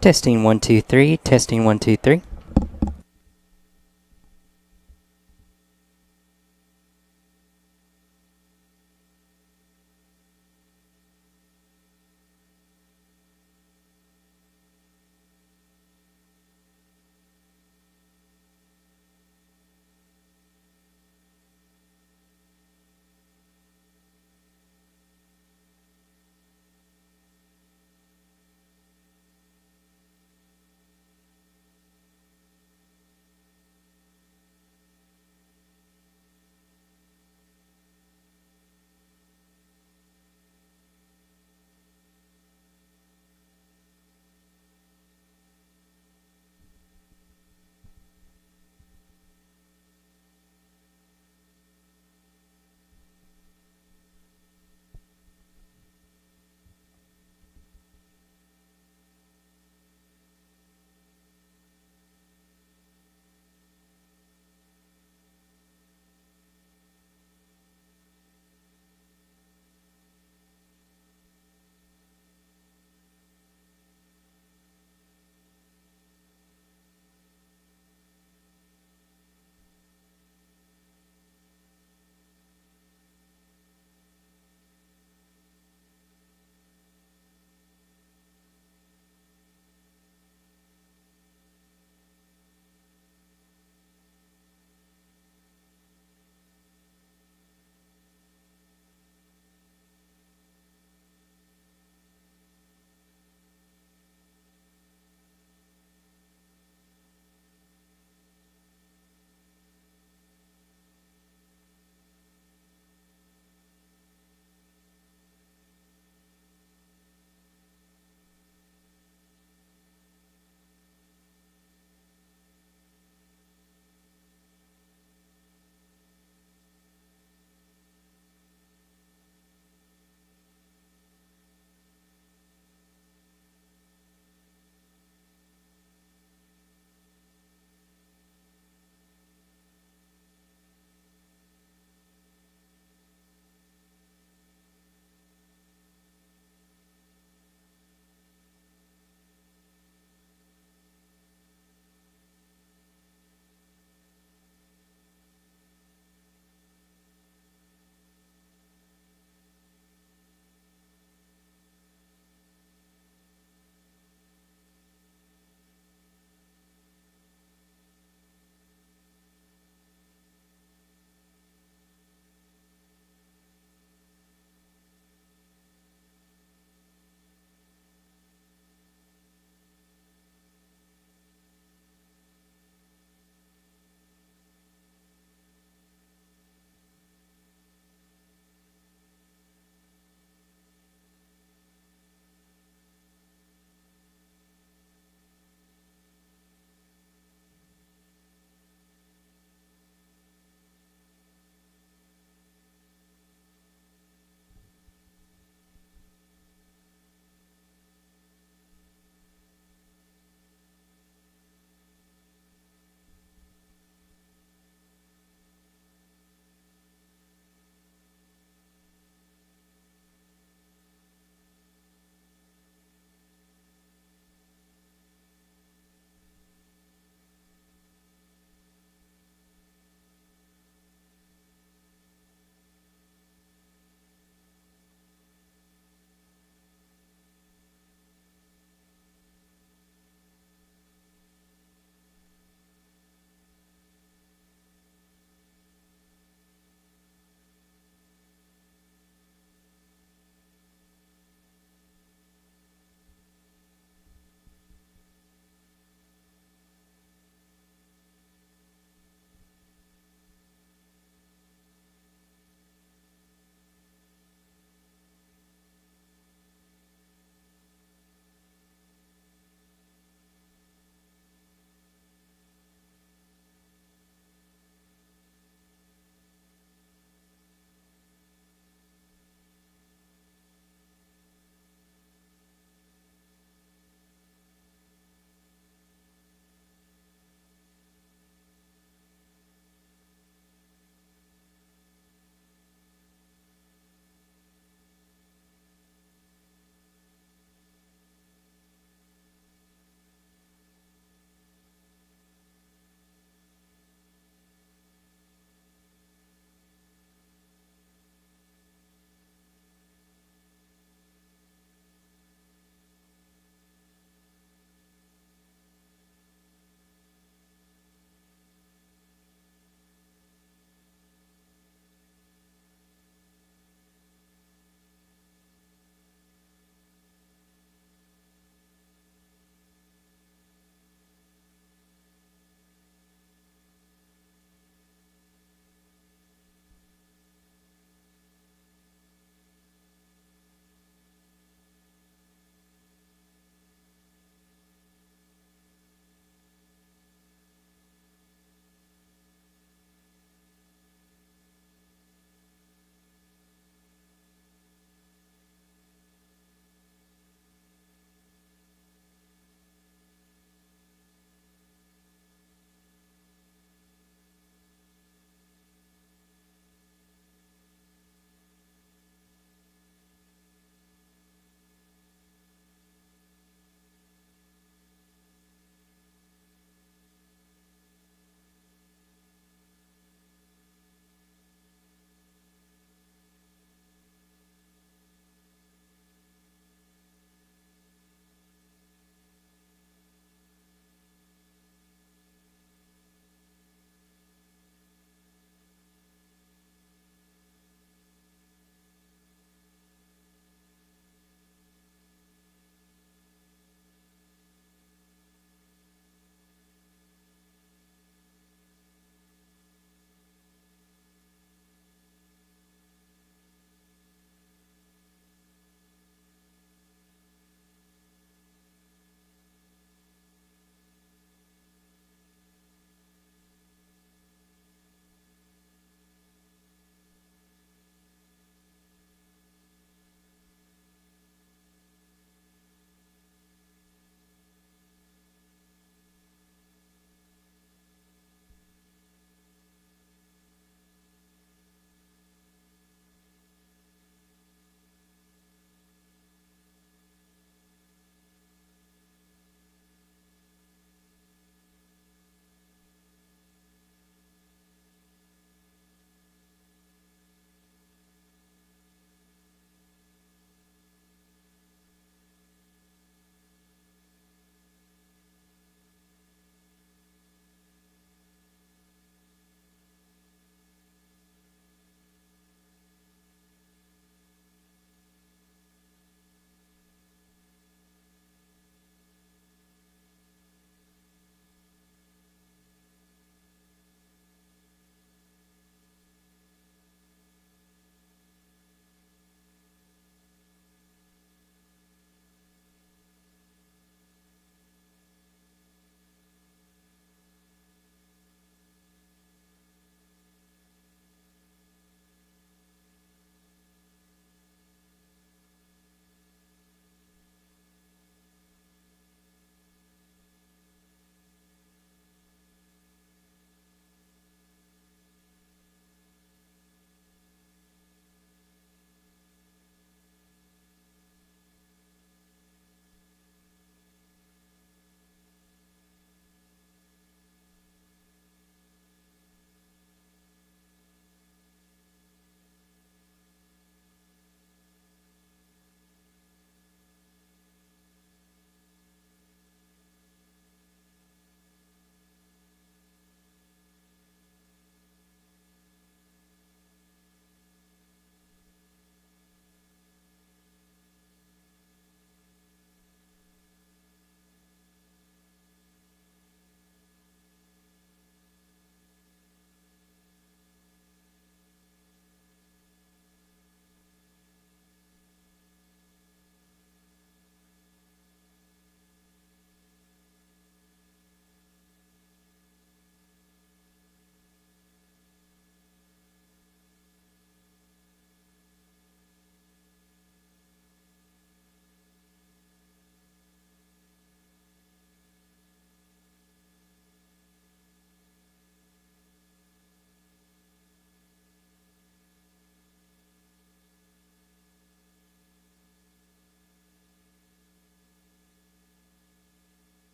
Testing 1 2 3. Testing 1 2 3.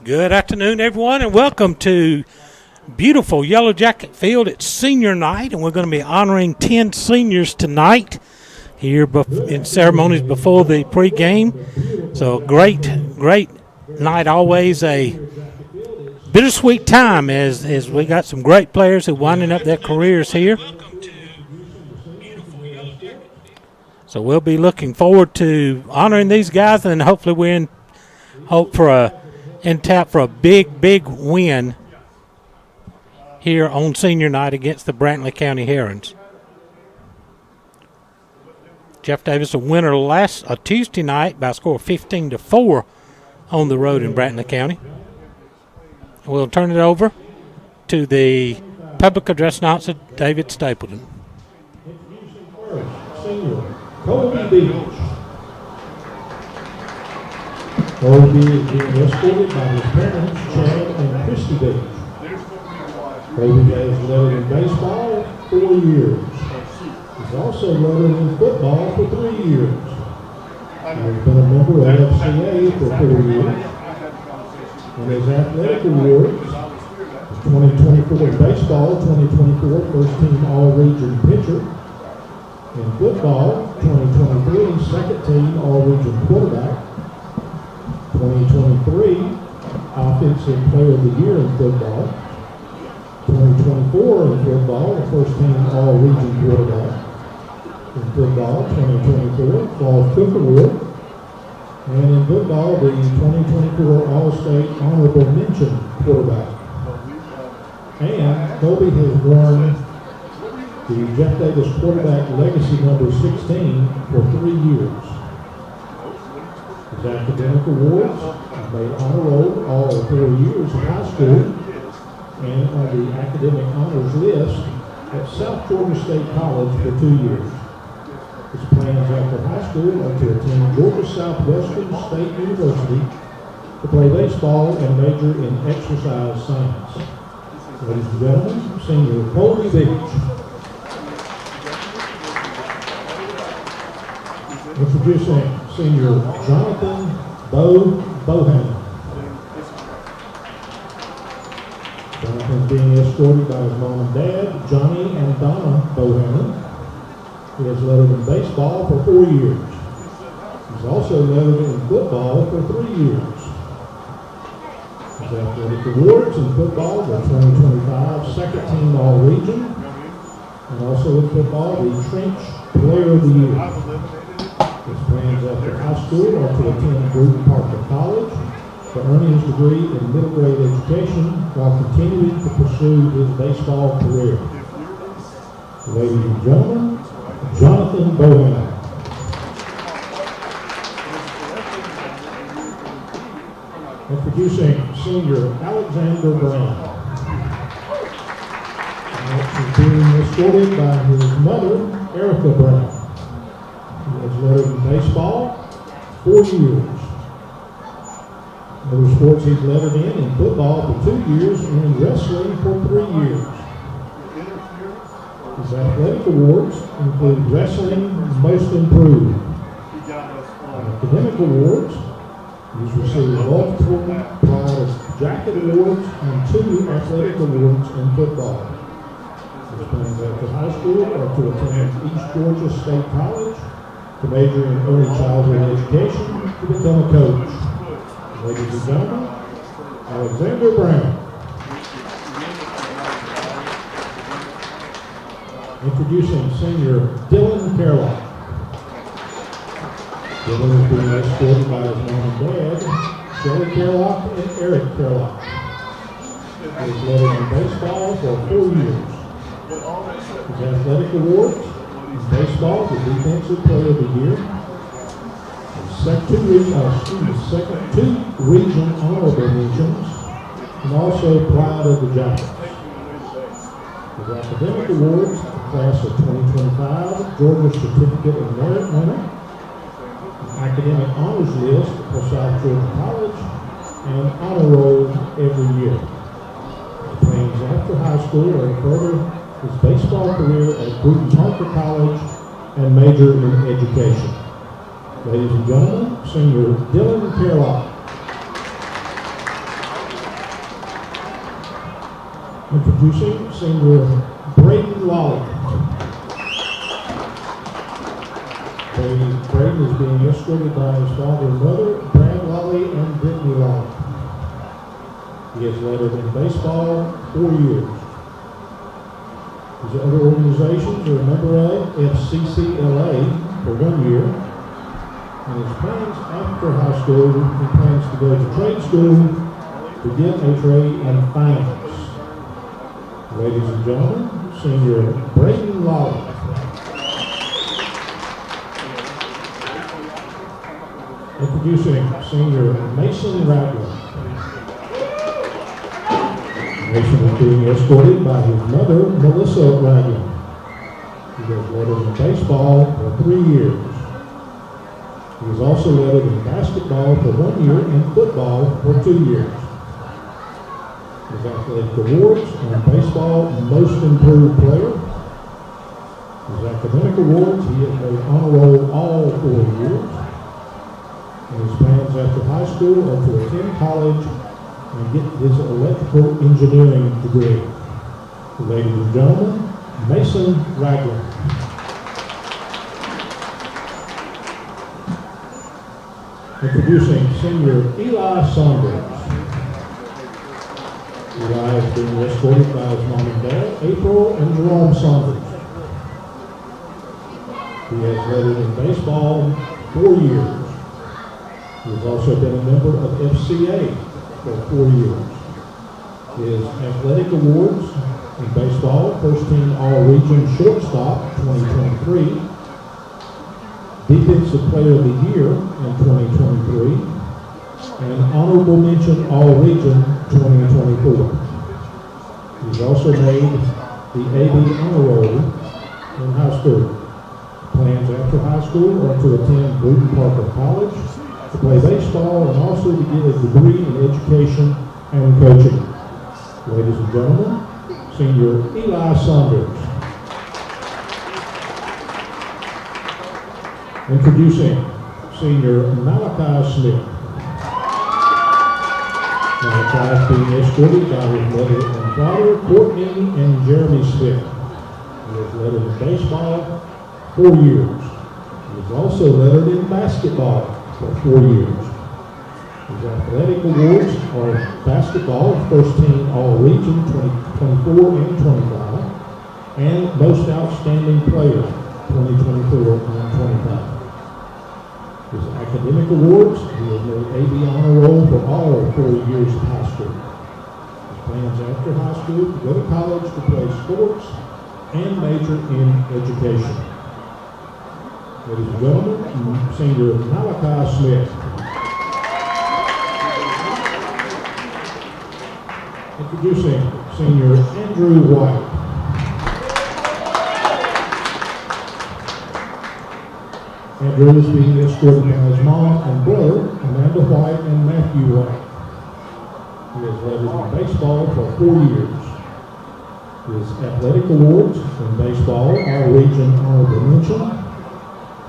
Good afternoon, everyone, and welcome to beautiful Yellow Jacket Field. It's senior night, and we're going to be honoring 10 seniors tonight here in ceremonies before the pregame. So great night, always a bittersweet time as we got some great players who are winding up their careers here. So we'll be looking forward to honoring these guys, and hopefully we're in tap for a big win here on senior night against the Brantley County Herons. Jeff Davis, a winner Tuesday night by a score of 15-4 on the road in Brantley County. We'll turn it over to the public address announcer, David Stapleton. Senior Kobe Beach. Kobe is being escorted by his parents, Chad and Christy Beach. Kobe has led in baseball 4 years. He's also led in football for 3 years. He's been a member of FCA for 4 years. And his athletic awards, 2024 baseball, 2024 first team all-region pitcher. In football, 2023 second team all-region quarterback. 2023 Offensive Player of the Year in football. 2024 in football, the first team all-region quarterback. In football, 2024 Fall Cook Award. And in football, the 2024 All-State Honorable Mention quarterback. And Kobe has won the Jeff Davis Quarterback Legacy number 16 for 3 years. His academic awards made honor roll all 4 years of high school and on the academic honors list at South Georgia State College for 2 years. His plans after high school are to attend Georgia Southwestern State University to play baseball and major in exercise science. Ladies and gentlemen, senior Kobe Beach. Introducing senior Jonathan Bohannon. Jonathan being escorted by his mom and dad, Johnny and Donna Bohannon. He has lettered in baseball for 4 years. He's also lettered in football for 3 years. His athletic awards in football, the 2025 second team all-region, and also in football, the Trench Player of the Year. His plans after high school are to attend Bruton Parker College to earn his degree in middle grade education while continuing to pursue his baseball career. Ladies and gentlemen, Jonathan Bohannon. Introducing senior Alexander Brown. Alex is being escorted by his mother, Erica Brown. He has lettered in baseball 4 years. Other sports he's lettered in football for 2 years and in wrestling for 3 years. His athletic awards include Wrestling Most Improved. Academic awards, he's received multiple Pride of Jacket awards and 2 athletic awards in football. His plans after high school are to attend East Georgia State College to major in early childhood education to become a coach. Ladies and gentlemen, Alexander Brown. Introducing senior Dylan Carlock. Dylan is being escorted by his mom and dad, Shelley Carlock and Eric Carlock. He has lettered in baseball for 4 years. His athletic awards in baseball, the Defensive Player of the Year. Second 2 region honorable mentions, and also Pride of the Jackets. His academic awards, the class of 2025 Georgia Certificate of Merit winner, academic honors list for South Georgia College, and honor roll every year. His plans after high school are to further his baseball career at Bruton Parker College and major in education. Ladies and gentlemen, senior Dylan Carlock. Introducing senior Braden Lolly. Braden is being escorted by his father and mother, Brad Lolly and Brittany Lolly. He has lettered in baseball 4 years. His other organizations are a member of FCCLA for 1 year. And his plans after high school, he plans to go to trade school to get a trade in finance. Ladies and gentlemen, senior Braden Lolly. Introducing senior Mason Radler. Mason is being escorted by his mother, Melissa Radler. He has lettered in baseball for 3 years. He has also lettered in basketball for 1 year and football for 2 years. His athletic awards are baseball Most Improved Player. His academic awards, he has made honor roll all 4 years. And his plans after high school are to attend college and get his electrical engineering degree. Ladies and gentlemen, Mason Ragland. Introducing senior Eli Saunders. Eli is being escorted by his mom and dad, April and Jerome Saunders. He has lettered in baseball 4 years. He has also been a member of FCA for 4 years. His athletic awards in baseball, first team All-Region shortstop 2023, Defensive Player of the Year in 2023, and Honorable Mention All-Region 2024. He's also made the AB Honor Roll in high school. Plans after high school are to attend Bruton Parker College, to play baseball, and also to get a degree in education and coaching. Ladies and gentlemen, senior Eli Saunders. Introducing senior Malachi Smith. Malachi is being escorted by his mother and father, Courtney and Jeremy Smith. He has lettered in baseball 4 years. He has also lettered in basketball for 4 years. His athletic awards are basketball, first team All-Region 2024 and 25, and Most Outstanding Player 2024 and 25. His academic awards, he has made AB Honor Roll for all 4 years of high school. His plans after high school to go to college to play sports and major in education. Ladies and gentlemen, senior Malachi Smith. Introducing senior Andrew White. Andrew is being escorted by his mom and brother, Amanda White and Matthew White. He has lettered in baseball for 4 years. His athletic awards in baseball are Region Honorable Mention,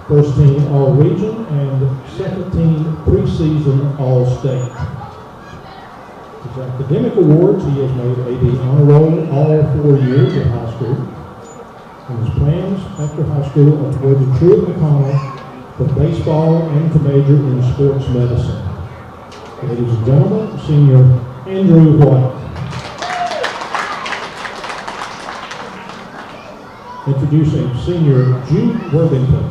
first team All-Region, and second team preseason All-State. His academic awards, he has made AB Honor Roll all 4 years of high school. And his plans after high school are to go to Truett McConnell for baseball and to major in sports medicine. Ladies and gentlemen, senior Andrew White. Introducing senior Jude Worthington.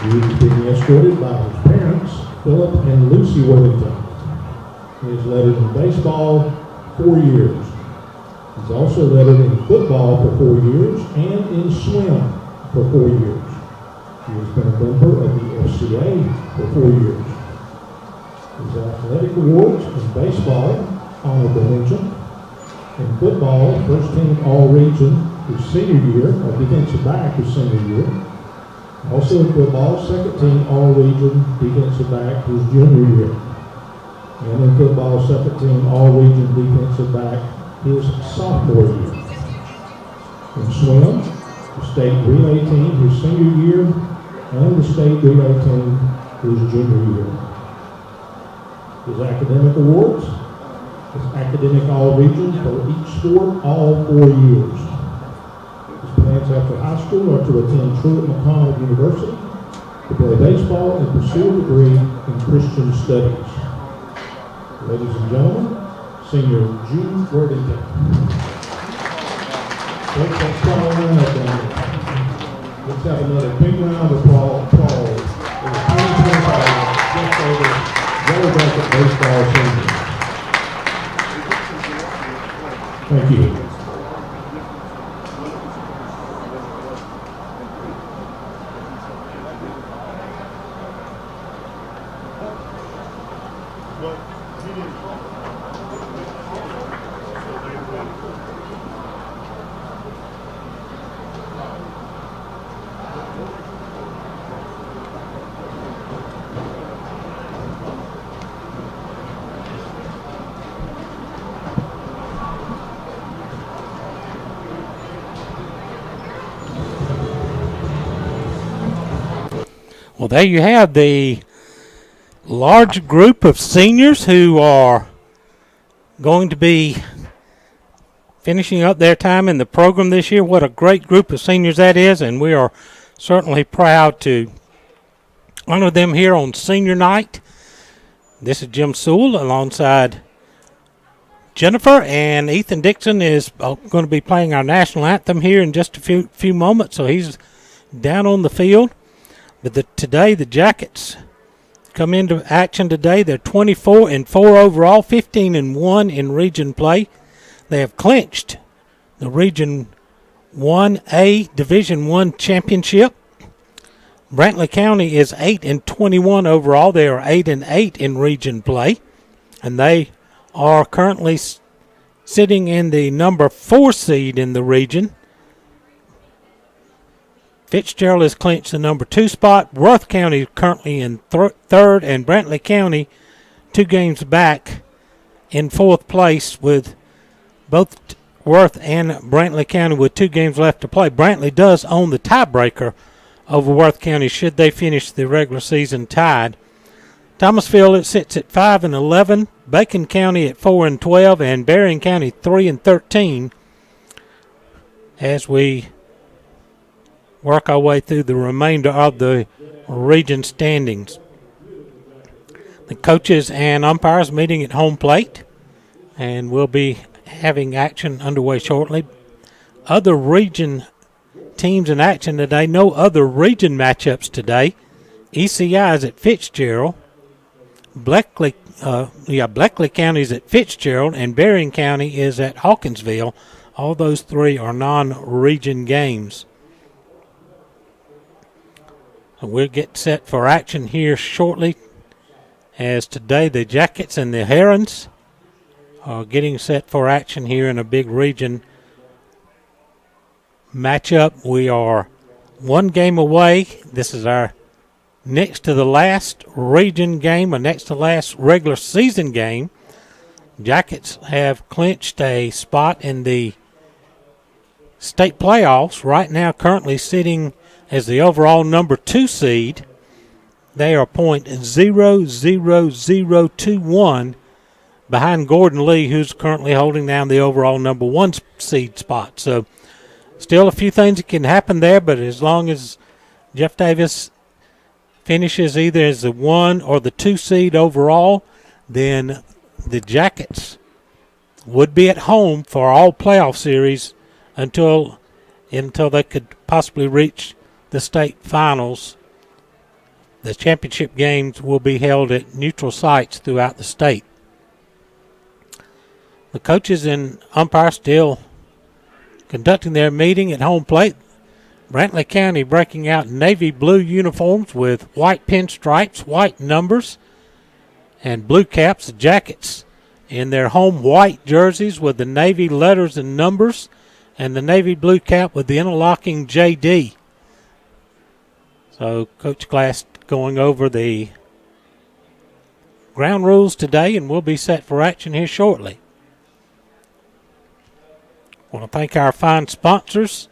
Jude is being escorted by his parents, Philip and Lucy Worthington. He has lettered in baseball 4 years. He's also lettered in football for 4 years and in swim for 4 years. He has been a member of the FCA for 4 years. His athletic awards in baseball, honorable mention. In football, first team All-Region his senior year, or defensive back his senior year. Also in football, second team All-Region defensive back his junior year. And in football, second team All-Region defensive back his sophomore year. In swim, the state relay team his senior year, and the state relay team his junior year. His academic awards, It's academic all regions for each sport all 4 years. His plans after high school are to attend Truett McConnell University to play baseball and pursue a degree in Christian studies. Ladies and gentlemen, senior Jude Worthington. Folks, that's Paul line up down there. Let's have another big round of applause for the 2025 just over Yellow Jacket baseball season. Thank you. Well, there you have the large group of seniors who are going to be finishing up their time in the program this year. What a great group of seniors that is, and we are certainly proud to honor them here on senior night. This is Jim Sewell alongside Jennifer, and Ethan Dixon is going to be playing our national anthem here in just a few moments, so he's down on the field. But today the Jackets come into action today. They're 24-4 overall, 15-1 in region play. They have clinched the Region 1A Division I championship. Brantley County is 8-21 overall. They are 8-8 in region play, and they are currently sitting in the number 4 seed in the region. Fitzgerald has clinched the number 2 spot. Worth County currently in third, and Brantley County 2 games back in 4th place, with both Worth and Brantley County with 2 games left to play. Brantley does own the tiebreaker over Worth County should they finish the regular season tied. Thomasville, it sits at 5-11. Bacon County at 4-12, and Berrien County 3-13 as we work our way through the remainder of the region standings. The coaches and umpires meeting at home plate, and we'll be having action underway shortly. Other region teams in action today. No other region matchups today. ECI is at Fitzgerald. Bleckley County is at Fitzgerald, and Berrien County is at Hawkinsville. All those 3 are non-region games. We'll get set for action here shortly, as today the Jackets and the Herons are getting set for action here in a big region matchup. We are 1 game away. This is our next to the last region game, or next to last regular season game. Jackets have clinched a spot in the state playoffs, right now currently sitting as the overall number 2 seed. They are .00021 behind Gordon Lee, who's currently holding down the overall number 1 seed spot. So still a few things that can happen there, but as long as Jeff Davis finishes either as the 1 or the 2 seed overall, then the Jackets would be at home for all playoff series until they could possibly reach the state finals. The championship games will be held at neutral sites throughout the state. The coaches and umpires still conducting their meeting at home plate. Brantley County breaking out navy blue uniforms with white pinstripes, white numbers, and blue caps. The Jackets in their home white jerseys with the navy letters and numbers, and the navy blue cap with the interlocking JD. So Coach Glass going over the ground rules today, and we'll be set for action here shortly. I want to thank our fine sponsors.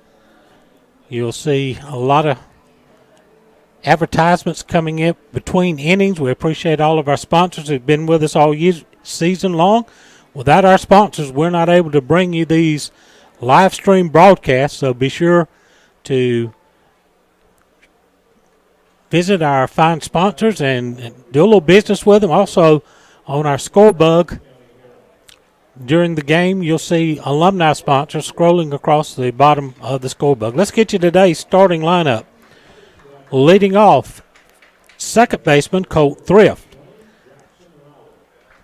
You'll see a lot of advertisements coming in between innings. We appreciate all of our sponsors who've been with us all season long. Without our sponsors, we're not able to bring you these live stream broadcasts, so be sure to visit our fine sponsors and do a little business with them. Also, on our scorebug during the game, you'll see alumni sponsors scrolling across the bottom of the scorebug. Let's get you today's starting lineup. Leading off, second baseman Colt Thrift.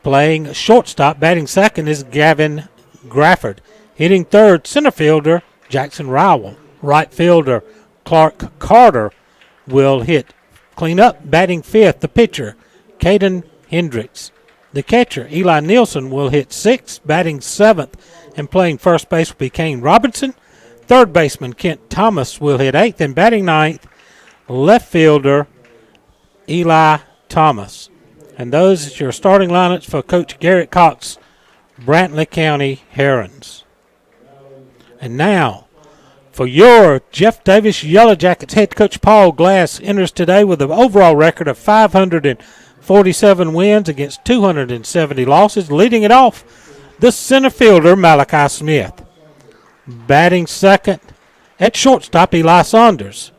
Playing shortstop, batting second is Gavin Grafford. Hitting third, center fielder Jackson Rowell. Right fielder Clark Carter will hit cleanup. Batting fifth, the pitcher Caden Hendricks. The catcher Eli Nielsen will hit sixth. Batting seventh and playing first base will be Kane Robinson. Third baseman Kent Thomas will hit eighth. And batting ninth, left fielder Eli Thomas. And those are your starting lineups for Coach Garrett Cox, Brantley County Herons. And now, for your Jeff Davis Yellow Jackets, head coach Paul Glass enters today with an overall record of 547 wins against 270 losses. Leading it off, the center fielder Malachi Smith. Batting second at shortstop, Eli Saunders.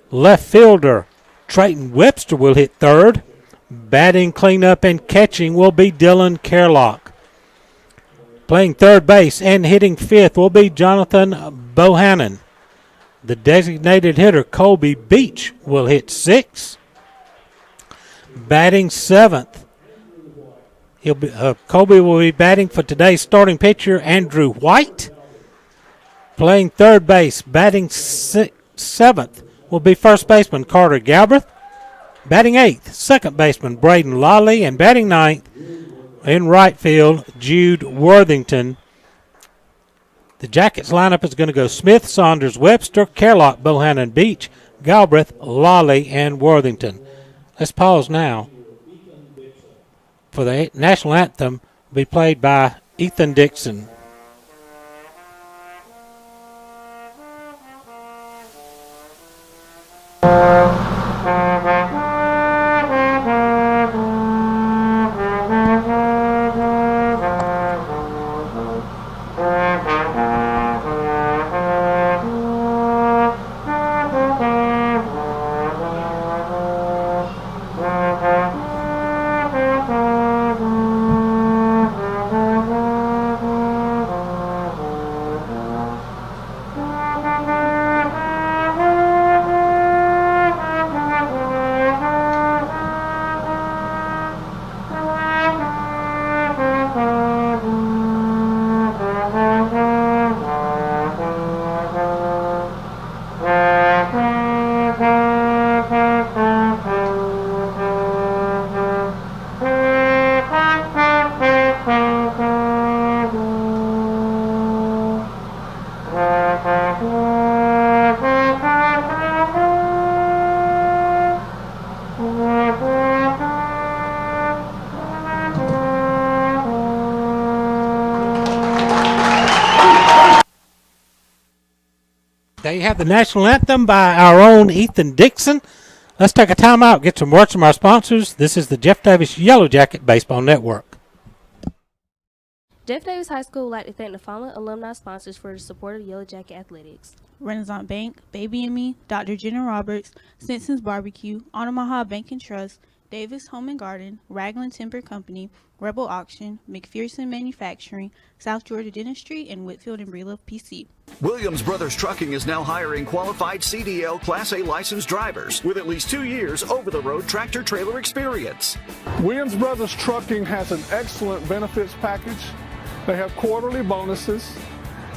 Left fielder Trayton Webster will hit third. Batting cleanup and catching will be Dylan Kerlock. Playing third base and hitting fifth will be Jonathan Bohannon. The designated hitter Colby Beach will hit sixth. Batting seventh, Colby will be batting for today's starting pitcher Andrew White. Playing third base, batting seventh will be first baseman Carter Galbraith. Batting eighth, second baseman Braden Lawley. And batting ninth, in right field, Jude Worthington. The Jackets lineup is going to go Smith, Saunders, Webster, Kerlock, Bohannon, Beach, Galbraith, Lawley, and Worthington. Let's pause now for the national anthem to be played by Ethan Dixon. There you have the national anthem by our own Ethan Dixon. Let's take a time out, get some words from our sponsors. This is the Jeff Davis Yellow Jacket Baseball Network. Jeff Davis High School would like to thank the following alumni sponsors for the support of Yellow Jacket Athletics: Renaissance Bank, Baby and Me, Dr. Jenna Roberts, Simpson's Barbecue, Omaha Bank and Trust, Davis Home and Garden, Ragland Timber Company, Rebel Auction, McPherson Manufacturing, South Georgia Dentistry, and Whitfield and Breedlove PC. Williams Brothers Trucking is now hiring qualified CDL Class A licensed drivers with at least 2 years over-the-road tractor-trailer experience. Williams Brothers Trucking has an excellent benefits package. They have quarterly bonuses.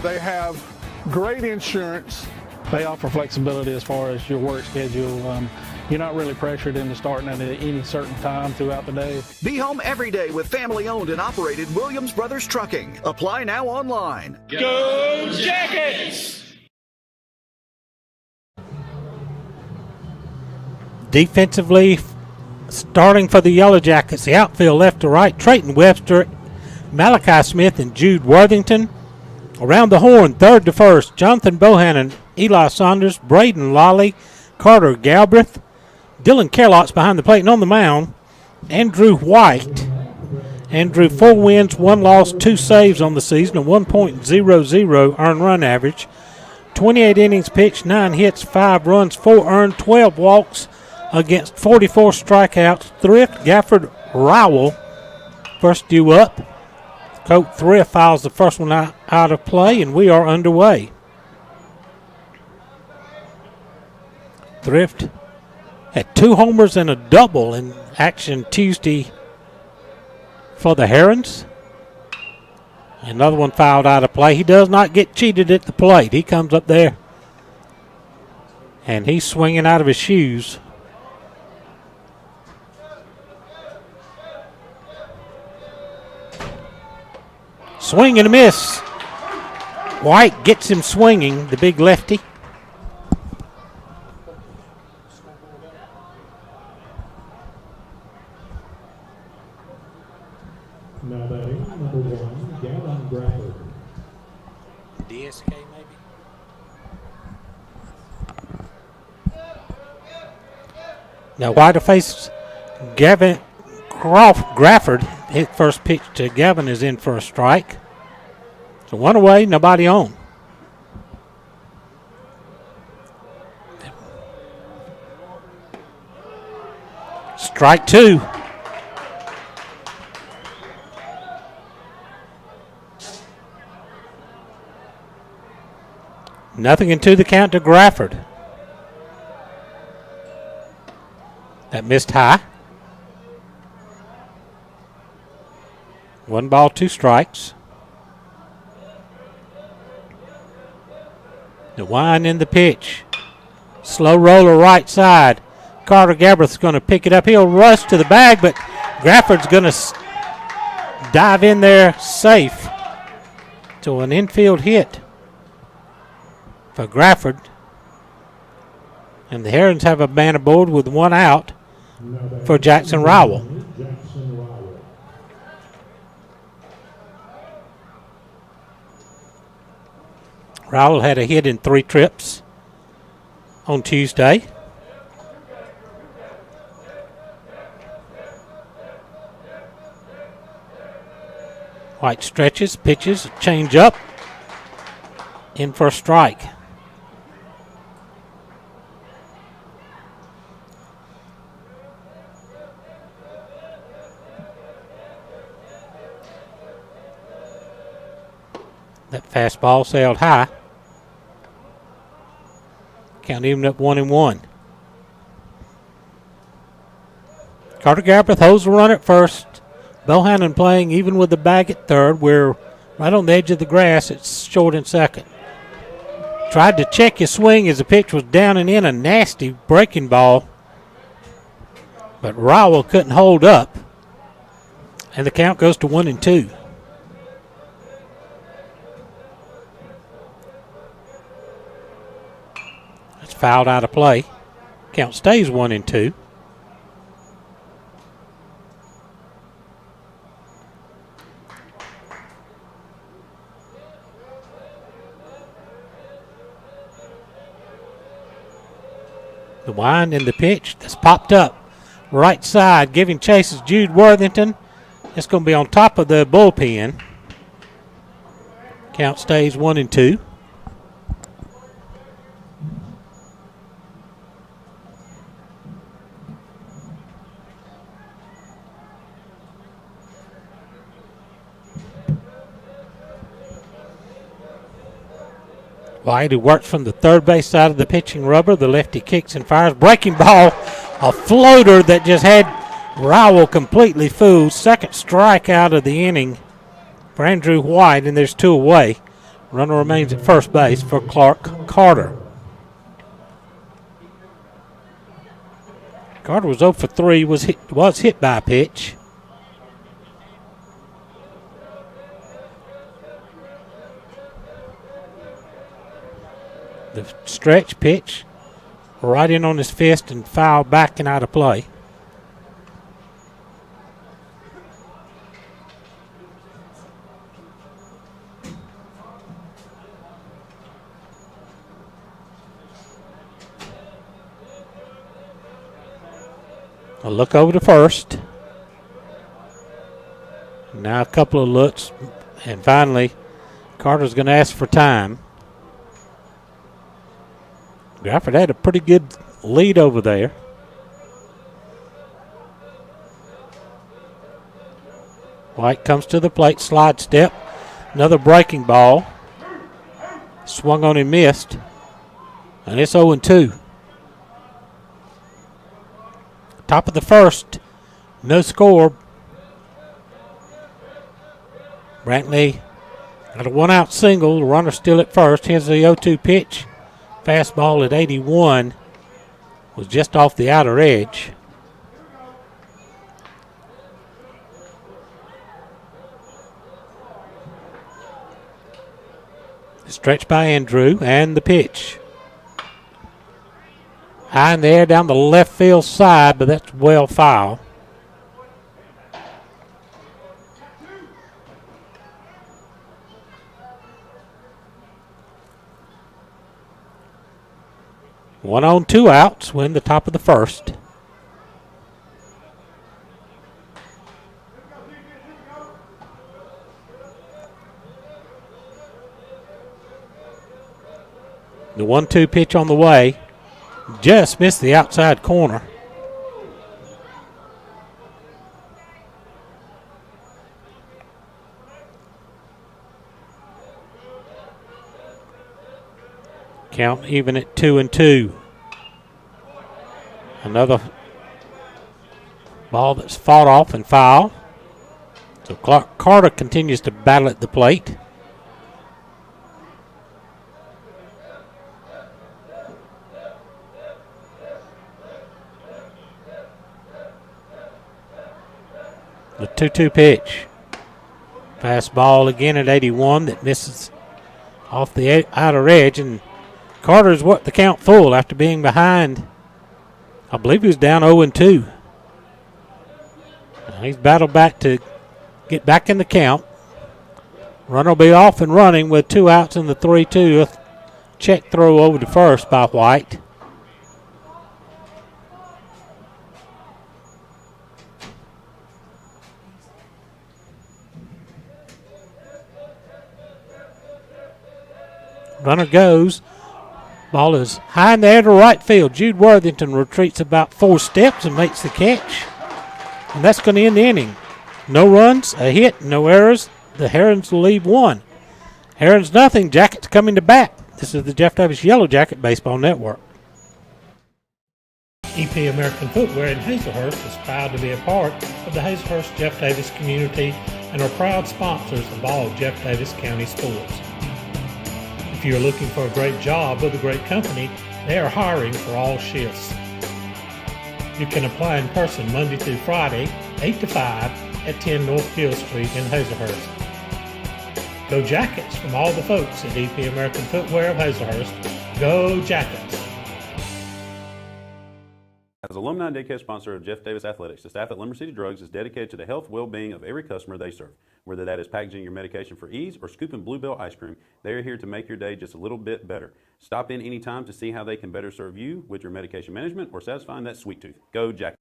They have great insurance. They offer flexibility as far as your work schedule. You're not really pressured into starting at any certain time throughout the day. Be home every day with family-owned and operated Williams Brothers Trucking. Apply now online. Go Jackets! Defensively, starting for the Yellow Jackets, the outfield left to right, Trayton Webster, Malachi Smith, and Jude Worthington. Around the horn, third to first, Jonathan Bohannon, Eli Saunders, Braden Lawley, Carter Galbraith, Dylan Kerlock's behind the plate, and on the mound, Andrew White. Andrew, 4 wins, 1 loss, 2 saves on the season, a 1.00 earned run average. 28 innings pitched, 9 hits, 5 runs, 4 earned, 12 walks against 44 strikeouts. Thrift, Gafford, Rowell, first due up. Coach Thrift fouls the first one out of play, and we are underway. Thrift had 2 homers and a double in action Tuesday for the Herons. Another one fouled out of play. He does not get cheated at the plate. He comes up there, and he's swinging out of his shoes. Swing and a miss. White gets him swinging, the big lefty. Now batting, number 1, Gavin Brantley. DSK maybe? Now White will face Gavin Grafford. His first pitch to Gavin is in for a strike. So 1 away, nobody on. Strike 2. Nothing into the count to Grafford. That missed high. 1 ball, 2 strikes. The wind in the pitch. Slow roller right side. Carter Gabreth's going to pick it up. He'll rush to the bag, but Grafford's going to dive in there safe to an infield hit for Grafford. And the Herons have a man aboard with 1 out for Jackson Rowell. Rowell had a hit in 3 trips on Tuesday. White stretches, pitches, change up, in for a strike. That fastball sailed high. Count even up 1-1. Carter Gabreth holds the run at first. Bohannon playing even with the bag at third. We're right on the edge of the grass. It's short in second. Tried to check his swing as the pitch was down and in, a nasty breaking ball. But Rowell couldn't hold up. And the count goes to 1-2. That's fouled out of play. Count stays 1-2. The wind in the pitch that's popped up. Right side, giving chase is Jude Worthington. It's going to be on top of the bullpen. Count stays 1-2. White, who works from the third base side of the pitching rubber. The lefty kicks and fires. Breaking ball, a floater that just had Rowell completely fooled. Second strikeout of the inning for Andrew White, and there's 2 away. Runner remains at first base for Clark Carter. Carter was 0 for 3, was hit by a pitch. The stretch pitch right in on his fist and foul back and out of play. A look over to first. Now a couple of looks, and finally Carter's going to ask for time. Grafford had a pretty good lead over there. White comes to the plate, slide step. Another breaking ball. Swung on and missed. And it's 0-2. Top of the first. No score. Brantley got a one-out single. The runner still at first. Here's the 0-2 pitch. Fastball at 81. Was just off the outer edge. Stretched by Andrew, and the pitch. High in the air down the left field side, but that's well foul. One on, two outs, win the top of the first. The 1-2 pitch on the way. Just missed the outside corner. Count even at 2-2. Another ball that's fought off and foul. So Carter continues to battle at the plate. The 2-2 pitch. Fastball again at 81 that misses off the outer edge, and Carter's what the count full after being behind. I believe he was down 0-2. He's battled back to get back in the count. Runner will be off and running with 2 outs in the 3-2. A check throw over to first by White. Runner goes. Ball is high in the air to right field. Jude Worthington retreats about 4 steps and makes the catch. And that's going to end the inning. No runs, a hit, no errors. The Herons will leave 1. Herons nothing. Jackets coming to bat. This is the Jeff Davis Yellow Jacket Baseball Network. EP American Footwear in Hazelhurst is proud to be a part of the Hazelhurst Jeff Davis community and are proud sponsors of all Jeff Davis County sports. If you're looking for a great job with a great company, they are hiring for all shifts. You can apply in person Monday through Friday, 8 to 5 at 10 North Gill Street in Hazelhurst. Go Jackets from all the folks at EP American Footwear of Hazelhurst. Go Jackets! As alumni and daycare sponsor of Jeff Davis Athletics, the staff at Limber City Drugs is dedicated to the health and well-being of every customer they serve. Whether that is packaging your medication for ease or scooping Bluebell ice cream, they are here to make your day just a little bit better. Stop in anytime to see how they can better serve you with your medication management or satisfying that sweet tooth. Go Jack.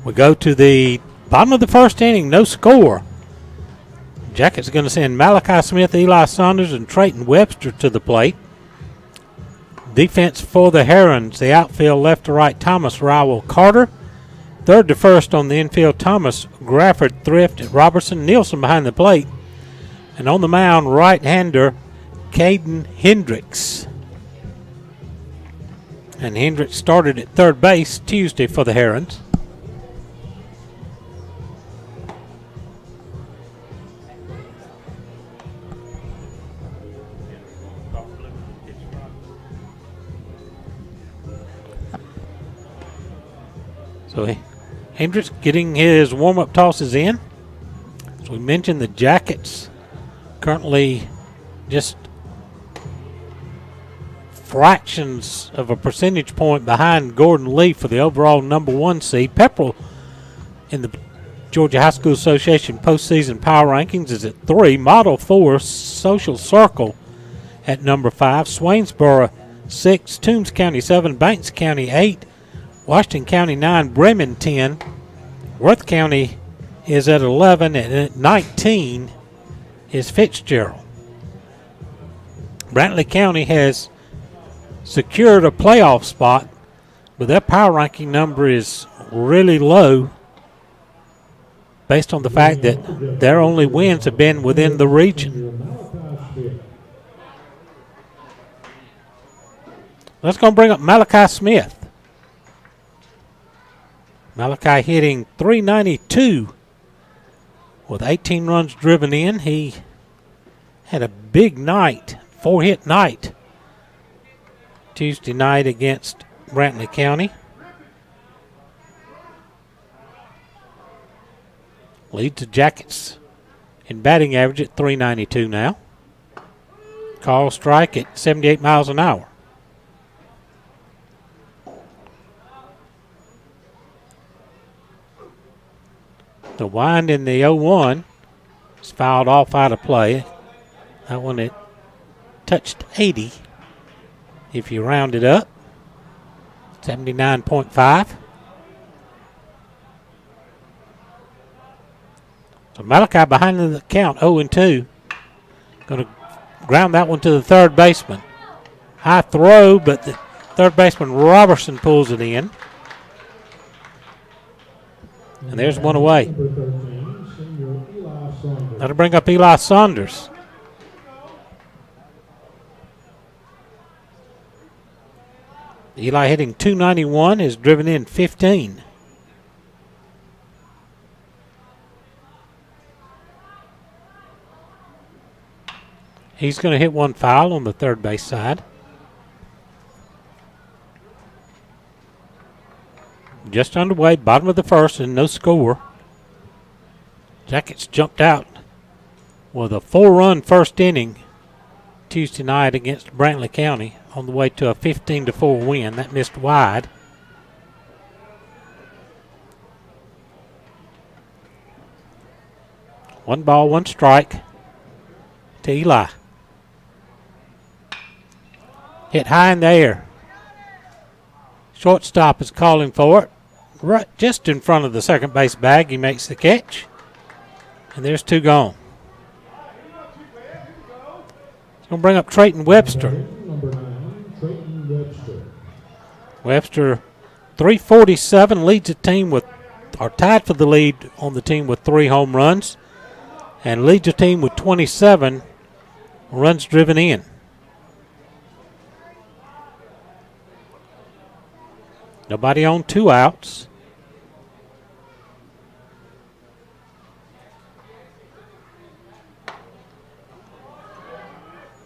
We go to the bottom of the first inning, no score. Jackets are going to send Malachi Smith, Eli Saunders, and Trayton Webster to the plate. Defense for the Herons, the outfield left to right, Thomas Rowell Carter. Third to first on the infield, Thomas Grafford, Thrift, and Robertson. Nielsen behind the plate. And on the mound, right-hander Caden Hendricks. And Hendricks started at third base Tuesday for the Herons. So Hendricks getting his warm-up tosses in. As we mentioned, the Jackets currently just fractions of a percentage point behind Gordon Lee for the overall number 1 seed. Pepperell in the Georgia High School Association postseason power rankings is at 3. Model 4, Social Circle at number 5. Swainsboro 6, Toombs County 7, Banks County 8. Washington County 9, Bremen 10. Worth County is at 11, and at 19 is Fitzgerald. Brantley County has secured a playoff spot, but their power ranking number is really low based on the fact that their only wins have been within the region. Let's go bring up Malachi Smith. Malachi hitting .392 with 18 runs driven in. He had a big night, 4-hit night, Tuesday night against Brantley County. Leads the Jackets in batting average at .392 now. Call strike at 78 miles an hour. The wind in the 0-1 is fouled off out of play. That one, it touched 80 if you round it up. 79.5. So Malachi behind the count, 0-2. Going to ground that one to the third baseman. High throw, but the third baseman Robertson pulls it in. And there's one away. That'll bring up Eli Saunders. Eli hitting .291, has driven in 15. He's going to hit one foul on the third base side. Just underway, bottom of the first, and no score. Jackets jumped out with a 4-run first inning Tuesday night against Brantley County on the way to a 15-4 win. That missed wide. One ball, one strike to Eli. Hit high in the air. Shortstop is calling for it. Right just in front of the second base bag, he makes the catch. And there's two gone. It's going to bring up Trayton Webster. Number 9, Trayton Webster. Webster, 347, leads the team with, or tied for the lead on the team with 3 home runs, and leads the team with 27 runs driven in. Nobody on, 2 outs.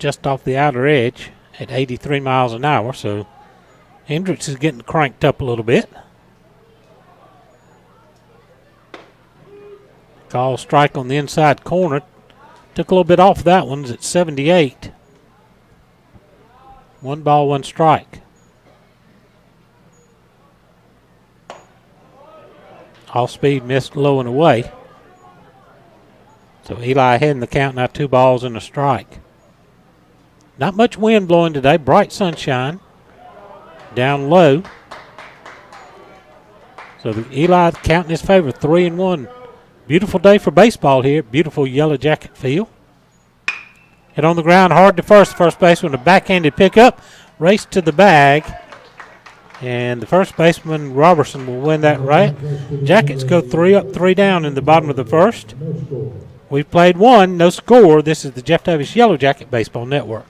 Just off the outer edge at 83 miles an hour, so Hendricks is getting cranked up a little bit. Call strike on the inside corner. Took a little bit off that one. It's at 78. 1 ball, 1 strike. Off speed missed low and away. So Eli ahead in the count now, 2 balls and a strike. Not much wind blowing today, bright sunshine. Down low. So Eli counting his favor, 3-1. Beautiful day for baseball here, beautiful Yellow Jacket field. Hit on the ground hard to first. First baseman, a backhanded pickup. Race to the bag. And the first baseman, Robertson, will win that right. Jackets go 3 up, 3 down in the bottom of the first. We've played 1, no score. This is the Jeff Davis Yellow Jacket Baseball Network.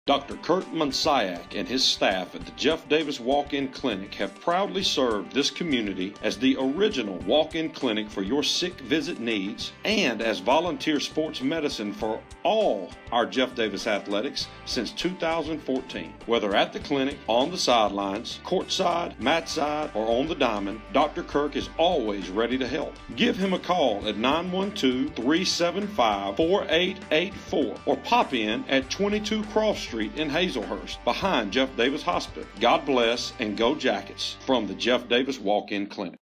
Dr. Kurt Monsiak and his staff at the Jeff Davis Walk-In Clinic have proudly served this community as the original walk-in clinic for your sick visit needs and as volunteer sports medicine for all our Jeff Davis athletics since 2014. Whether at the clinic, on the sidelines, courtside, mat side, or on the diamond, Dr. Kirk is always ready to help. Give him a call at 912-375-4884 or pop in at 22 Cross Street in Hazelhurst, behind Jeff Davis Hospital. God bless and go Jackets from the Jeff Davis Walk-In Clinic.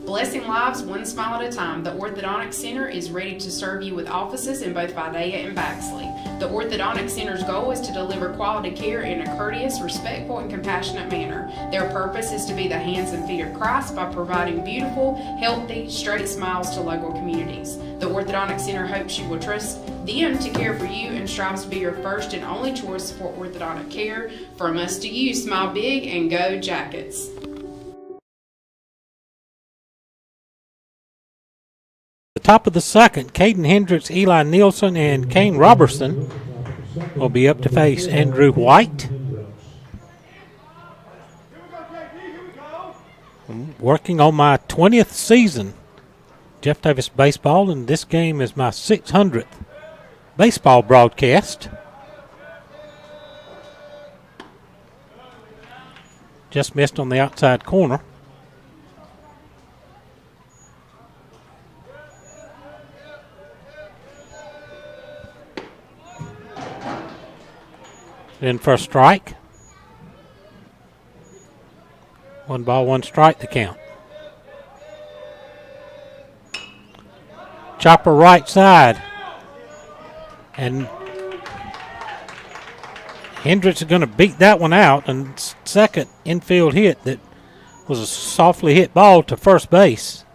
Blessing lives one smile at a time, the Orthodontic Center is ready to serve you with offices in both Vidalia and Baxley. The Orthodontic Center's goal is to deliver quality care in a courteous, respectful, and compassionate manner. Their purpose is to be the hands and feet of Christ by providing beautiful, healthy, straight smiles to local communities. The Orthodontic Center hopes you will trust them to care for you and strives to be your first and only choice for orthodontic care. From us to you, smile big and go Jackets. Top of the second, Caden Hendricks, Eli Nielsen, and Kane Robertson will be up to face Andrew White. I'm working on my 20th season, Jeff Davis Baseball, and this game is my 600th baseball broadcast. Just missed on the outside corner. In for a strike. 1 ball, 1 strike the count. Chopper right side. And Hendricks is going to beat that one out. And second infield hit that was a softly hit ball to first base.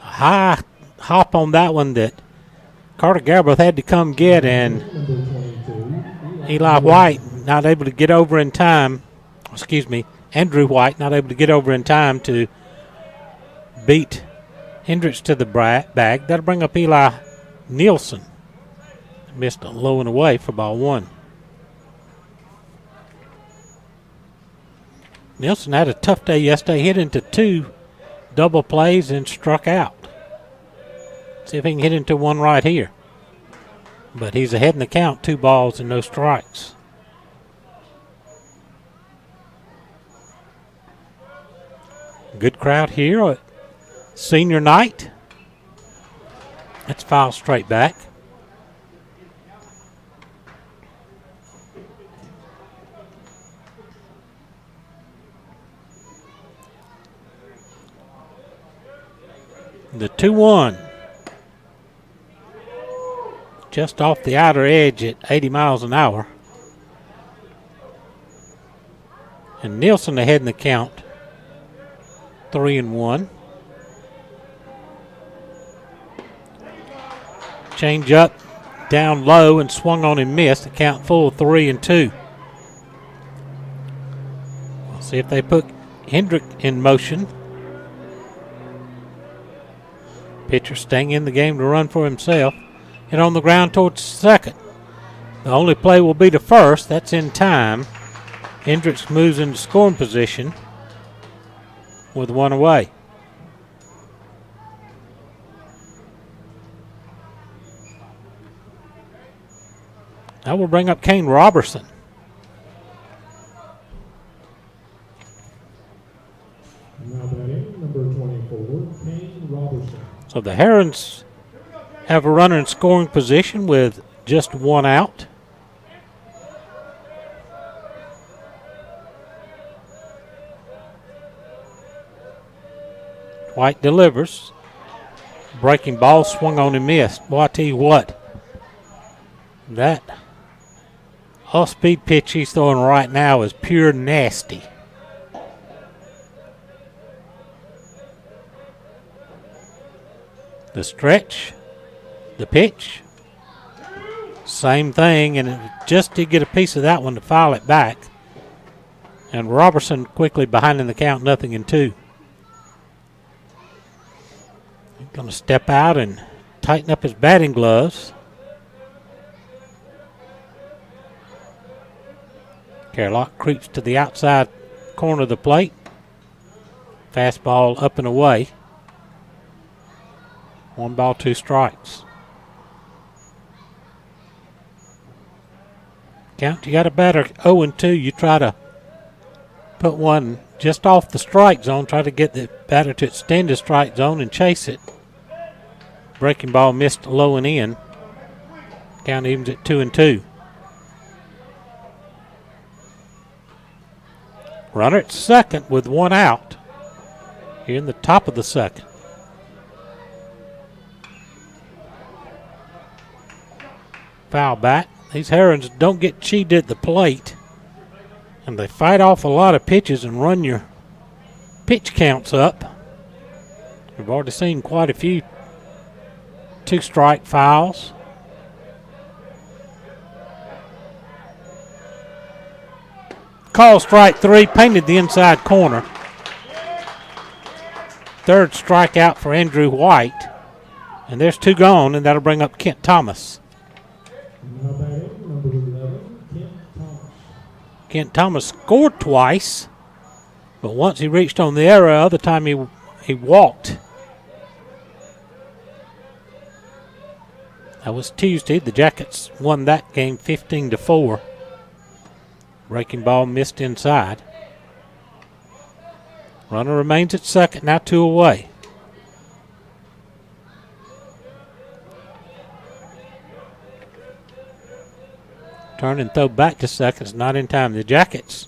A high hop on that one that Carter Galbraith had to come get, and Eli White not able to get over in time. Andrew White not able to get over in time to beat Hendricks to the bag. That'll bring up Eli Nielsen. Missed a low and away for ball 1. Nielsen had a tough day yesterday, hit into 2 double plays and struck out. See if he can hit into one right here. But he's ahead in the count, 2 balls and no strikes. Good crowd here at senior night. Let's foul straight back. The 2-1. Just off the outer edge at 80 miles an hour. And Nielsen ahead in the count. 3-1. Change up, down low, and swung on and missed. The count full, 3-2. We'll see if they put Hendrick in motion. Pitcher staying in the game to run for himself. Hit on the ground towards second. The only play will be to first. That's in time. Hendricks moves into scoring position with 1 away. That will bring up Kane Robertson. Now batting, number 24, Kane Robertson. So the Herons have a runner in scoring position with just 1 out. White delivers. Breaking ball swung on and missed. Boy, I tell you what, that off-speed pitch he's throwing right now is pure nasty. The stretch, the pitch, same thing, and just to get a piece of that one to foul it back. And Robertson quickly behind in the count, 0-2. He's going to step out and tighten up his batting gloves. Carlock creeps to the outside corner of the plate. Fastball up and away. 1 ball, 2 strikes. Count, you got a batter 0-2. You try to put one just off the strike zone, try to get the batter to extend the strike zone and chase it. Breaking ball missed low and in. Count evens at 2-2. Runner at second with one out here in the top of the second. Foul back. These Herons don't get cheated at the plate, and they fight off a lot of pitches and run your pitch counts up. We've already seen quite a few 2-strike fouls. Call strike 3, painted the inside corner. Third strikeout for Andrew White. And there's 2 gone, and that'll bring up Kent Thomas. Number 11, Kent Thomas. Kent Thomas scored twice, but once he reached on the error, other time he walked. That was Tuesday. The Jackets won that game 15-4. Breaking ball missed inside. Runner remains at second, now 2 away. Turn and throw back to second. It's not in time. The Jackets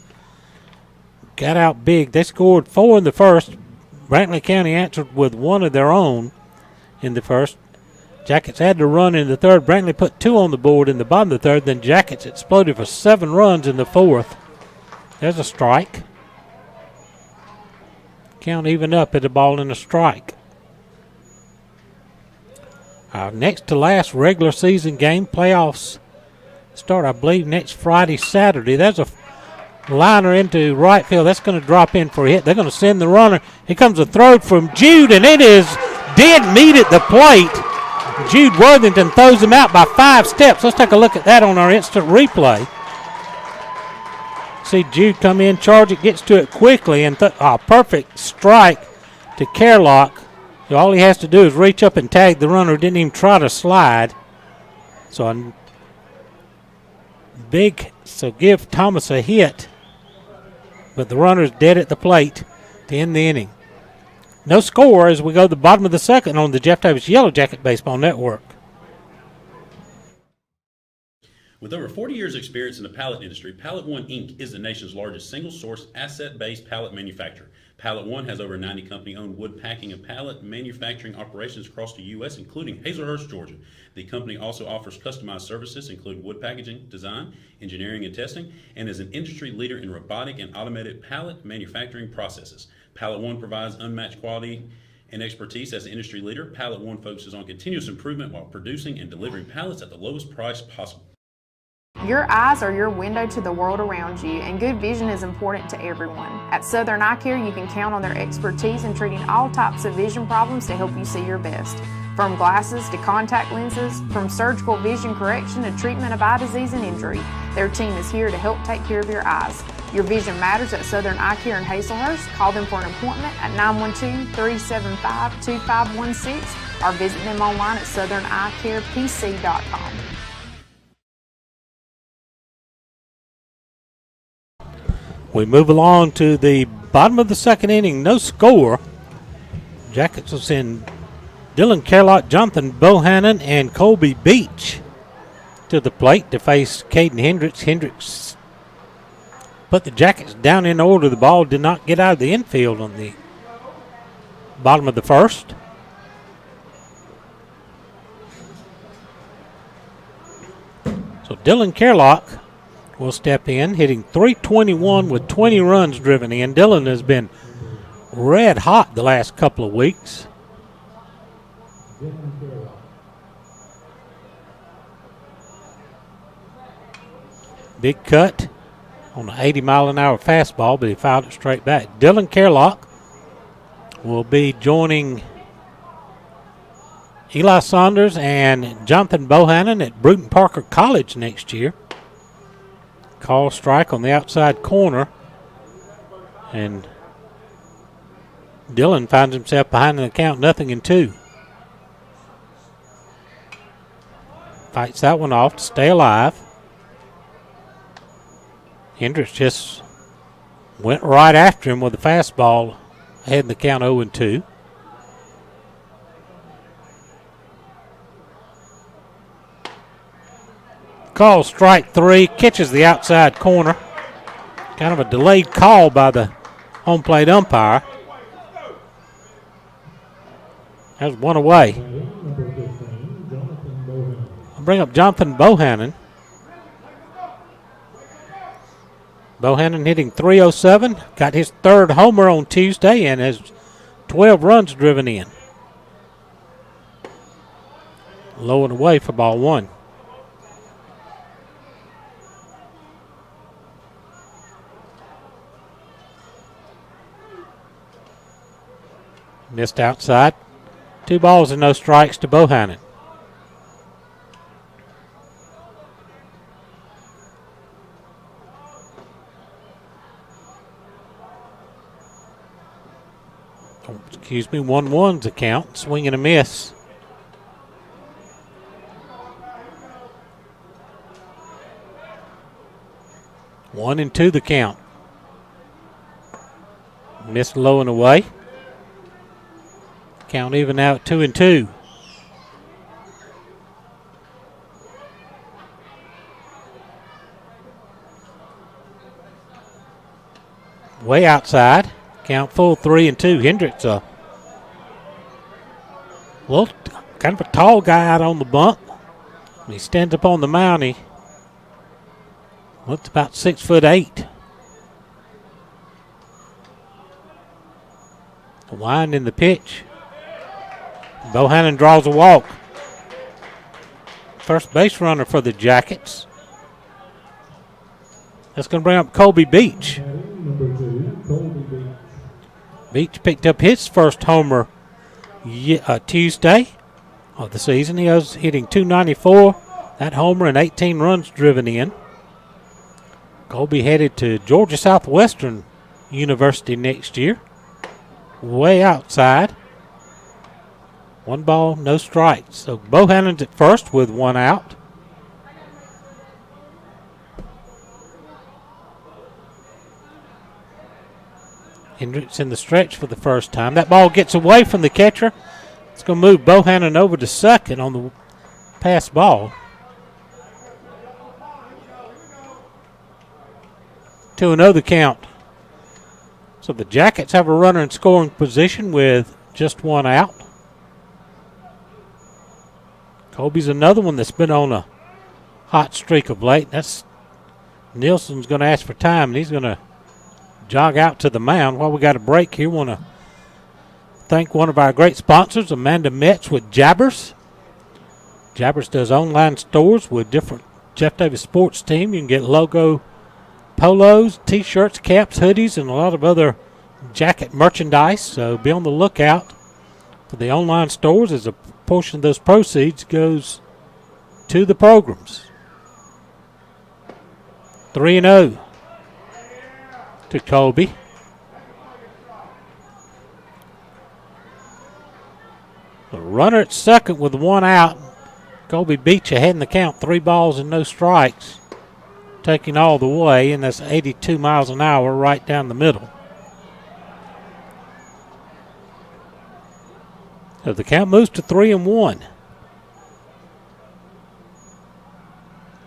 got out big. They scored 4 in the first. Brantley County answered with 1 of their own in the first. Jackets had to run in the third. Brantley put 2 on the board in the bottom of the third. Then Jackets exploded for 7 runs in the fourth. There's a strike. Count even up at a ball and a strike. Our next to last regular season game, playoffs start, I believe, next Friday, Saturday. There's a liner into right field. That's going to drop in for a hit. They're going to send the runner. Here comes a throw from Jude, and it is dead meat at the plate. Jude Worthington throws him out by 5 steps. Let's take a look at that on our instant replay. See Jude come in, charge it, gets to it quickly, and perfect strike to Kerlock. All he has to do is reach up and tag the runner. Didn't even try to slide. So give Thomas a hit, but the runner's dead at the plate to end the inning. No score as we go to the bottom of the second on the Jeff Davis Yellow Jacket Baseball Network. With over 40 years' experience in the pallet industry, Pallet One Inc. is the nation's largest single-source, asset-based pallet manufacturer. Pallet One has over 90 company-owned wood packing and pallet manufacturing operations across the U.S., including Hazelhurst, Georgia. The company also offers customized services, including wood packaging, design, engineering, and testing, and is an industry leader in robotic and automated pallet manufacturing processes. Pallet One provides unmatched quality and expertise as an industry leader. Pallet One focuses on continuous improvement while producing and delivering pallets at the lowest price possible. Your eyes are your window to the world around you, and good vision is important to everyone. At Southern Eye Care, you can count on their expertise in treating all types of vision problems to help you see your best. From glasses to contact lenses, from surgical vision correction to treatment of eye disease and injury, their team is here to help take care of your eyes. Your vision matters at Southern Eye Care in Hazelhurst. Call them for an appointment at 912-375-2516 or visit them online at southernEyeCarePC.com. We move along to the bottom of the second inning. No score. Jackets will send Dylan Kerlock, Jonathan Bohannon, and Colby Beach to the plate to face Caden Hendricks. Hendricks put the Jackets down in order. The ball did not get out of the infield on the bottom of the first. So Dylan Kerlock will step in, hitting .321 with 20 runs driven in. Dylan has been red hot the last couple of weeks. Big cut on an 80-mile-an-hour fastball, but he fouled it straight back. Dylan Kerlock will be joining Eli Saunders and Jonathan Bohannon at Bruton Parker College next year. Call strike on the outside corner, and Dylan finds himself behind in the count, 0-2. Fights that one off to stay alive. Hendricks just went right after him with a fastball, ahead in the count 0-2. Call strike 3, catches the outside corner. Kind of a delayed call by the home plate umpire. That's one away. I'll bring up Jonathan Bohannon. Bohannon hitting .307. Got his third homer on Tuesday and has 12 runs driven in. Low and away for ball one. Missed outside. 2 balls and no strikes to Bohannon. Oh, excuse me, 1-1's the count. Swing and a miss. One and two the count. Missed low and away. Count even now at 2-2. Way outside. Count full 3-2. Hendricks a little kind of a tall guy out on the bump. When he stands up on the mound, he looks about 6'8". A wind in the pitch. Bohannon draws a walk. First base runner for the Jackets. That's going to bring up Colby Beach. Beach picked up his first homer Tuesday of the season. He was hitting .294. That homer and 18 runs driven in. Colby headed to Georgia Southwestern University next year. Way outside. 1 ball, no strikes. So Bohannon's at first with 1 out. Hendricks in the stretch for the first time. That ball gets away from the catcher. It's going to move Bohannon over to second on the pass ball. 2-0 the count. So the Jackets have a runner in scoring position with just 1 out. Colby's another one that's been on a hot streak of late. That's Nielsen's going to ask for time, and he's going to jog out to the mound. While we got a break here, want to thank one of our great sponsors, Amanda Metz with Jabbers. Jabbers does online stores with different Jeff Davis sports team. You can get logo polos, T-shirts, caps, hoodies, and a lot of other jacket merchandise. So be on the lookout for the online stores, as a portion of those proceeds goes to the programs. 3-0 to Colby. The runner at second with 1 out. Colby Beach ahead in the count, 3 balls and no strikes. Taking all the way, and that's 82 miles an hour right down the middle. So the count moves to 3-1.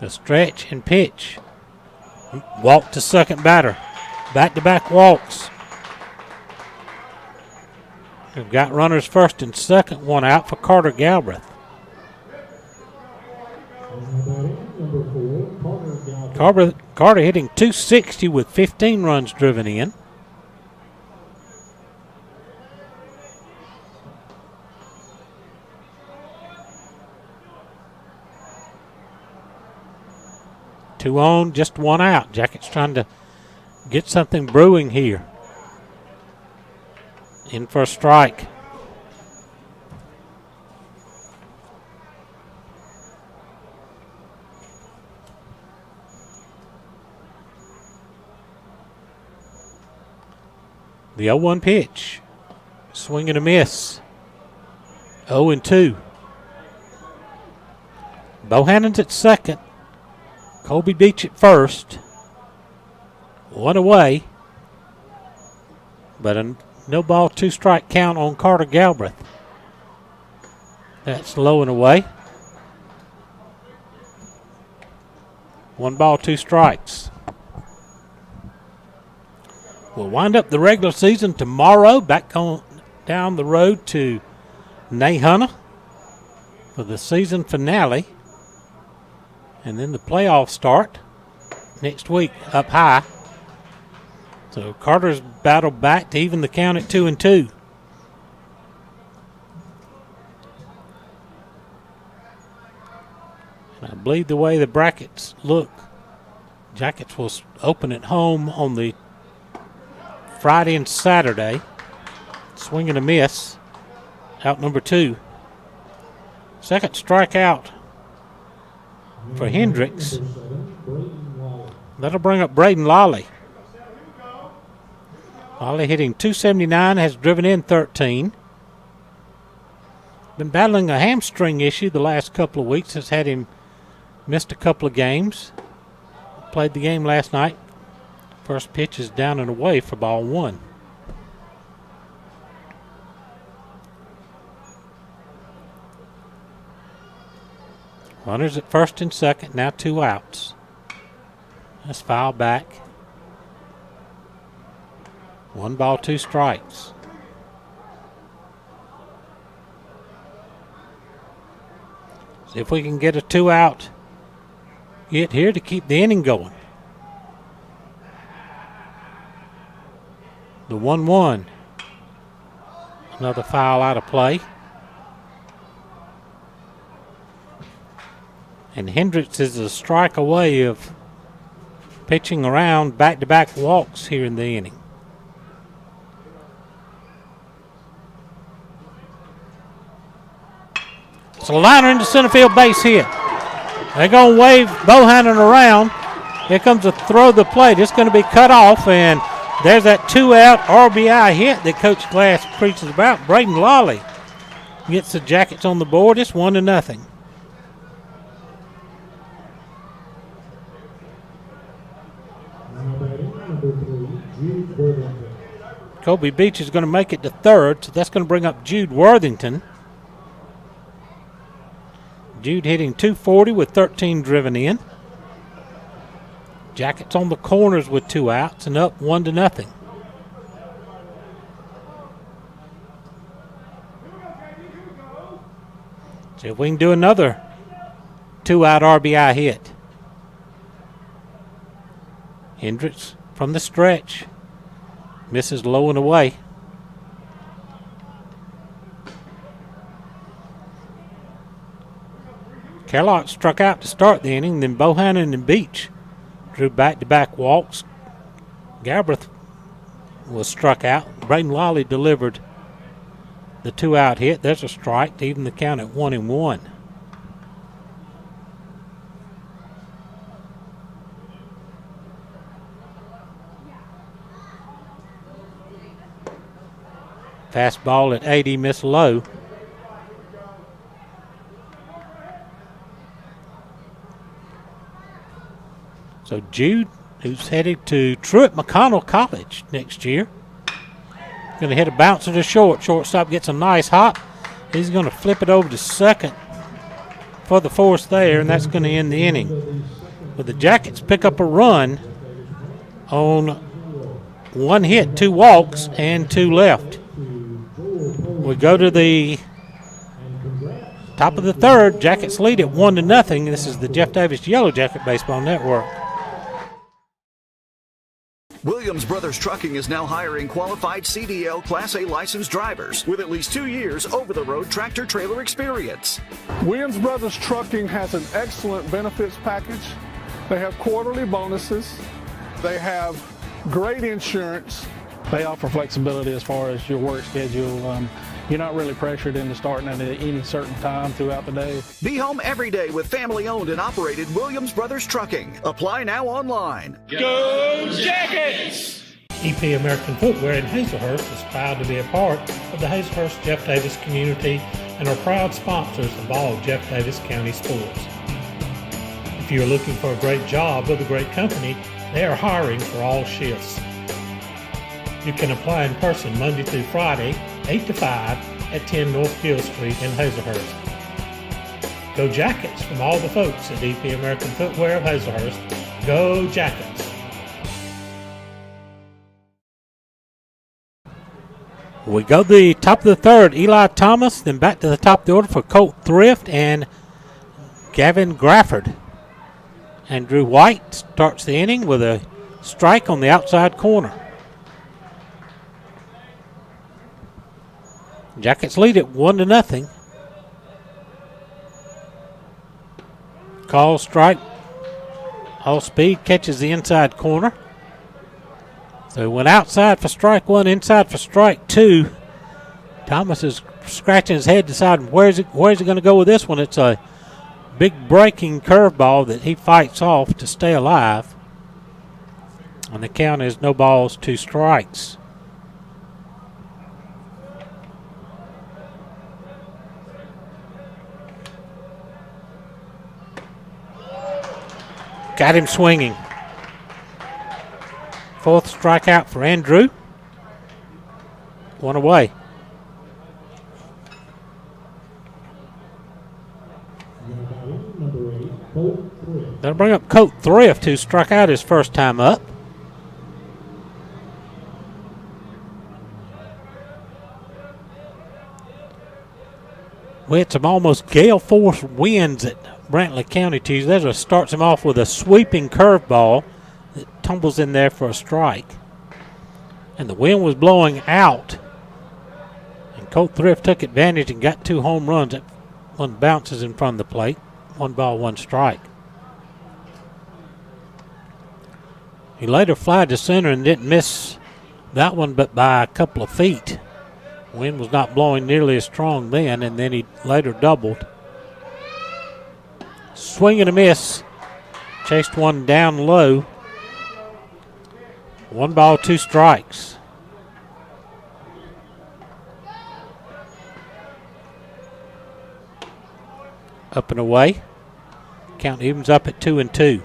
The stretch and pitch. Walk to second batter. Back-to-back walks. We've got runners first and second, 1 out for Carter Galbraith. Carter hitting .260 with 15 runs driven in. Two on, just 1 out. Jackets trying to get something brewing here. In for a strike. The 0-1 pitch. Swing and a miss. 0-2. Bohannon's at second. Colby Beach at first. 1 away. But a no ball, 2 strike count on Carter Galbraith. That's low and away. 1 ball, 2 strikes. We'll wind up the regular season tomorrow, back on down the road to Nahunta for the season finale. And then the playoffs start next week up high. So Carter's battled back to even the count at 2-2. And I believe the way the brackets look, Jackets will open at home on the Friday and Saturday. Swing and a miss. Out number 2. Second strikeout for Hendricks. That'll bring up Braden Lawley. Lawley hitting .279, has driven in 13. Been battling a hamstring issue the last couple of weeks. Has had him missed a couple of games. Played the game last night. First pitch is down and away for ball 1. Runners at first and second, now 2 outs. Let's foul back. 1 ball, 2 strikes. See if we can get a 2-out hit here to keep the inning going. The 1-1. Another foul out of play. And Hendricks is a strike away of pitching around back-to-back walks here in the inning. It's a liner into center field, base hit. They're going to wave Bohannon around. Here comes a throw to the plate. It's going to be cut off, and there's that 2-out RBI hit that Coach Glass preaches about. Braden Lawley gets the Jackets on the board. It's 1-0. Kobe Beach is going to make it to third, so that's going to bring up Jude Worthington. Jude hitting .240 with 13 driven in. Jackets on the corners with 2 outs and up 1-0. See if we can do another 2-out RBI hit. Hendricks from the stretch. Misses low and away. Kellogg struck out to start the inning, then Bohannon and Beach drew back-to-back walks. Galbraith was struck out. Braden Lawley delivered the 2-out hit. There's a strike to even the count at 1-1. Fastball at 80, missed low. So Jude, who's headed to Truett McConnell College next year, going to hit a bouncer to short. Shortstop gets a nice hop. He's going to flip it over to second for the force there, and that's going to end the inning. But the Jackets pick up a run on 1 hit, 2 walks, and 2 left. We go to the top of the third. Jackets lead at 1-0. This is the Jeff Davis Yellow Jacket Baseball Network. Williams Brothers Trucking is now hiring qualified CDL Class A licensed drivers with at least 2 years over-the-road tractor-trailer experience. Williams Brothers Trucking has an excellent benefits package. They have quarterly bonuses. They have great insurance. They offer flexibility as far as your work schedule. You're not really pressured into starting at any certain time throughout the day. Be home every day with family-owned and operated Williams Brothers Trucking. Apply now online. Go Jackets! EP American Footwear in Hazelhurst is proud to be a part of the Hazelhurst Jeff Davis community and are proud sponsors of all Jeff Davis County sports. If you are looking for a great job with a great company, they are hiring for all shifts. You can apply in person Monday through Friday, 8 to 5 at 10 North Gill Street in Hazelhurst. Go Jackets from all the folks at EP American Footwear of Hazelhurst. Go Jackets! We go to the top of the third. Eli Thomas, then back to the top of the order for Colt Thrift and Gavin Grafford. Andrew White starts the inning with a strike on the outside corner. Jackets lead it 1-0. Call strike. All speed catches the inside corner. So he went outside for strike one, inside for strike two. Thomas is scratching his head, deciding where's he going to go with this one. It's a big breaking curveball that he fights off to stay alive. And the count is no balls, 2 strikes. Got him swinging. 4th strikeout for Andrew. 1 away. That'll bring up Colt Thrift, who struck out his first time up. We had some almost gale force winds at Brantley County Tuesday. That starts him off with a sweeping curveball that tumbles in there for a strike. And the wind was blowing out. And Colt Thrift took advantage and got 2 home runs. That one bounces in front of the plate. 1 ball, 1 strike. He later flied to center and didn't miss that one but by a couple of feet. Wind was not blowing nearly as strong then, and then he later doubled. Swing and a miss. Chased one down low. 1 ball, 2 strikes. Up and away. Count evens up at 2-2.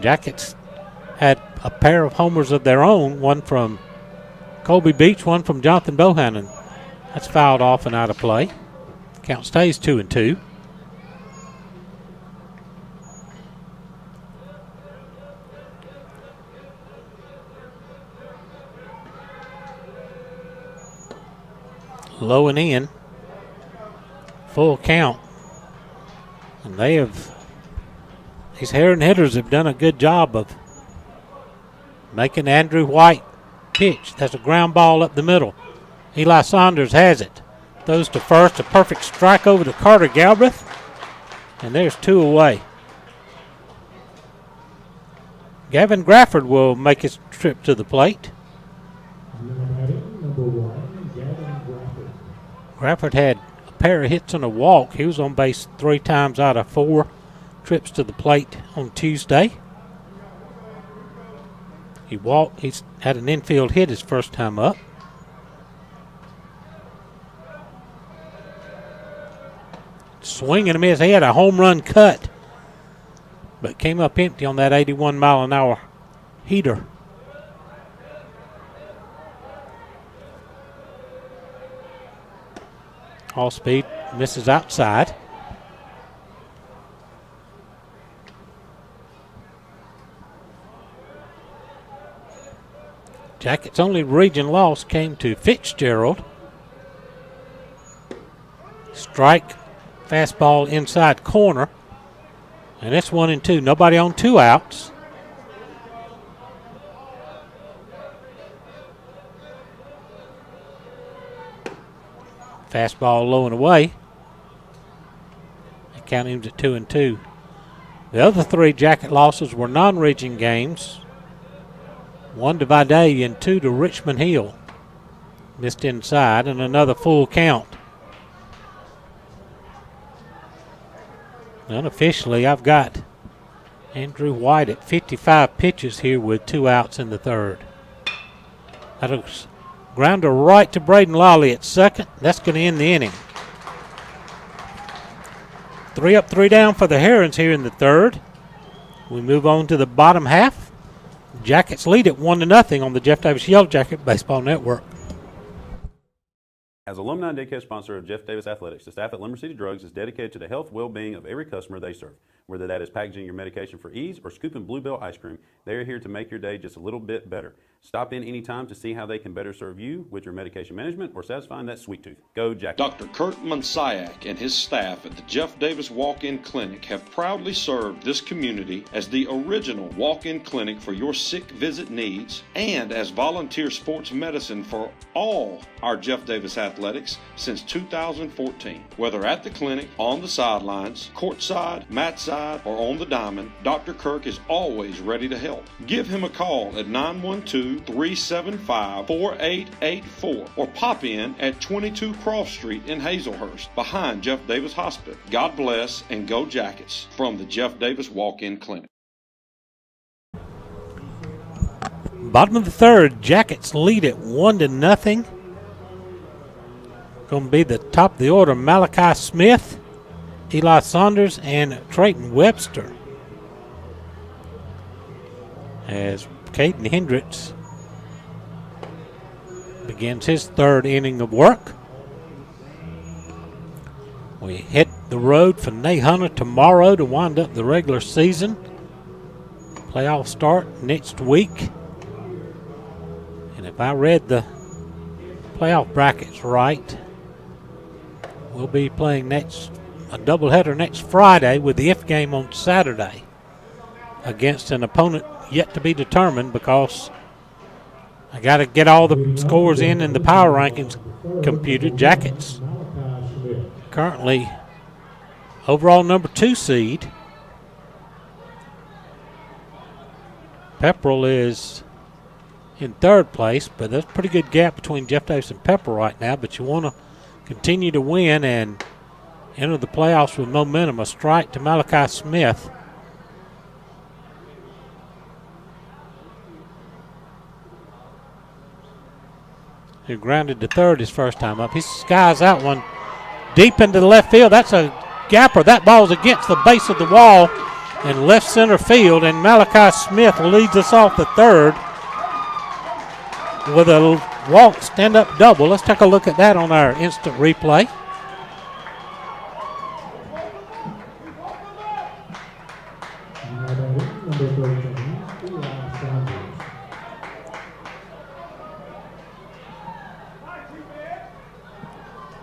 Jackets had a pair of homers of their own, one from Colby Beach, one from Jonathan Bohannon. That's fouled off and out of play. Count stays 2-2. Low and in. Full count. And these Heron hitters have done a good job of making Andrew White pitch. That's a ground ball up the middle. Eli Saunders has it. Throws to first, a perfect strike over to Carter Galbraith. And there's 2 away. Gavin Grafford will make his trip to the plate. Grafford had a pair of hits and a walk. He was on base 3 times out of 4 trips to the plate on Tuesday. He's had an infield hit his first time up. Swing and a miss. He had a home run cut, but came up empty on that 81-mile-an-hour heater. All speed misses outside. Jackets' only region loss came to Fitzgerald. Strike, fastball inside corner. And it's 1-2. Nobody on 2 outs. Fastball low and away. The count ends at 2-2. The other 3 Jacket losses were non-region games. 1 to Vidalia and 2 to Richmond Hill. Missed inside, and another full count. Unofficially, I've got Andrew White at 55 pitches here with 2 outs in the 3rd. That'll grounder right to Braden Lawley at second. That's going to end the inning. 3 up, 3 down for the Herons here in the 3rd. We move on to the bottom half. Jackets lead at 1-0 on the Jeff Davis Yellow Jacket Baseball Network. As alumni and dedicated sponsor of Jeff Davis Athletics, the staff at Limber City Drugs is dedicated to the health, well-being of every customer they serve. Whether that is packaging your medication for ease or scooping Bluebell ice cream, they are here to make your day just a little bit better. Stop in anytime to see how they can better serve you with your medication management or satisfying that sweet tooth. Go Jack. Dr. Kurt Mansiak and his staff at the Jeff Davis Walk-In Clinic have proudly served this community as the original walk-in clinic for your sick visit needs and as volunteer sports medicine for all our Jeff Davis Athletics since 2014. Whether at the clinic, on the sidelines, courtside, mat side, or on the diamond, Dr. Kirk is always ready to help. Give him a call at 912-375-4884 or pop in at 22 Cross Street in Hazelhurst behind Jeff Davis Hospital. God bless and go Jackets from the Jeff Davis Walk-In Clinic. Bottom of the third, Jackets lead at 1-0. Going to be the top of the order, Malachi Smith, Eli Saunders, and Trayton Webster. As Caden Hendricks begins his third inning of work. We hit the road for Nahunta tomorrow to wind up the regular season. Playoffs start next week. And if I read the playoff brackets right, we'll be playing a doubleheader next Friday with the if game on Saturday against an opponent yet to be determined because I got to get all the scores in the power rankings computed. Jackets currently overall number 2 seed. Pepperell is in 3rd place, but there's a pretty good gap between Jeff Davis and Pepperell right now, but you want to continue to win and enter the playoffs with momentum. A strike to Malachi Smith. Who grounded to third his first time up. He skies out one deep into the left field. That's a gapper. That ball's against the base of the wall in left center field, and Malachi Smith leads us off the third with a walk stand-up double. Let's take a look at that on our instant replay.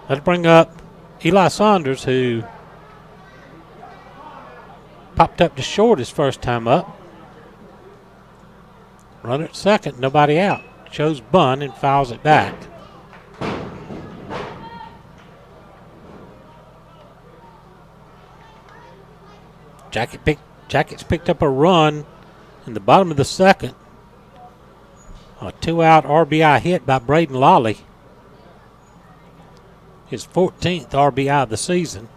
Let's bring up Eli Saunders, who popped up to short his first time up. Runner at second, nobody out. Shows bunt and fouls it back. Jackets picked up a run in the bottom of the second. A 2-out RBI hit by Braden Lawley. His 14th RBI of the season.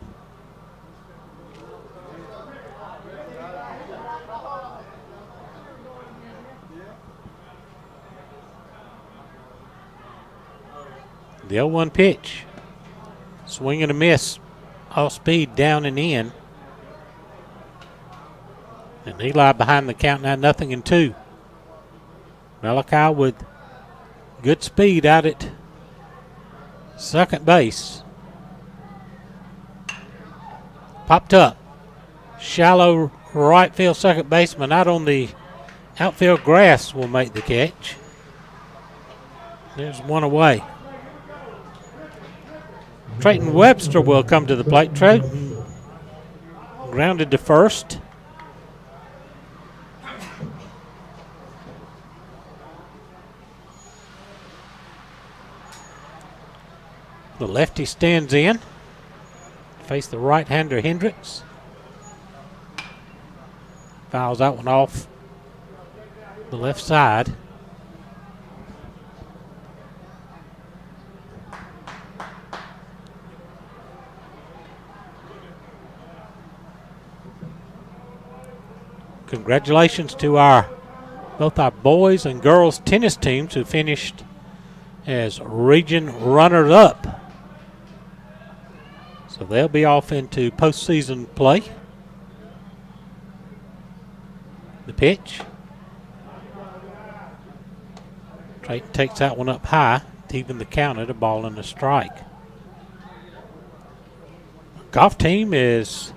The 0-1 pitch. Swing and a miss. Off speed, down and in. And Eli behind the count now, 0-2. Malachi with good speed out at second base. Popped up. Shallow right field second baseman out on the outfield grass will make the catch. There's one away. Trayton Webster will come to the plate. Trayton grounded to first. The lefty stands in. Face the right-hander Hendricks. Fouls that one off the left side. Congratulations to both our boys and girls tennis teams who finished as region runners-up. So they'll be off into postseason play. The pitch. Trayton takes that one up high. to even the count at a ball and a strike. Golf team is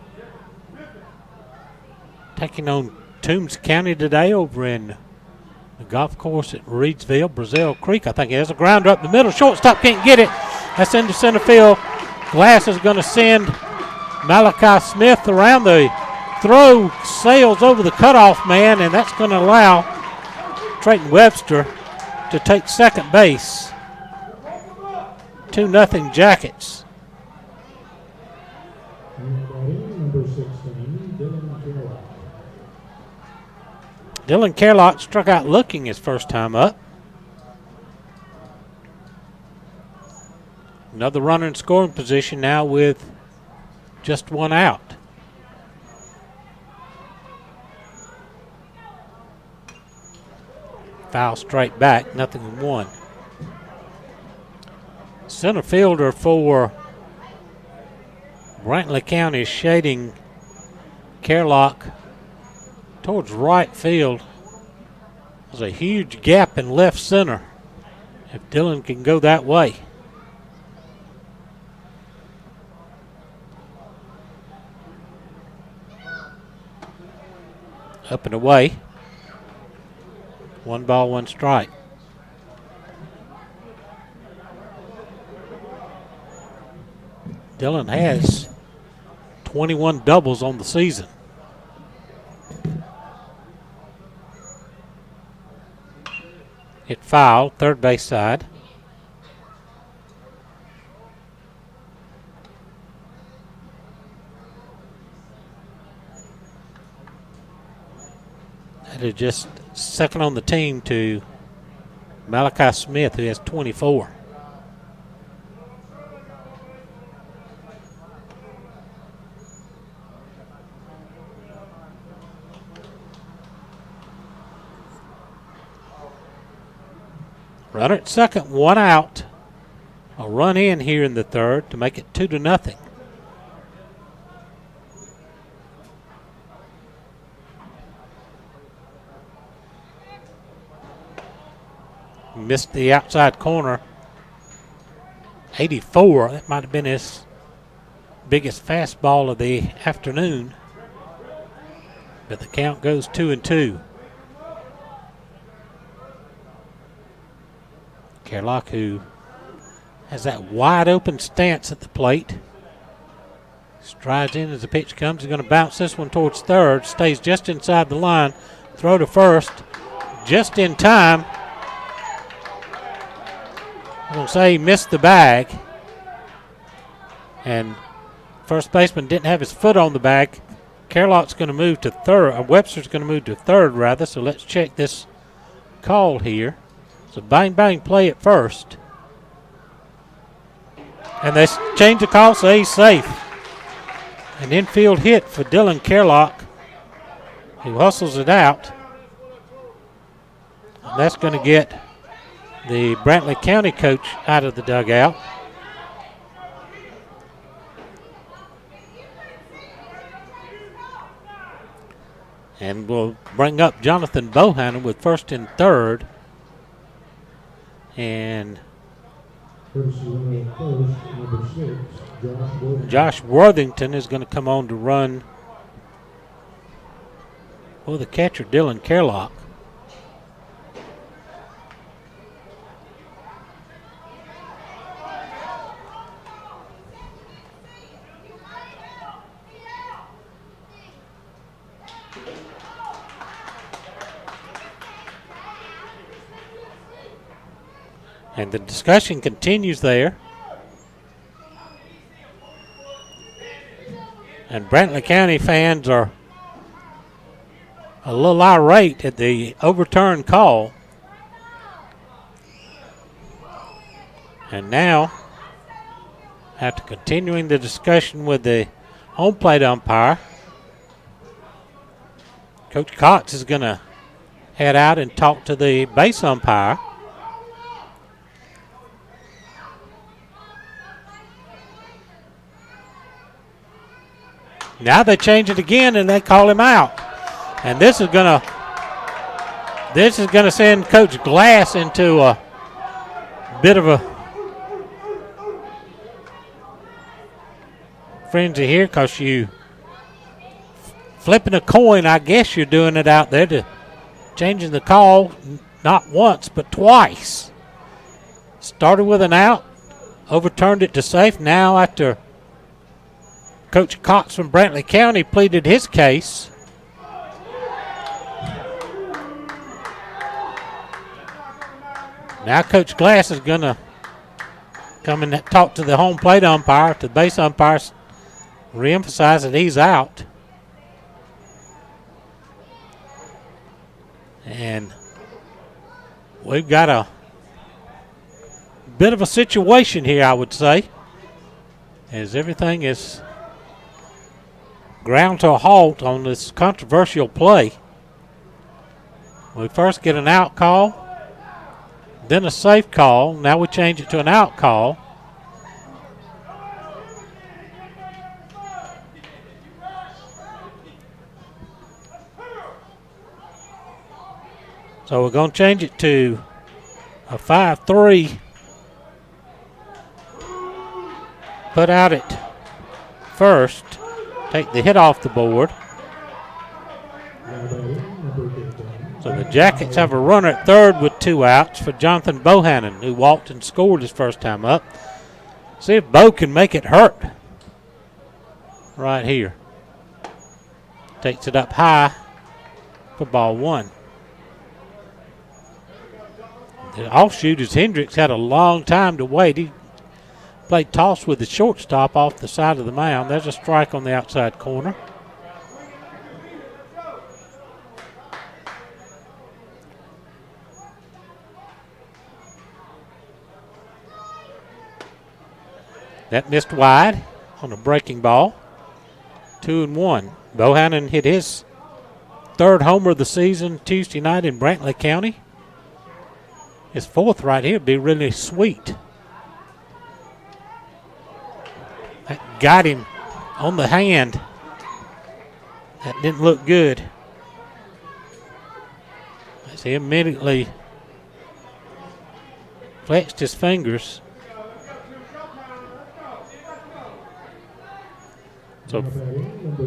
taking on Toombs County today over in the golf course at Reedsville, Brazil Creek. I think he has a grounder up the middle. Shortstop can't get it. That's into center field. Glass is going to send Malachi Smith around. The throw sails over the cutoff man, and that's going to allow Trayton Webster to take second base. 2-0 Jackets. Number 16, Dylan Carroll. Dylan Carlock struck out looking his first time up. Another runner in scoring position now with just one out. Foul straight back, 0-1. Center fielder for Brantley County is shading Carlock towards right field. There's a huge gap in left center if Dylan can go that way. Up and away. 1 ball, 1 strike. Dylan has 21 doubles on the season. Hit foul, third base side. That is just second on the team to Malachi Smith, who has 24. Runner at second, 1 out. A run in here in the third to make it 2-0. Missed the outside corner. 84. That might have been his biggest fastball of the afternoon. But the count goes 2-2. Carlock, who has that wide open stance at the plate, strides in as the pitch comes. He's going to bounce this one towards third. Stays just inside the line. Throw to first. Just in time. I'm going to say he missed the bag. And first baseman didn't have his foot on the bag. Carlock's going to move to third. Webster's going to move to third, rather. So let's check this call here. So bang play at first. And they change the call, so he's safe. An infield hit for Dylan Carlock, who hustles it out. And that's going to get the Brantley County coach out of the dugout. And we'll bring up Jonathan Bohannon with first and third. And Josh Worthington is going to come on to run for the catcher, Dylan Carlock. And the discussion continues there. And Brantley County fans are a little irate at the overturned call. And now, after continuing the discussion with the home plate umpire, Coach Cox is going to head out and talk to the base umpire. Now they change it again and they call him out. And this is gonna send Coach Glass into a bit of a frenzy here because you flipping a coin. I guess you're doing it out there to changing the call not once but twice. Started with an out, overturned it to safe. Now after Coach Cox from Brantley County pleaded his case, now Coach Glass is going to come and talk to the home plate umpire, to the base umpire, reemphasize that he's out. And we've got a bit of a situation here, I would say, as everything is ground to a halt on this controversial play. We first get an out call, then a safe call. Now we change it to an out call. So we're going to change it to a 5-3. Put out at first. Take the hit off the board. So the Jackets have a runner at third with 2 outs for Jonathan Bohannon, who walked and scored his first time up. See if Bo can make it hurt right here. Takes it up high for ball 1. The offshoot is Hendricks had a long time to wait. He played toss with the shortstop off the side of the mound. There's a strike on the outside corner. That missed wide on a breaking ball. 2-1. Bohannon hit his 3rd homer of the season Tuesday night in Brantley County. His 4th right here would be really sweet. That got him on the hand. That didn't look good. As he immediately flexed his fingers. So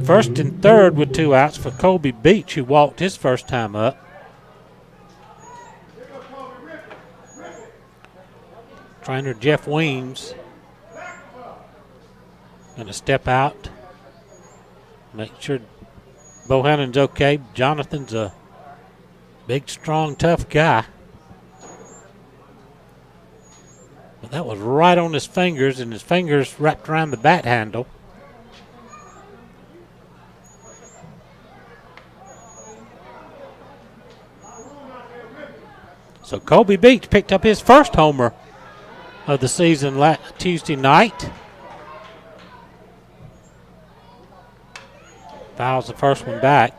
first and third with 2 outs for Colby Beach, who walked his first time up. Trainer Jeff Weems going to step out, make sure Bohannon's okay. Jonathan's a big, strong, tough guy. But that was right on his fingers, and his fingers wrapped around the bat handle. So Colby Beach picked up his first homer of the season Tuesday night. Fouls the first one back.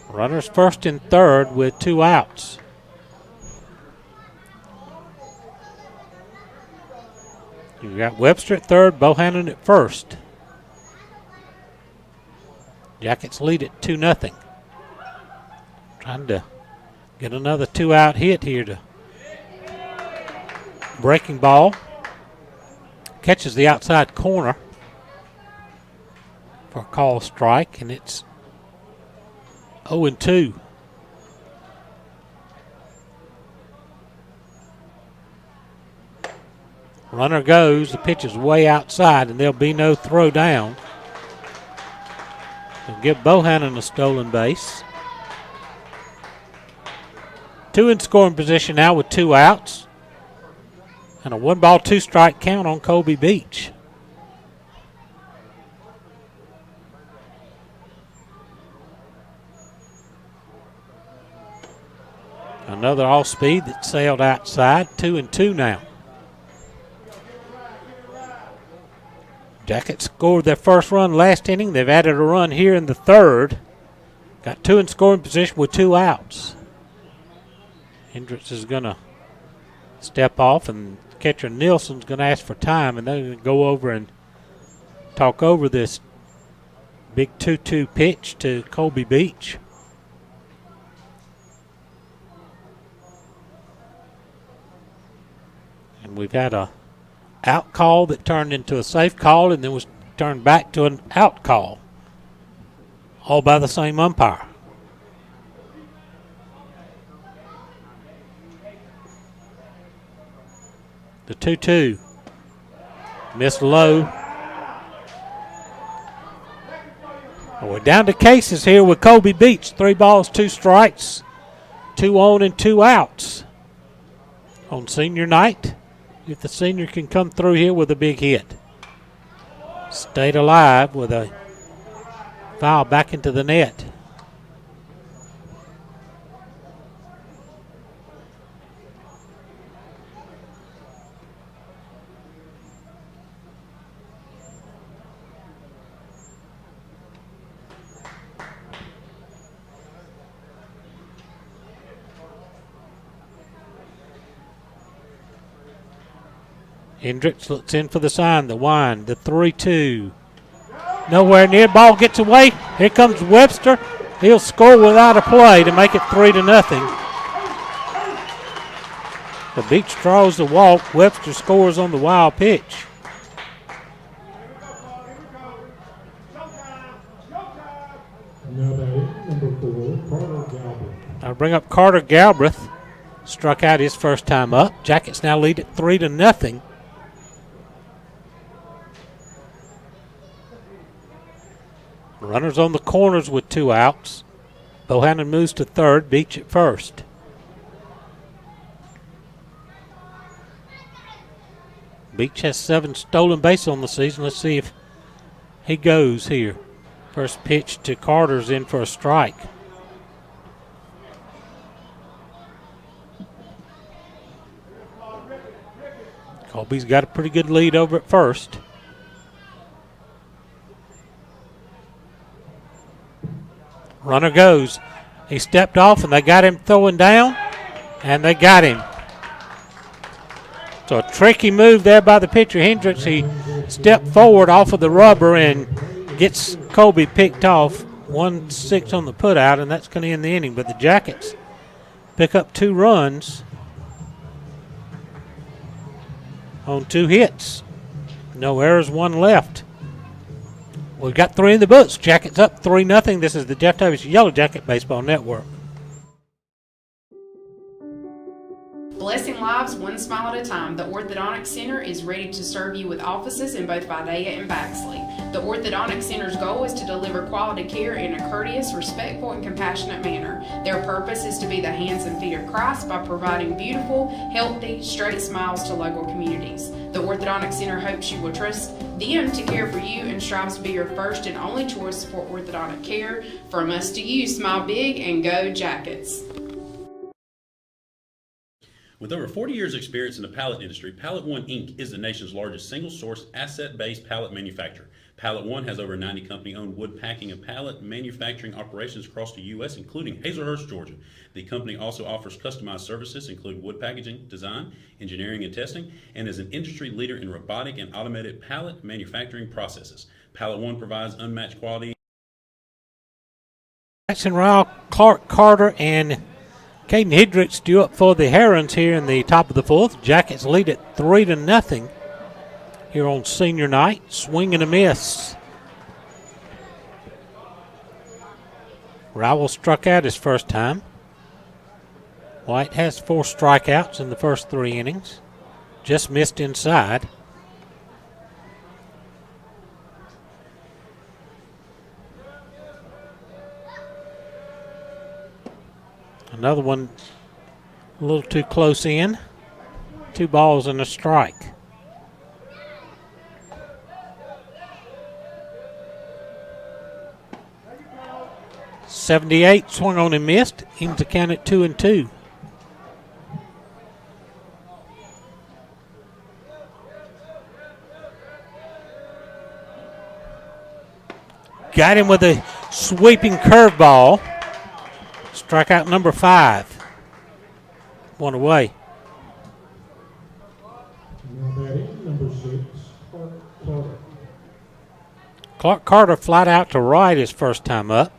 Runners first and third with 2 outs. You got Webster at third, Bohannon at first. Jackets lead at 2-0. Trying to get another 2-out hit here to breaking ball. Catches the outside corner for a call strike, and it's 0-2. Runner goes, the pitch is way outside, and there'll be no throw down. They'll give Bohannon a stolen base. 2 in scoring position now with 2 outs. And a 1-ball, 2-strike count on Colby Beach. Another off-speed that sailed outside. 2-2 now. Jackets scored their first run last inning. They've added a run here in the 3rd. Got 2 in scoring position with 2 outs. Hendricks is going to step off, and catcher Nielsen's going to ask for time, and they're going to go over and talk over this big 2-2 pitch to Colby Beach. And we've had a out call that turned into a safe call and then was turned back to an out call, all by the same umpire. The 2-2. Missed low. We're down to cases here with Colby Beach. 3 balls, 2 strikes, 2 on and 2 outs on senior night. If the senior can come through here with a big hit. Stayed alive with a foul back into the net. Hendricks looks in for the sign, the wind, the 3-2. Nowhere near. Ball gets away. Here comes Webster. He'll score without a play to make it 3-0. The Beach draws the walk. Webster scores on the wild pitch. I'll bring up Carter Galbraith. Struck out his first time up. Jackets now lead at 3-0. Runners on the corners with 2 outs. Bohannon moves to third, Beach at first. Beach has 7 stolen bases on the season. Let's see if he goes here. First pitch to Carter's in for a strike. Colby's got a pretty good lead over at first. Runner goes. He stepped off and they got him throwing down, and they got him. So a tricky move there by the pitcher, Hendricks. He stepped forward off of the rubber and gets Colby picked off. 1-6 on the putout, and that's going to end the inning. But the Jackets pick up 2 runs on 2 hits. No errors, 1 left. We've got 3 in the books. Jackets up 3-0. This is the Jeff Davis Yellow Jacket Baseball Network. Blessing lives one smile at a time. The Orthodontic Center is ready to serve you with offices in both Vidalia and Baxley. The Orthodontic Center's goal is to deliver quality care in a courteous, respectful, and compassionate manner. Their purpose is to be the hands and feet of Christ by providing beautiful, healthy, straight smiles to local communities. The Orthodontic Center hopes you will trust them to care for you and strives to be your first and only choice for orthodontic care. From us to you, smile big and go Jackets. With over 40 years' experience in the pallet industry, Pallet One Inc. is the nation's largest single-source, asset-based pallet manufacturer. Pallet One has over 90 company-owned wood packing and pallet manufacturing operations across the U.S., including Hazelhurst, Georgia. The company also offers customized services, including wood packaging, design, engineering, and testing, and is an industry leader in robotic and automated pallet manufacturing processes. Pallet One provides unmatched quality. Jackson Ryle, Clark Carter, and Caden Hendricks due up for the Herons here in the top of the 4th. Jackets lead at 3-0 here on senior night. Swing and a miss. Rowell struck out his first time. White has 4 strikeouts in the first 3 innings. Just missed inside. Another one a little too close in. 2 balls and a strike. .78 swung on and missed. Ends the count at 2-2. Got him with a sweeping curveball. Strikeout number 5. 1 away. Number 6, Clark Carter. Clark Carter flat out to right his first time up.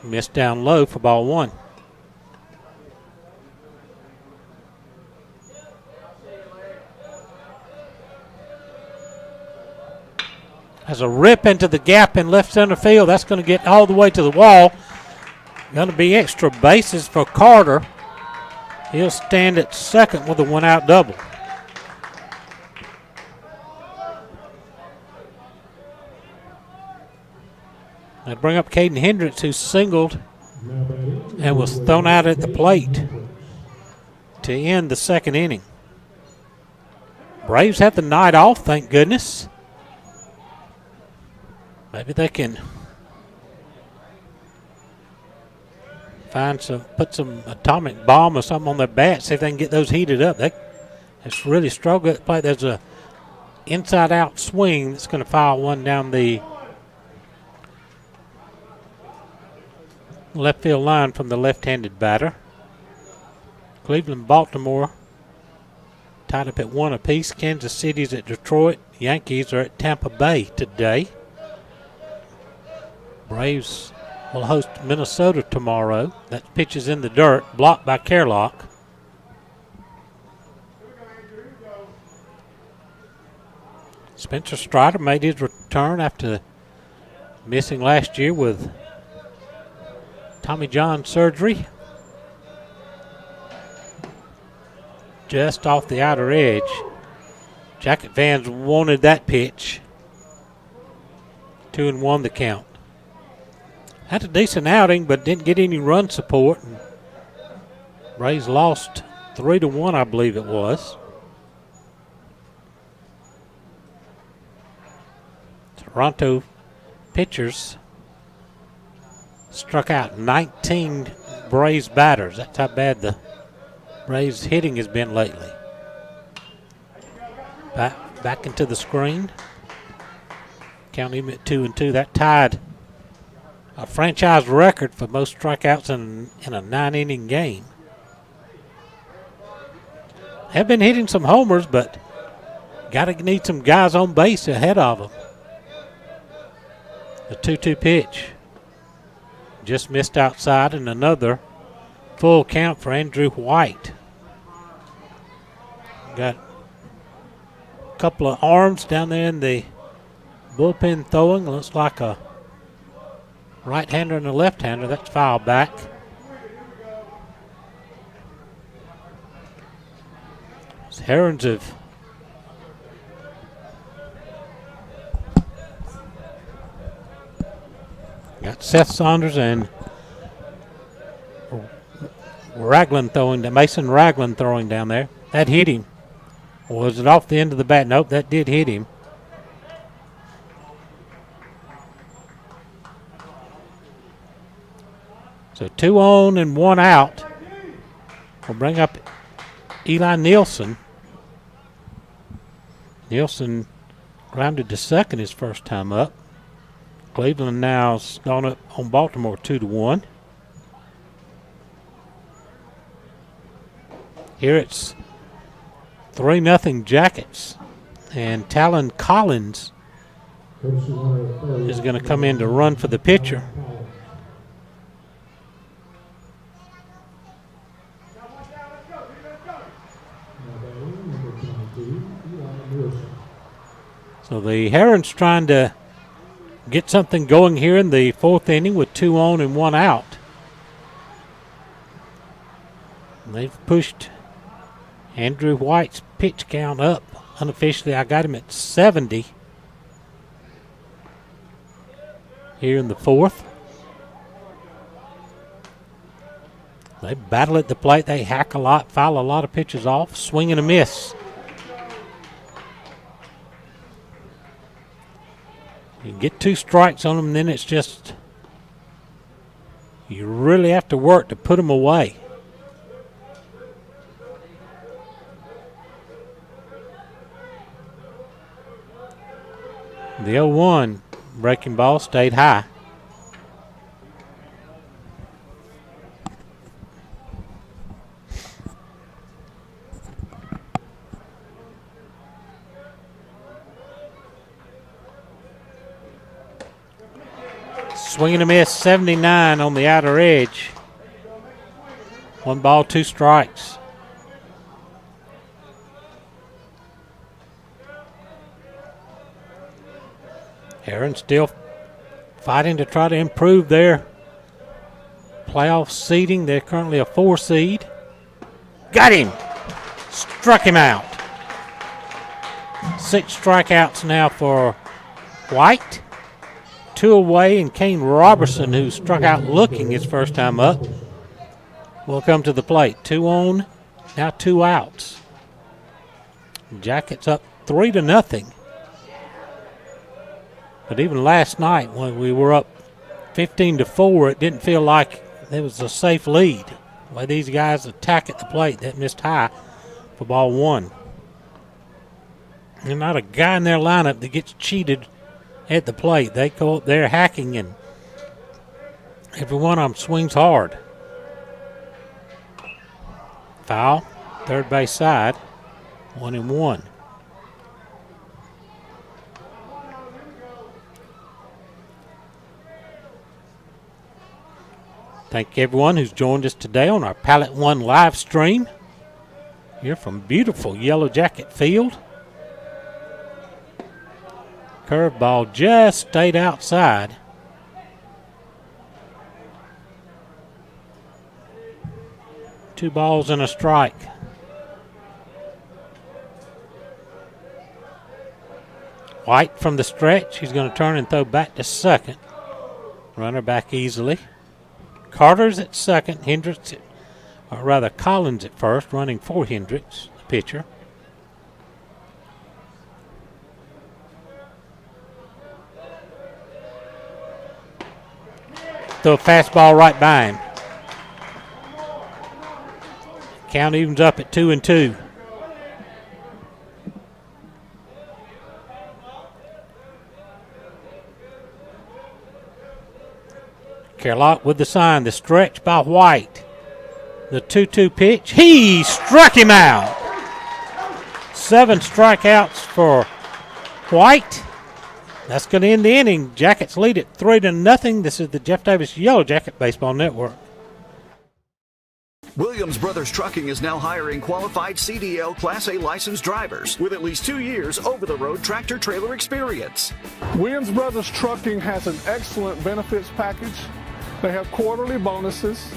Missed down low for ball one. Has a rip into the gap in left center field. That's going to get all the way to the wall. Going to be extra bases for Carter. He'll stand at second with a one-out double. They bring up Caden Hendricks, who singled and was thrown out at the plate to end the second inning. Braves have the night off, thank goodness. Maybe they can put some atomic bomb or something on their bats, see if they can get those heated up. They have really struggled at the plate. There's a inside-out swing that's going to foul one down the left field line from the left-handed batter. Cleveland, Baltimore tied up at 1 apiece. Kansas City's at Detroit. Yankees are at Tampa Bay today. Braves will host Minnesota tomorrow. That pitch is in the dirt, blocked by Kerlock. Spencer Strider made his return after missing last year with Tommy John surgery. Just off the outer edge. Jacket fans wanted that pitch. 2-1 the count. Had a decent outing, but didn't get any run support. And Braves lost 3-1, I believe it was. Toronto pitchers struck out 19 Braves batters. That's how bad the Braves hitting has been lately. Back into the screen. Count him at 2-2. That tied a franchise record for most strikeouts in a 9-inning game. Have been hitting some homers, but need some guys on base ahead of them. The 2-2 pitch just missed outside, and another full count for Andrew White. Got a couple of arms down there in the bullpen throwing. Looks like a right-hander and a left-hander. That's foul back. The Herons have got Seth Saunders and Mason Ragland throwing down there. That hit him. Or was it off the end of the bat? Nope, that did hit him. So 2 on and 1 out. We'll bring up Eli Nielsen. Nielsen grounded to second his first time up. Cleveland now's gone up on Baltimore 2-1. Here it's 3-0 Jackets. And Talon Collins is going to come in to run for the pitcher. So the Herons trying to get something going here in the 4th inning with 2 on and 1 out. And they've pushed Andrew White's pitch count up. Unofficially, I got him at 70 here in the 4th. They battle at the plate. They hack a lot, foul a lot of pitches off, swing and a miss. You get 2 strikes on them, and then it's just, you really have to work to put them away. The 0-1 breaking ball stayed high. Swing and a miss, 79 on the outer edge. 1 ball, 2 strikes. Heron still fighting to try to improve their playoff seeding. They're currently a 4 seed. Got him. Struck him out. 6 strikeouts now for White. 2 away, and Kane Robertson, who struck out looking his first time up, will come to the plate. 2 on, now 2 outs. Jackets up 3-0. But even last night when we were up 15-4, it didn't feel like it was a safe lead. The way these guys attack at the plate, that missed high for ball 1. There's not a guy in their lineup that gets cheated at the plate. They go up there hacking, and every one of them swings hard. Foul, third base side, 1-1. Thank everyone who's joined us today on our Pallet One live stream here from beautiful Yellow Jacket Field. Curveball just stayed outside. Two balls and a strike. White from the stretch. He's going to turn and throw back to second. Runner back easily. Carter's at second. Hendricks, or rather Collins at first, running for Hendricks, the pitcher. Throw a fastball right by him. Count evens up at 2-2. Carlock with the sign, the stretch by White. The 2-2 pitch. He struck him out. 7 strikeouts for White. That's going to end the inning. Jackets lead at 3-0. This is the Jeff Davis Yellow Jacket Baseball Network. Williams Brothers Trucking is now hiring qualified CDL Class A licensed drivers with at least 2 years over-the-road tractor-trailer experience. Williams Brothers Trucking has an excellent benefits package. They have quarterly bonuses.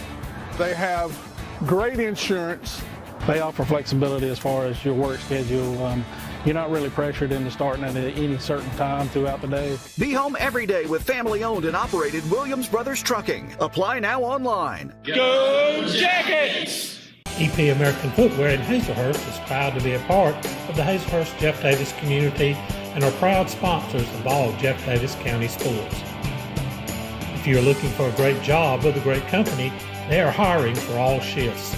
They have great insurance. They offer flexibility as far as your work schedule. You're not really pressured into starting at any certain time throughout the day. Be home every day with family-owned and operated Williams Brothers Trucking. Apply now online. Go Jackets! EP American Footwear in Hazelhurst is proud to be a part of the Hazelhurst Jeff Davis community and are proud sponsors of all Jeff Davis County schools. If you're looking for a great job with a great company, they are hiring for all shifts.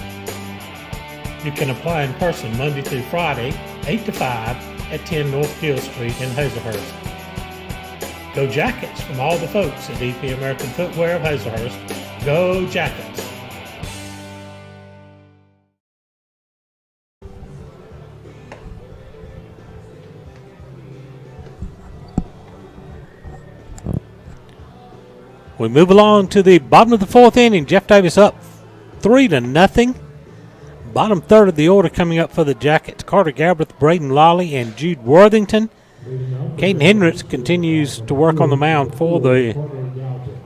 You can apply in person Monday through Friday, 8 to 5 at 10 North Gill Street in Hazelhurst. Go Jackets from all the folks at EP American Footwear of Hazelhurst. Go Jackets! We move along to the bottom of the 4th inning. Jeff Davis up 3-0. Bottom third of the order coming up for the Jackets. Carter Galbraith, Braden Lawley, and Jude Worthington. Caden Hendricks continues to work on the mound for the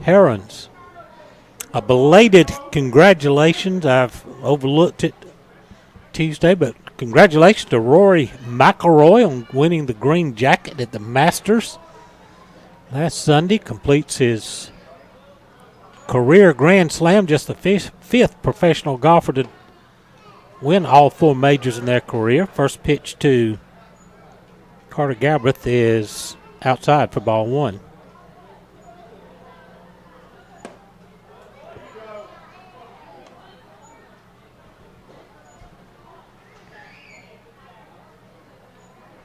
Herons. A belated congratulations. I've overlooked it Tuesday, but congratulations to Rory McElroy on winning the green jacket at the Masters last Sunday. Completes his career Grand Slam, just the fifth professional golfer to win all 4 majors in their career. First pitch to Carter Galbraith is outside for ball 1.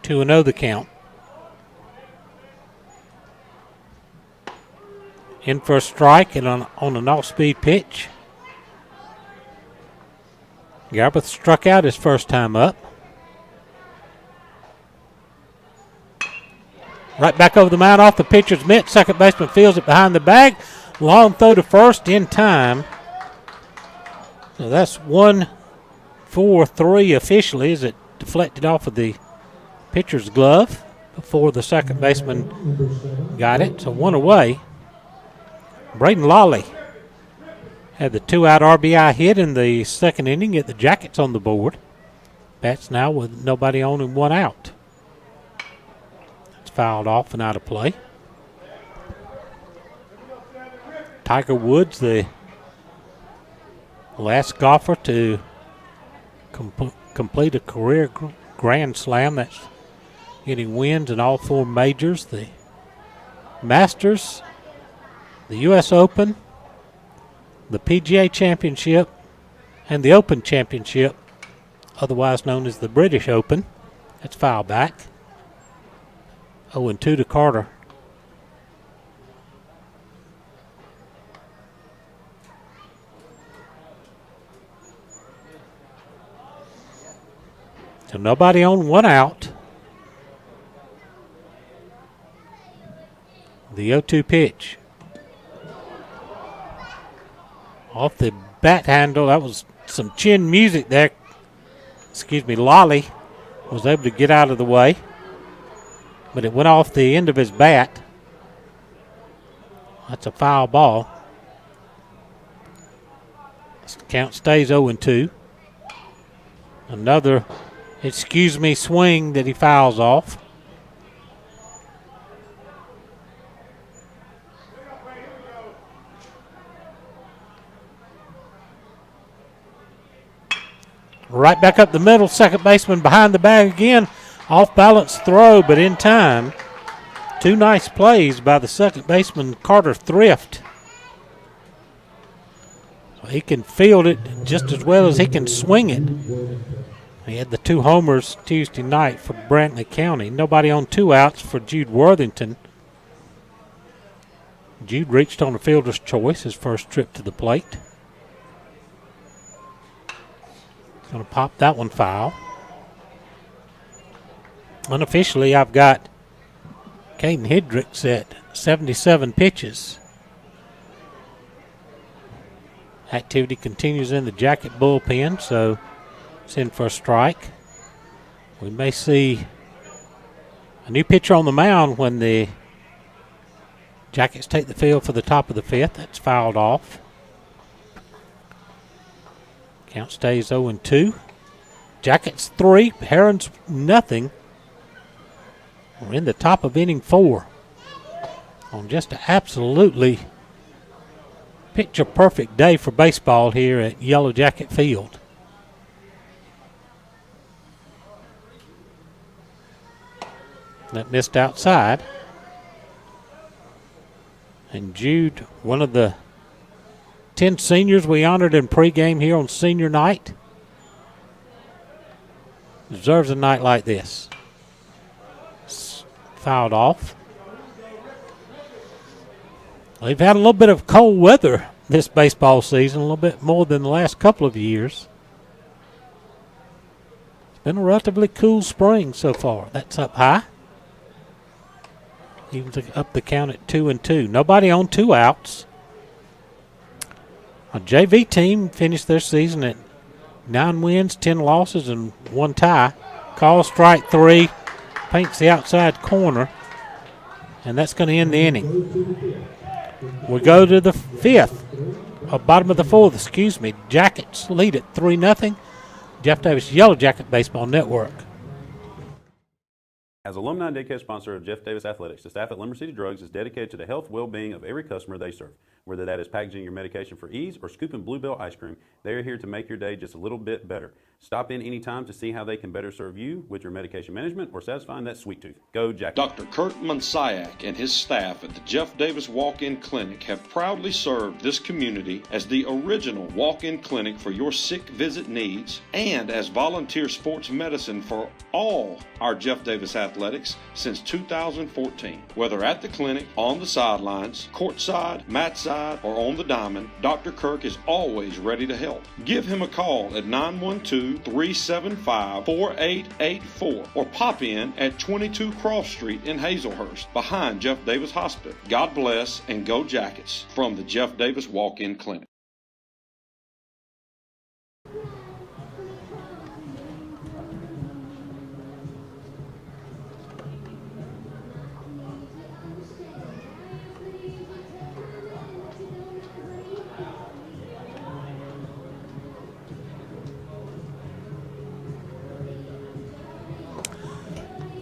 Two and 0 the count. In for a strike and on an off-speed pitch. Galbraith struck out his first time up. Right back over the mound off the pitcher's mitt. Second baseman fields it behind the bag. Long throw to first in time. So that's 1-4-3 officially as it deflected off of the pitcher's glove before the second baseman got it. So one away. Braden Lawley had the 2-out RBI hit in the second inning, get the Jackets on the board. Bats now with nobody on and 1 out. It's fouled off and out of play. Tiger Woods, the last golfer to complete a career Grand Slam. That's getting wins in all 4 majors. The Masters, the U.S. Open, the PGA Championship, and the Open Championship, otherwise known as the British Open. That's foul back. 0-2 to Carter. So nobody on, 1 out. The 0-2 pitch. Off the bat handle, that was some chin music there. Lolly was able to get out of the way, but it went off the end of his bat. That's a foul ball. Count stays 0-2. Another swing that he fouls off. Right back up the middle, second baseman behind the bag again. Off balance throw, but in time. 2 nice plays by the second baseman, Carter Thrift. So he can field it just as well as he can swing it. He had the 2 homers Tuesday night for Brantley County. Nobody on 2 outs for Jude Worthington. Jude reached on a fielder's choice his first trip to the plate. Going to pop that one foul. Unofficially, I've got Caden Hendricks at 77 pitches. Activity continues in the Jacket bullpen, so it's in for a strike. We may see a new pitcher on the mound when the Jackets take the field for the top of the 5th. That's fouled off. Count stays 0-2. Jackets 3, Herons nothing. We're in the top of inning 4 on just an absolutely picture-perfect day for baseball here at Yellow Jacket Field. That missed outside. And Jude, one of the 10 seniors we honored in pregame here on senior night, deserves a night like this. Fouled off. They've had a little bit of cold weather this baseball season, a little bit more than the last couple of years. It's been a relatively cool spring so far. That's up high. Even up the count at 2-2. Nobody on 2 outs. A JV team finished their season at 9 wins, 10 losses, and 1 tie. Call strike 3, paints the outside corner, and that's going to end the inning. We go to the 5th, bottom of the 4th, Jackets lead at 3-0. Jeff Davis Yellow Jacket Baseball Network. As alumni and daycare sponsor of Jeff Davis Athletics, the staff at Limber City Drugs is dedicated to the health and well-being of every customer they serve. Whether that is packaging your medication for ease or scooping Bluebell ice cream, they are here to make your day just a little bit better. Stop in anytime to see how they can better serve you with your medication management or satisfying that sweet tooth. Go Jack. Dr. Kurt Mansiak and his staff at the Jeff Davis Walk-In Clinic have proudly served this community as the original walk-in clinic for your sick visit needs and as volunteer sports medicine for all our Jeff Davis athletics since 2014. Whether at the clinic, on the sidelines, courtside, mat side, or on the diamond, Dr. Kirk is always ready to help. Give him a call at 912 212-375-4884 or pop in at 22 Cross Street in Hazelhurst behind Jeff Davis Hospital. God bless and go Jackets from the Jeff Davis Walk-In Clinic.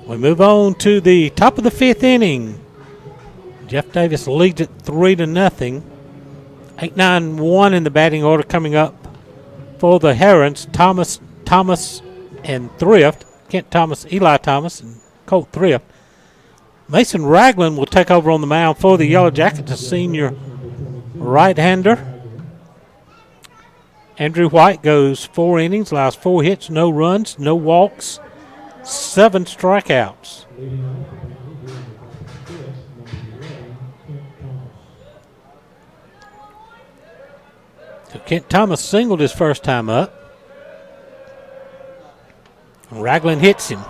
We move on to the top of the 5th inning. Jeff Davis leads it 3-0. 8-9-1 in the batting order coming up for the Herons. Thomas, and Thrift. Kent Thomas, Eli Thomas, and Colt Thrift. Mason Ragland will take over on the mound for the Yellow Jackets, a senior right-hander. Andrew White goes 4 innings, allows 4 hits, no runs, no walks, 7 strikeouts. So Kent Thomas singled his first time up. Ragland hits him.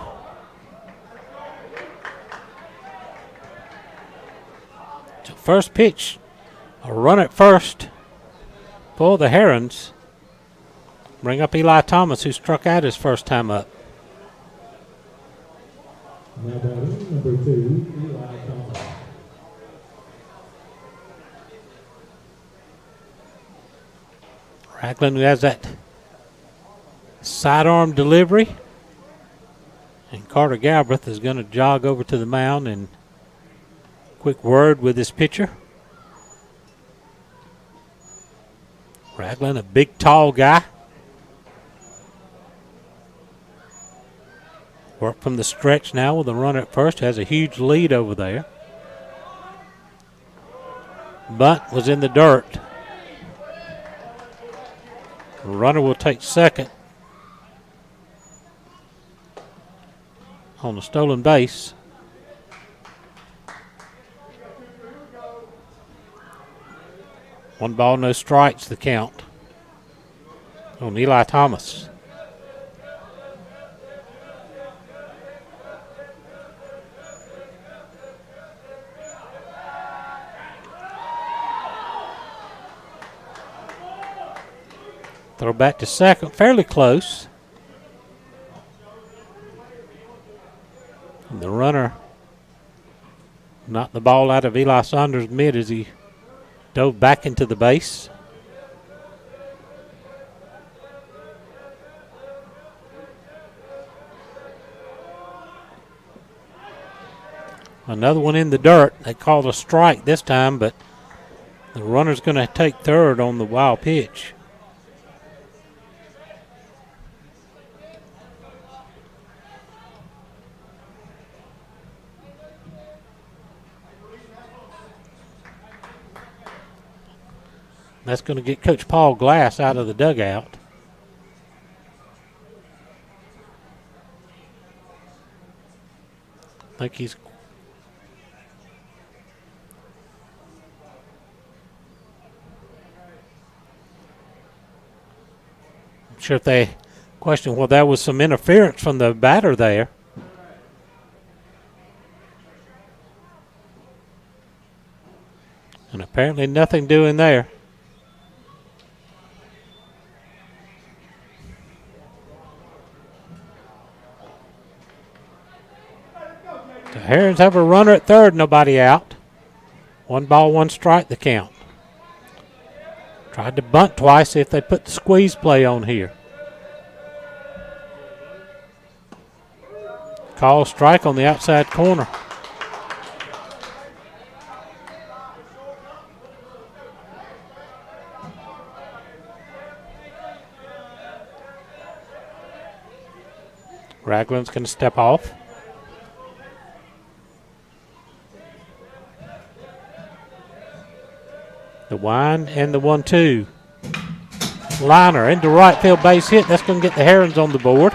So first pitch, a run at first for the Herons. Bring up Eli Thomas, who struck out his first time up. Now batting, number 2, Eli Thomas. Ragland has that sidearm delivery. And Carter Galbraith is going to jog over to the mound and quick word with his pitcher. Ragland, a big, tall guy. Work from the stretch now with a runner at first. Has a huge lead over there. Bunt was in the dirt. The runner will take second on the stolen base. One ball, no strikes, the count on Eli Thomas. Throw back to second, fairly close. And the runner knocked the ball out of Eli Saunders' mid as he dove back into the base. Another one in the dirt. They called a strike this time, but the runner's going to take third on the wild pitch. That's going to get Coach Paul Glass out of the dugout. I think he's I'm sure if they question, well, that was some interference from the batter there. And apparently nothing doing there. The Herons have a runner at third, nobody out. 1 ball, 1 strike, the count. Tried to bunt twice, see if they put the squeeze play on here. Call strike on the outside corner. Ragland's going to step off. The wind and the 1-2. Liner into right field, base hit. That's going to get the Herons on the board.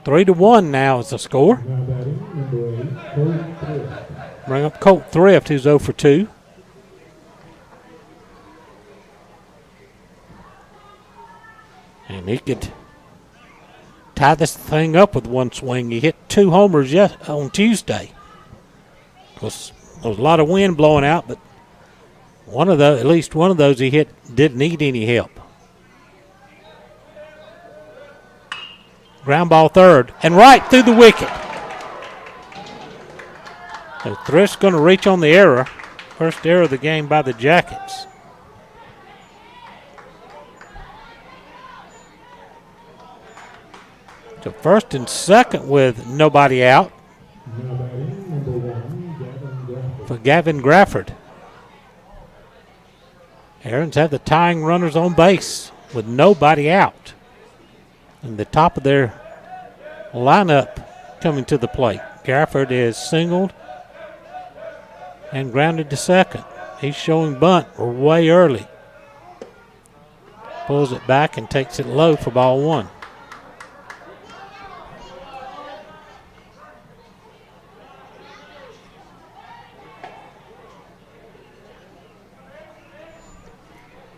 (3-1) now is the score. Now batting, number 8, Colt Thrift. Bring up Colt Thrift, who's 0 for 2. And he could tie this thing up with one swing. He hit 2 homers on Tuesday. Of course, there was a lot of wind blowing out, but at least one of those he hit didn't need any help. Ground ball third, and right through the wicket. So Thrift's going to reach on the error. First error of the game by the Jackets. So first and second with nobody out for Gavin Grafford. Herons have the tying runners on base with nobody out. And the top of their lineup coming to the plate. Grafford is singled and grounded to second. He's showing bunt way early. Pulls it back and takes it low for ball 1.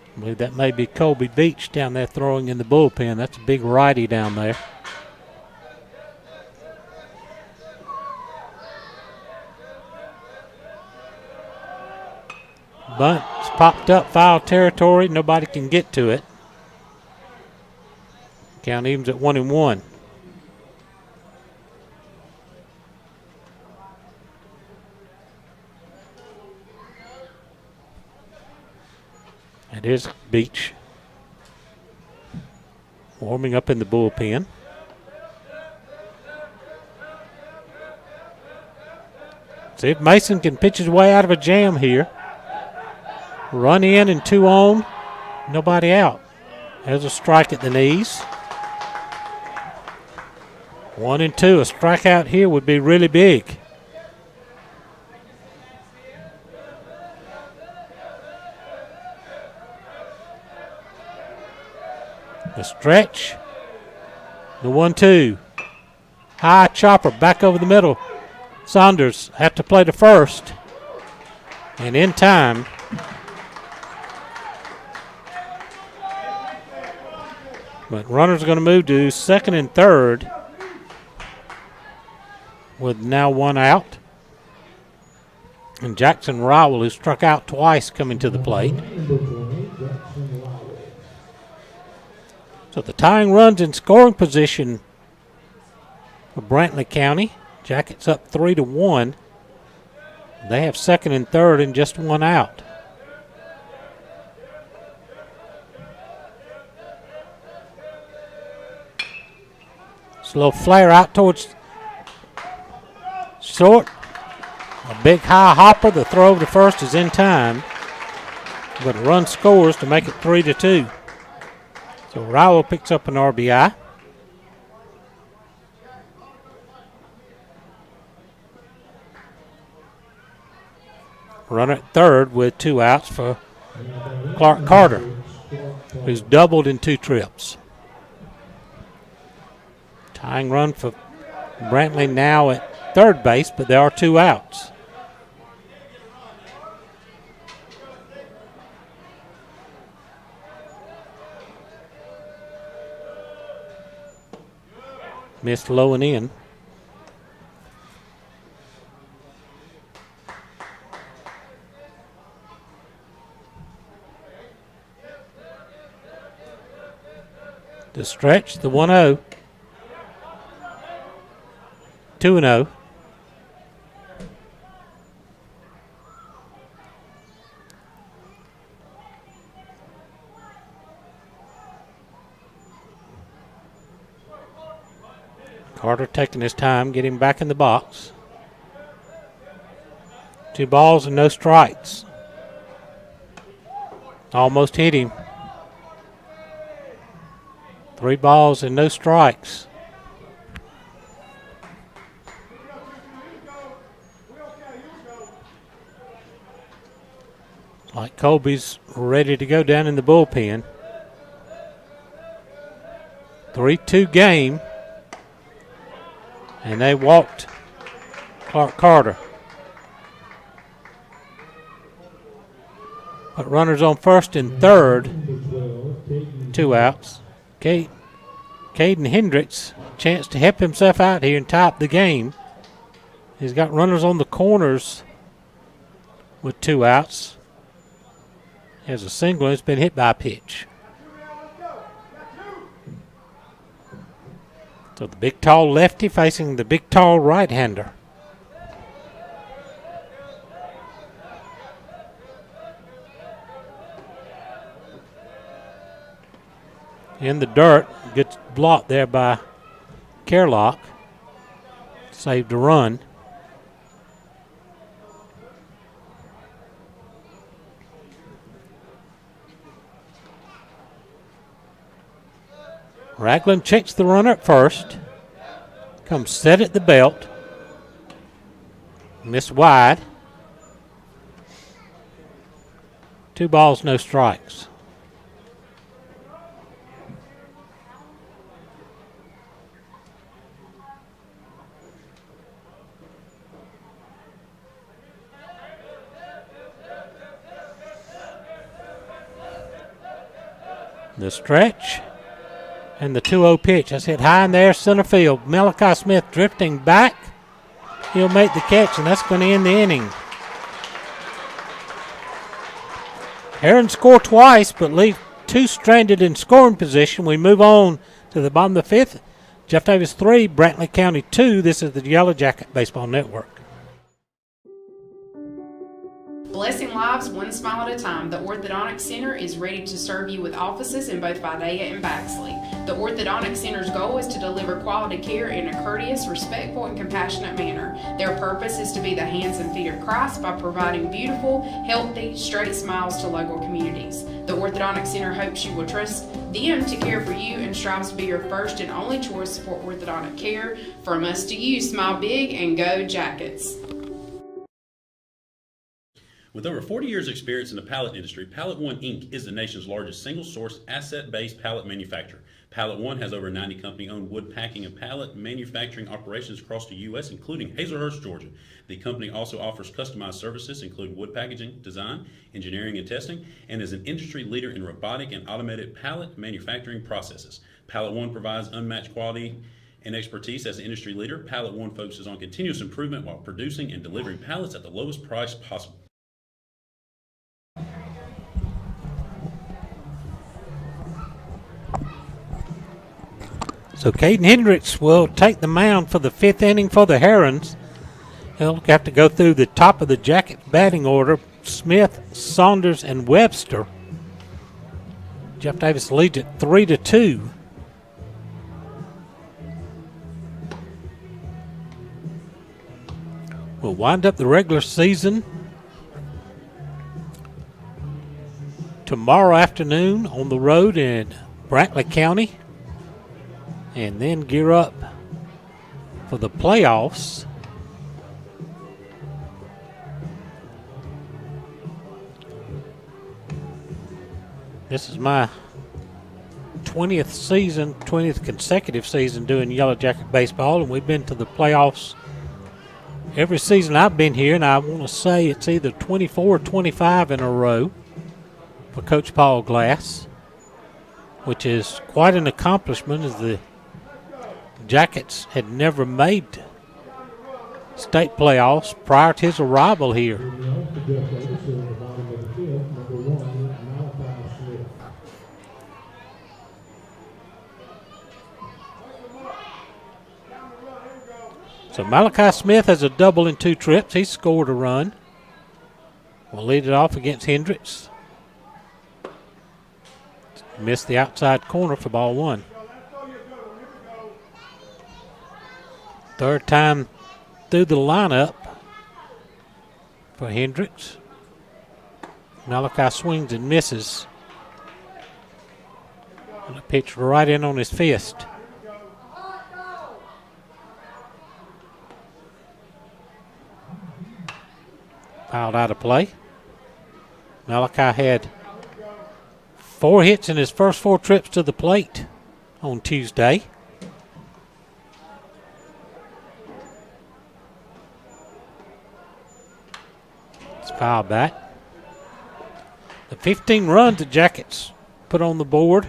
I believe that may be Colby Beach down there throwing in the bullpen. That's a big righty down there. Bunt's popped up, foul territory. Nobody can get to it. Count evens at 1-1. It is Beach warming up in the bullpen. See if Mason can pitch his way out of a jam here. Run in and 2 on. Nobody out. There's a strike at the knees. 1 and 2. A strikeout here would be really big. The stretch. The 1-2. High chopper back over the middle. Saunders have to play to first. And in time. But runners are going to move to second and third with now 1 out. And Jackson Rowell, who struck out twice, coming to the plate. So the tying runs in scoring position for Brantley County. Jackets up 3-1. They have second and third and just 1 out. Little flare out towards short. A big high hopper. The throw over to first is in time. But a run scores to make it 3-2. So Rowell picks up an RBI. Runner at third with 2 outs for Clark Carter, who's doubled in 2 trips. Tying run for Brantley now at third base, but there are 2 outs. Missed low and in. The stretch, the 1-0. 2-0. Carter taking his time, getting back in the box. 2 balls and no strikes. Almost hit him. 3 balls and no strikes. Like Colby's ready to go down in the bullpen. 3-2 game. And they walked Clark Carter. But runners on first and third. 2 outs. Caden Hendricks, chance to help himself out here and tie up the game. He's got runners on the corners with 2 outs. He has a single and it's been hit by a pitch. So the big tall lefty facing the big tall right-hander. In the dirt, gets blocked there by Kerlock. Saved a run. Ragland checks the runner at first. Comes set at the belt. Missed wide. 2 balls, no strikes. The stretch and the 2-0 pitch. That's hit high in there, center field. Malachi Smith drifting back. He'll make the catch, and that's going to end the inning. Herons score twice, but leave 2 stranded in scoring position. We move on to the bottom of the 5th. Jeff Davis 3, Brantley County 2. This is the Yellow Jacket Baseball Network. Blessing lives one smile at a time, the Orthodontic Center is ready to serve you with offices in both Vidalia and Baxley. The Orthodontic Center's goal is to deliver quality care in a courteous, respectful, and compassionate manner. Their purpose is to be the hands and feet of Christ by providing beautiful, healthy, straight smiles to local communities. The Orthodontic Center hopes you will trust them to care for you and strives to be your first and only choice for orthodontic care. From us to you, smile big and go Jackets. With over 40 years' experience in the pallet industry, Pallet One Inc. is the nation's largest single-source, asset-based pallet manufacturer. Pallet One has over 90 company-owned wood packing and pallet manufacturing operations across the U.S., including Hazelhurst, Georgia. The company also offers customized services, including wood packaging, design, engineering, and testing, and is an industry leader in robotic and automated pallet manufacturing processes. Pallet One provides unmatched quality and expertise as an industry leader. Pallet One focuses on continuous improvement while producing and delivering pallets at the lowest price possible. So Caden Hendricks will take the mound for the 5th inning for the Herons. He'll have to go through the top of the Jacket batting order. Smith, Saunders, and Webster. Jeff Davis leads it 3-2. We'll wind up the regular season tomorrow afternoon on the road in Brantley County, and then gear up for the playoffs This is my 20th consecutive season doing Yellow Jacket baseball, and we've been to the playoffs every season I've been here, and I want to say it's either 24 or 25 in a row for Coach Paul Glass, which is quite an accomplishment, as the Jackets had never made state playoffs prior to his arrival here. So Malachi Smith has a double in 2 trips. He scored a run. We'll lead it off against Hendricks. Missed the outside corner for ball 1. Third time through the lineup for Hendricks. Malachi swings and misses. And a pitch right in on his fist. Fouled out of play. Malachi had 4 hits in his first 4 trips to the plate on Tuesday. It's foul back. The 15 runs the Jackets put on the board,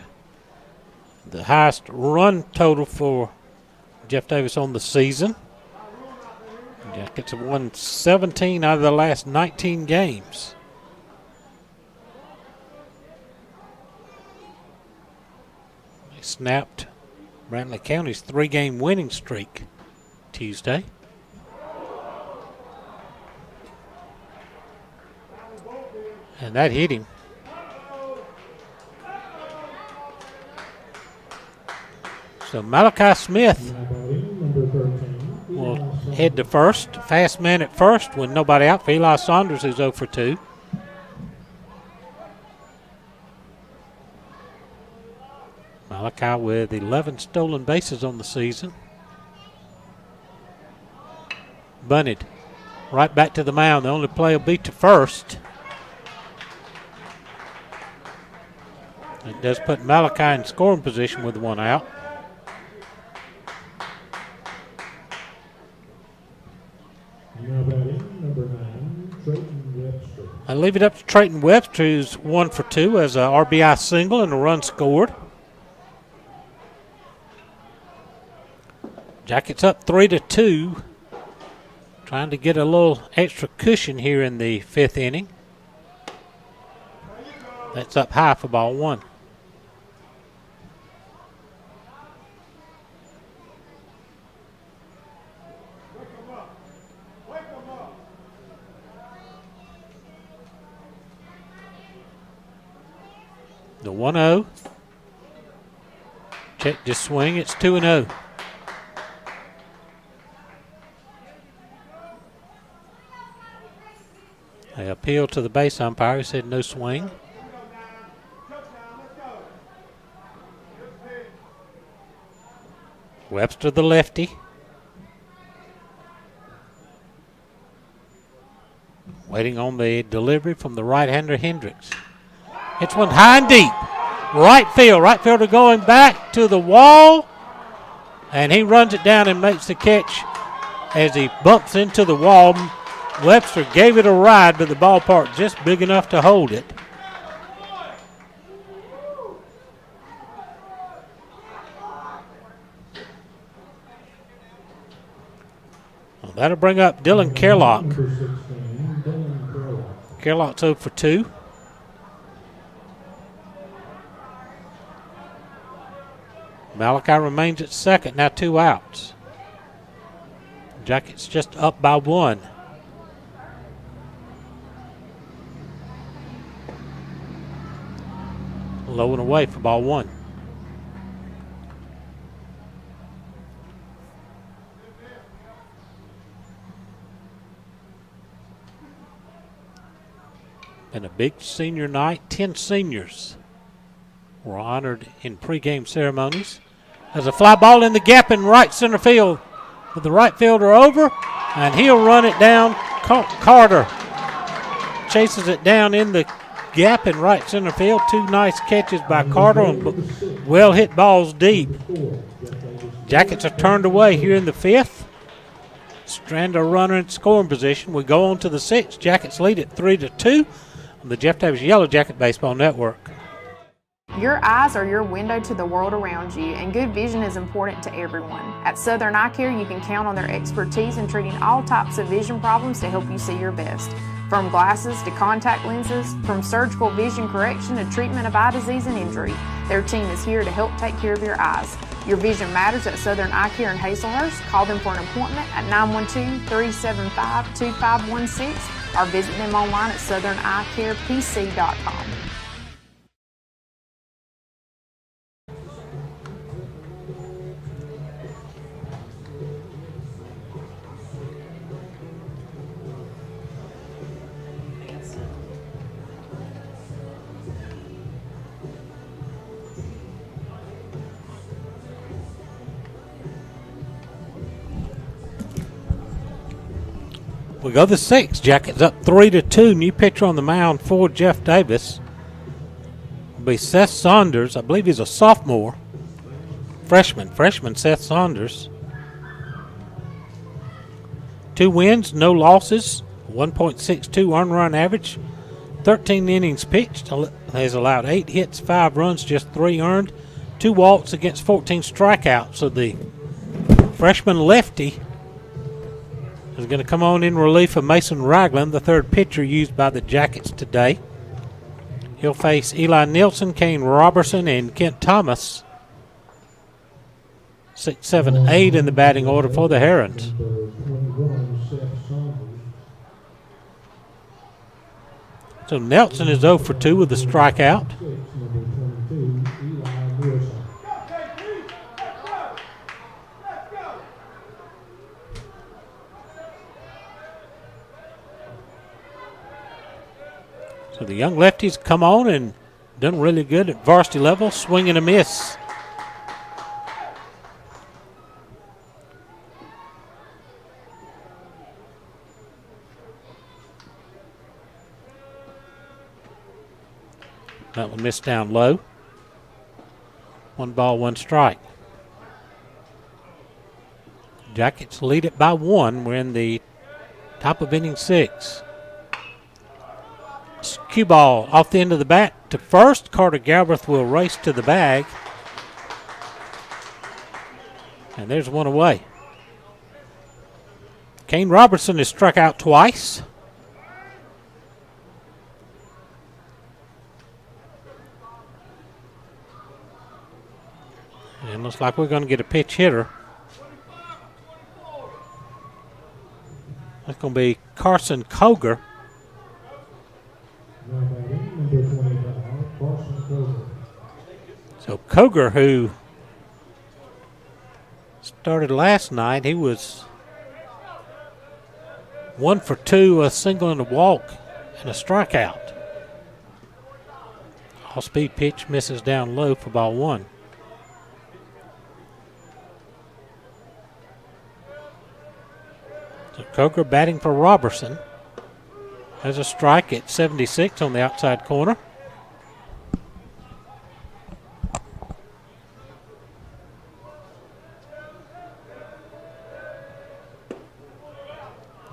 the highest run total for Jeff Davis on the season. The Jackets have won 17 out of the last 19 games. They snapped Brantley County's 3-game winning streak Tuesday. And that hit him. So Malachi Smith will head to first. Fast man at first with nobody out for Eli Saunders, who's 0 for 2. Malachi with 11 stolen bases on the season. Bunted right back to the mound. The only play will be to first. It does put Malachi in scoring position with 1 out. Now batting, number 9, Trayton Webster. I leave it up to Trayton Webster, who's 1 for 2 as a RBI single and a run scored. Jackets up 3-2. Trying to get a little extra cushion here in the 5th inning. That's up high for ball 1. The 1-0. Check this swing. It's 2-0. They appealed to the base umpire. He said no swing. Webster the lefty. Waiting on the delivery from the right-hander Hendricks. It's one high and deep. Right field. Right fielder going back to the wall. And he runs it down and makes the catch as he bumps into the wall. Webster gave it a ride, but the ballpark just big enough to hold it. Well, that'll bring up Dylan Kerlock. Kerlock's 0 for 2. Malachi remains at second, now 2 outs. Jackets just up by 1. Low and away for ball 1. And a big senior night. 10 seniors were honored in pregame ceremonies. There's a fly ball in the gap in right center field with the right fielder over, and he'll run it down. Carter chases it down in the gap in right center field. 2 nice catches by Carter and well hit balls deep. Jackets are turned away here in the 5th. Strand a runner in scoring position. We go on to the 6th. Jackets lead at 3-2 on the Jeff Davis Yellow Jacket Baseball Network. Your eyes are your window to the world around you, and good vision is important to everyone. At Southern Eye Care, you can count on their expertise in treating all types of vision problems to help you see your best. From glasses to contact lenses, from surgical vision correction to treatment of eye disease and injury, their team is here to help take care of your eyes. Your vision matters at Southern Eye Care in Hazelhurst. Call them for an appointment at 912-375-2516 or visit them online at southerneyecarepc.com. We go to the 6th. Jackets up 3-2. New pitcher on the mound for Jeff Davis will be Seth Saunders. I believe he's a sophomore. Freshman Seth Saunders. 2 wins, no losses, 1.62 earned run average, 13 innings pitched, has allowed 8 hits, 5 runs, just 3 earned, 2 walks against 14 strikeouts. So the freshman lefty is going to come on in relief of Mason Ragland, the third pitcher used by the Jackets today. He'll face Eli Nilsson, Kane Robertson, and Kent Thomas. 6, 7, 8 in the batting order for the Herons. So Nelson is 0 for 2 with a strikeout. So the young lefties come on and done really good at varsity level, swing and a miss. That one missed down low. 1 ball, 1 strike. Jackets lead it by 1. We're in the top of inning 6. Cue ball off the end of the bat to first. Carter Galbraith will race to the bag. And there's 1 away. Kane Robertson is struck out twice. And looks like we're going to get a pitch hitter. That's going to be Carson Koger. So Koger, who started last night, he was 1 for 2, a single and a walk, and a strikeout. All-speed pitch misses down low for ball 1. So Coker batting for Robertson. Has a strike at 76 on the outside corner.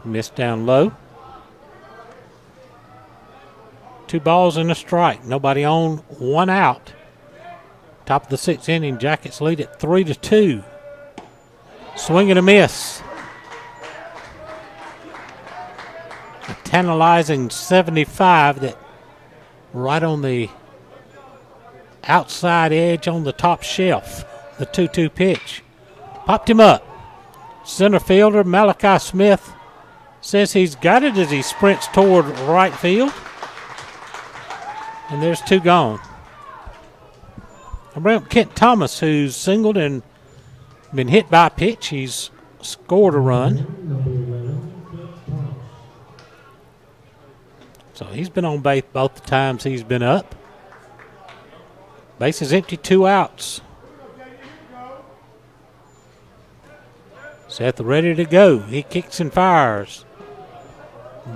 Missed down low. 2 balls and a strike. Nobody on, 1 out. Top of the 6th inning, Jackets lead at 3-2. Swing and a miss. A tantalizing 75 that right on the outside edge on the top shelf. The 2-2 pitch. Popped him up. Center fielder Malachi Smith says he's got it as he sprints toward right field. And there's 2 gone. Around Kent Thomas, who's singled and been hit by a pitch. He's scored a run. So he's been on base both the times he's been up. Base is empty, 2 outs. Seth ready to go. He kicks and fires.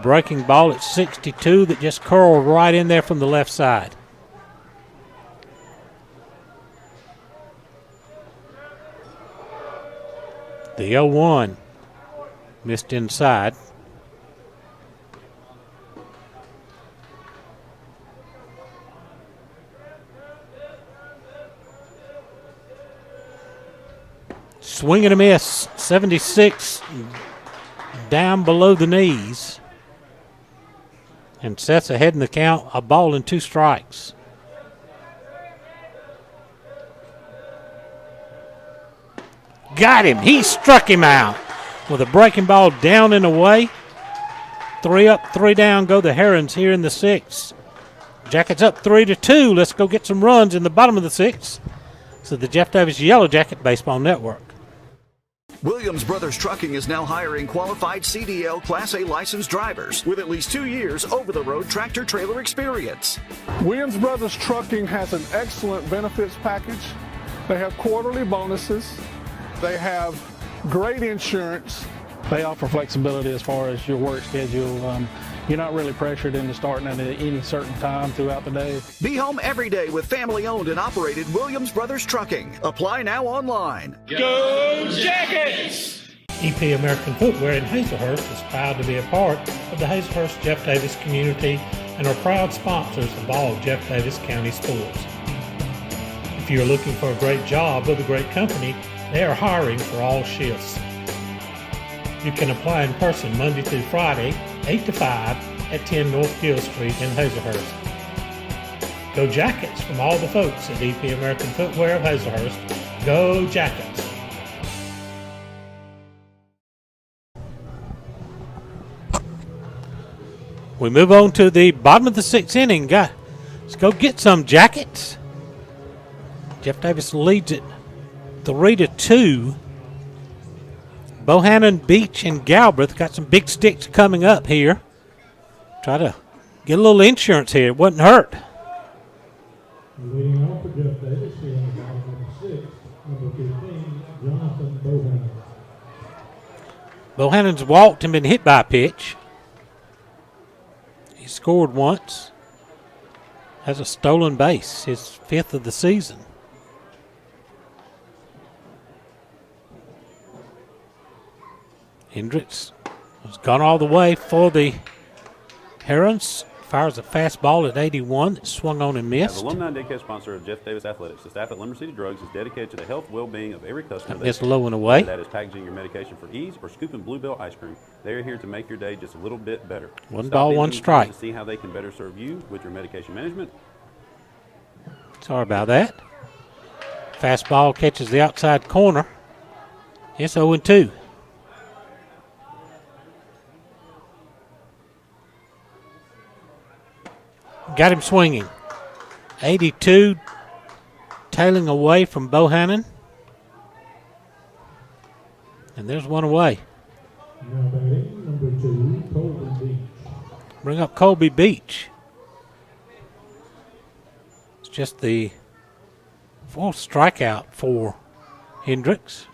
Breaking ball at 62 that just curled right in there from the left side. The 0-1 missed inside. Swing and a miss. 76 down below the knees. And Seth's ahead in the count. A ball and 2 strikes. Got him. He struck him out with a breaking ball down and away. 3 up, 3 down go the Herons here in the 6th. Jackets up 3-2. Let's go get some runs in the bottom of the 6th. So the Jeff Davis Yellow Jacket Baseball Network. Williams Brothers Trucking is now hiring qualified CDL Class A licensed drivers with at least 2 years over-the-road tractor-trailer experience. Williams Brothers Trucking has an excellent benefits package. They have quarterly bonuses. They have great insurance. They offer flexibility as far as your work schedule. You're not really pressured into starting at any certain time throughout the day. Be home every day with family-owned and operated Williams Brothers Trucking. Apply now online. Go Jackets! EP American Footwear in Hazelhurst is proud to be a part of the Hazelhurst Jeff Davis Community and are proud sponsors of all Jeff Davis County sports. If you are looking for a great job with a great company, they are hiring for all shifts. You can apply in person Monday through Friday, 8 to 5 at 10 North Gill Street in Hazelhurst. Go Jackets from all the folks at EP American Footwear of Hazelhurst. Go Jackets! We move on to the bottom of the sixth inning. Let's go get some Jackets. Jeff Davis leads it 3-2. Bohannon, Beach, and Galbraith got some big sticks coming up here. Try to get a little insurance here. It wouldn't hurt. Leading off for Jeff Davis here on the bottom of the sixth, number 15, Jonathan Bohannon. Bohannon's walked and been hit by a pitch. He scored once. Has a stolen base, his 5th of the season. Hendricks has gone all the way for the Herons. Fires a fastball at 81 that swung on and missed. As alumni and dedicated sponsor of Jeff Davis Athletics, the staff at Limber City Drugs is dedicated to the health and well-being of every customer. Missed low and away. That is packaging your medication for ease or scooping Bluebell ice cream. They are here to make your day just a little bit better. One ball, one strike. To see how they can better serve you with your medication management. Sorry about that. Fastball catches the outside corner. It's 0-2. Got him swinging. 82, tailing away from Bohannon. And there's one away. Now batting, number 2, Colby Beach. Bring up Colby Beach. It's just the 4th strikeout for Hendricks.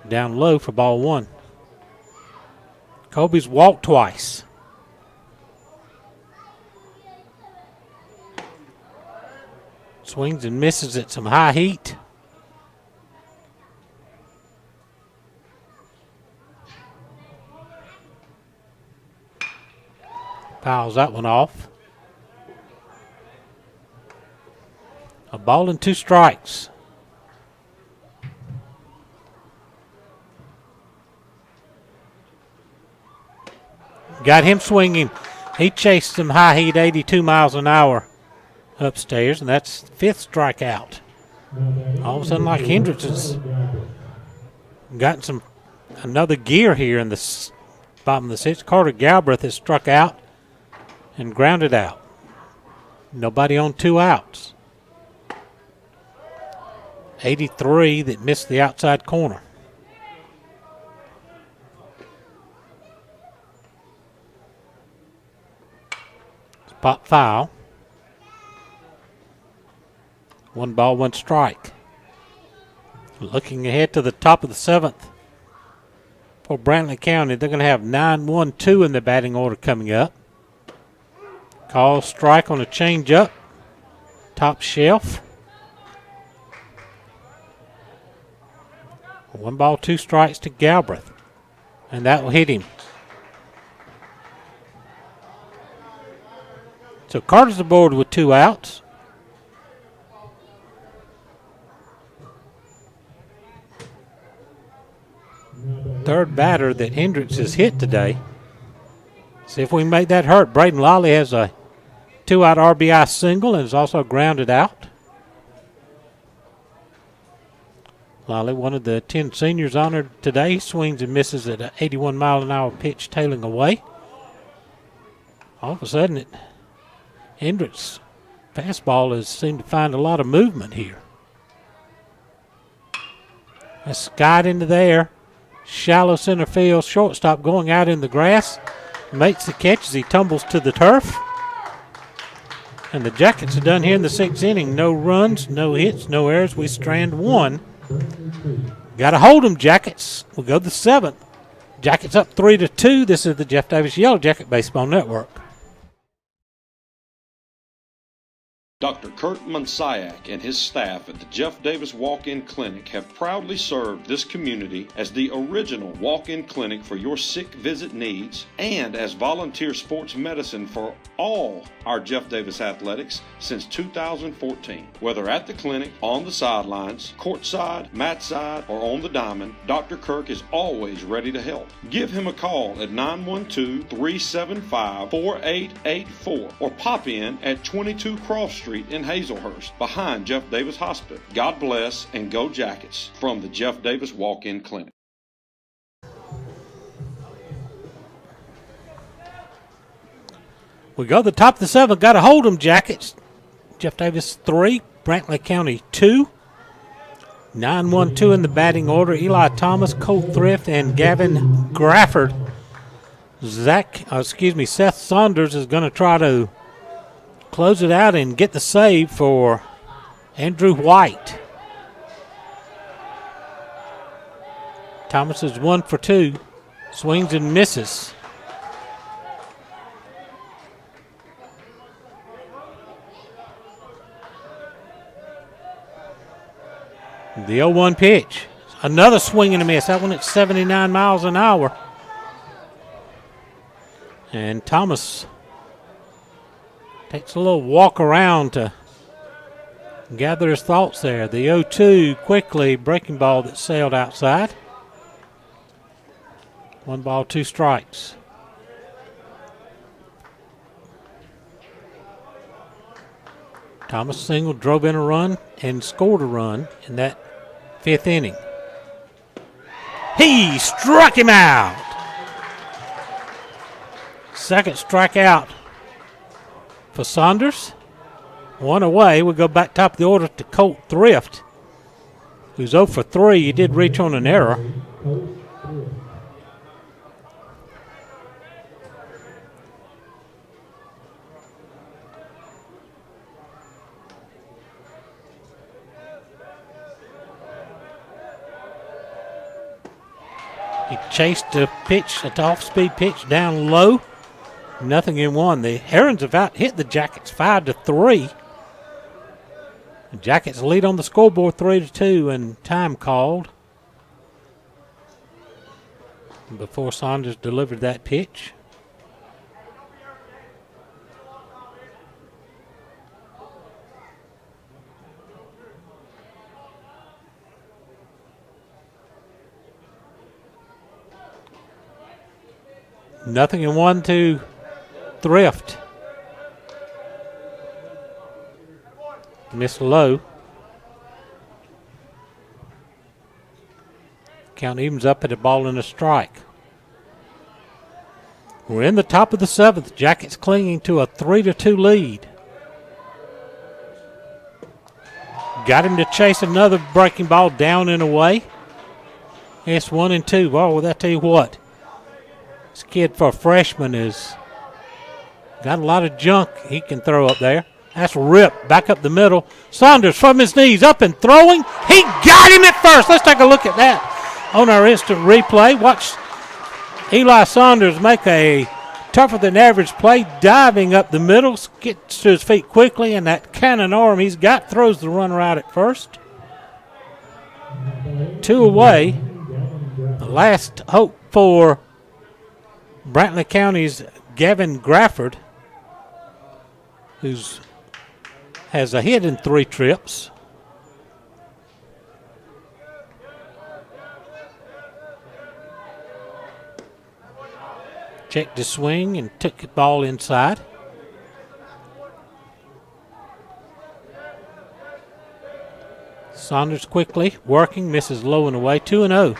Down low for ball 1. Colby's walked twice. Swings and misses at some high heat. Fouls that one off. A ball and 2 strikes. Got him swinging. He chased some high heat 82 miles an hour upstairs, and that's 5th strikeout. All of a sudden, like Hendricks has gotten another gear here in the bottom of the 6th. Carter Galbraith has struck out and grounded out. Nobody on 2 outs. 83 that missed the outside corner. Pop foul. 1 ball, 1 strike. Looking ahead to the top of the 7th for Brantley County, they're going to have 9-1-2 in the batting order coming up. Call strike on a changeup. Top shelf. 1 ball, 2 strikes to Galbraith. And that will hit him. So Carter's aboard with 2 outs. Third batter that Hendricks has hit today. See if we can make that hurt. Braden Lally has a 2-out RBI single and is also grounded out. Lally, one of the 10 seniors honored today, swings and misses at an 81-mile-an-hour pitch tailing away. All of a sudden, Hendricks' fastball has seemed to find a lot of movement here. That's skied into the air. Shallow center field, shortstop going out in the grass. Makes the catch as he tumbles to the turf. And the Jackets are done here in the 6th inning. No runs, no hits, no errors. We strand 1. Got to hold them, Jackets. We'll go to the 7th. Jackets up 3-2. This is the Jeff Davis Yellow Jacket Baseball Network. Dr. Kurt Monsiak and his staff at the Jeff Davis Walk-In Clinic have proudly served this community as the original walk-in clinic for your sick visit needs and as volunteer sports medicine for all our Jeff Davis athletics since 2014. Whether at the clinic, on the sidelines, courtside, mat side, or on the diamond, Dr. Kirk is always ready to help. Give him a call at 912-375-4884 or pop in at 22 Cross Street in Hazelhurst, behind Jeff Davis Hospital. God bless and go Jackets from the Jeff Davis Walk-In Clinic. We go to the top of the 7th. Got to hold them, Jackets. Jeff Davis 3, Brantley County 2. 9-1-2 in the batting order. Eli Thomas, Colt Thrift, and Gavin Grafford. Seth Saunders is going to try to close it out and get the save for Andrew White. Thomas is 1 for 2. Swings and misses. The 0-1 pitch. Another swing and a miss. That one at 79 miles an hour. And Thomas takes a little walk around to gather his thoughts there. The 0-2 quickly breaking ball that sailed outside. 1 ball, 2 strikes. Thomas singled, drove in a run, and scored a run in that 5th inning. He struck him out. Second strikeout for Saunders. 1 away. We go back top of the order to Colt Thrift, who's 0 for 3. He did reach on an error. He chased the pitch, an off-speed pitch down low. Nothing in 1. The Herons have out hit the Jackets 5-3. The Jackets lead on the scoreboard 3-2 and time called before Saunders delivered that pitch. Nothing in 1 to Thrift. Missed low. Count evens up at a ball and a strike. We're in the top of the 7th. Jackets clinging to a 3-2 lead. Got him to chase another breaking ball down and away. It's 1-2. Well, I tell you what. This kid for a freshman has got a lot of junk he can throw up there. That's ripped back up the middle. Saunders from his knees up and throwing. He got him at first. Let's take a look at that on our instant replay. Watch Eli Saunders make a tougher than average play, diving up the middle, gets to his feet quickly, and that cannon arm he's got throws the runner out at first. 2 away. The last hope for Brantley County's Gavin Grafford, who has a hit in 3 trips. Checked the swing and took the ball inside. Saunders quickly working, misses low and away, 2-0.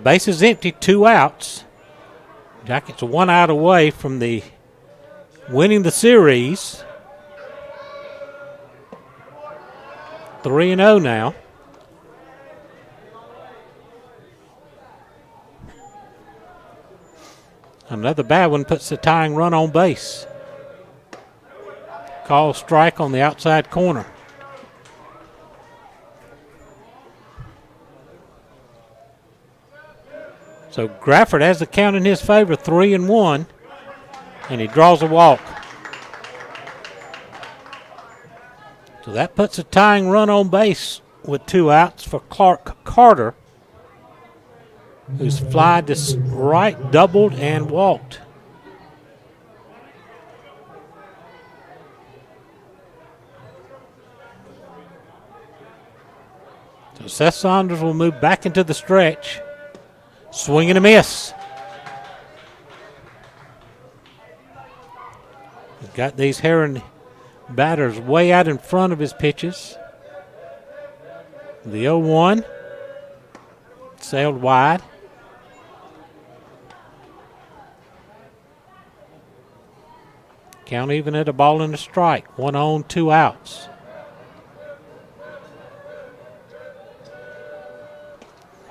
Bases empty, 2 outs. Jackets 1 out away from the winning the series. 3-0 now. Another bad one puts the tying run on base. Call strike on the outside corner. So Grafford has the count in his favor, 3-1, and he draws a walk. So that puts a tying run on base with 2 outs for Clark Carter, who's fly to right, doubled, and walked. So Seth Saunders will move back into the stretch. Swing and a miss. He's got these Heron batters way out in front of his pitches. The 0-1 sailed wide. Count even at a ball and a strike. 1 on, 2 outs.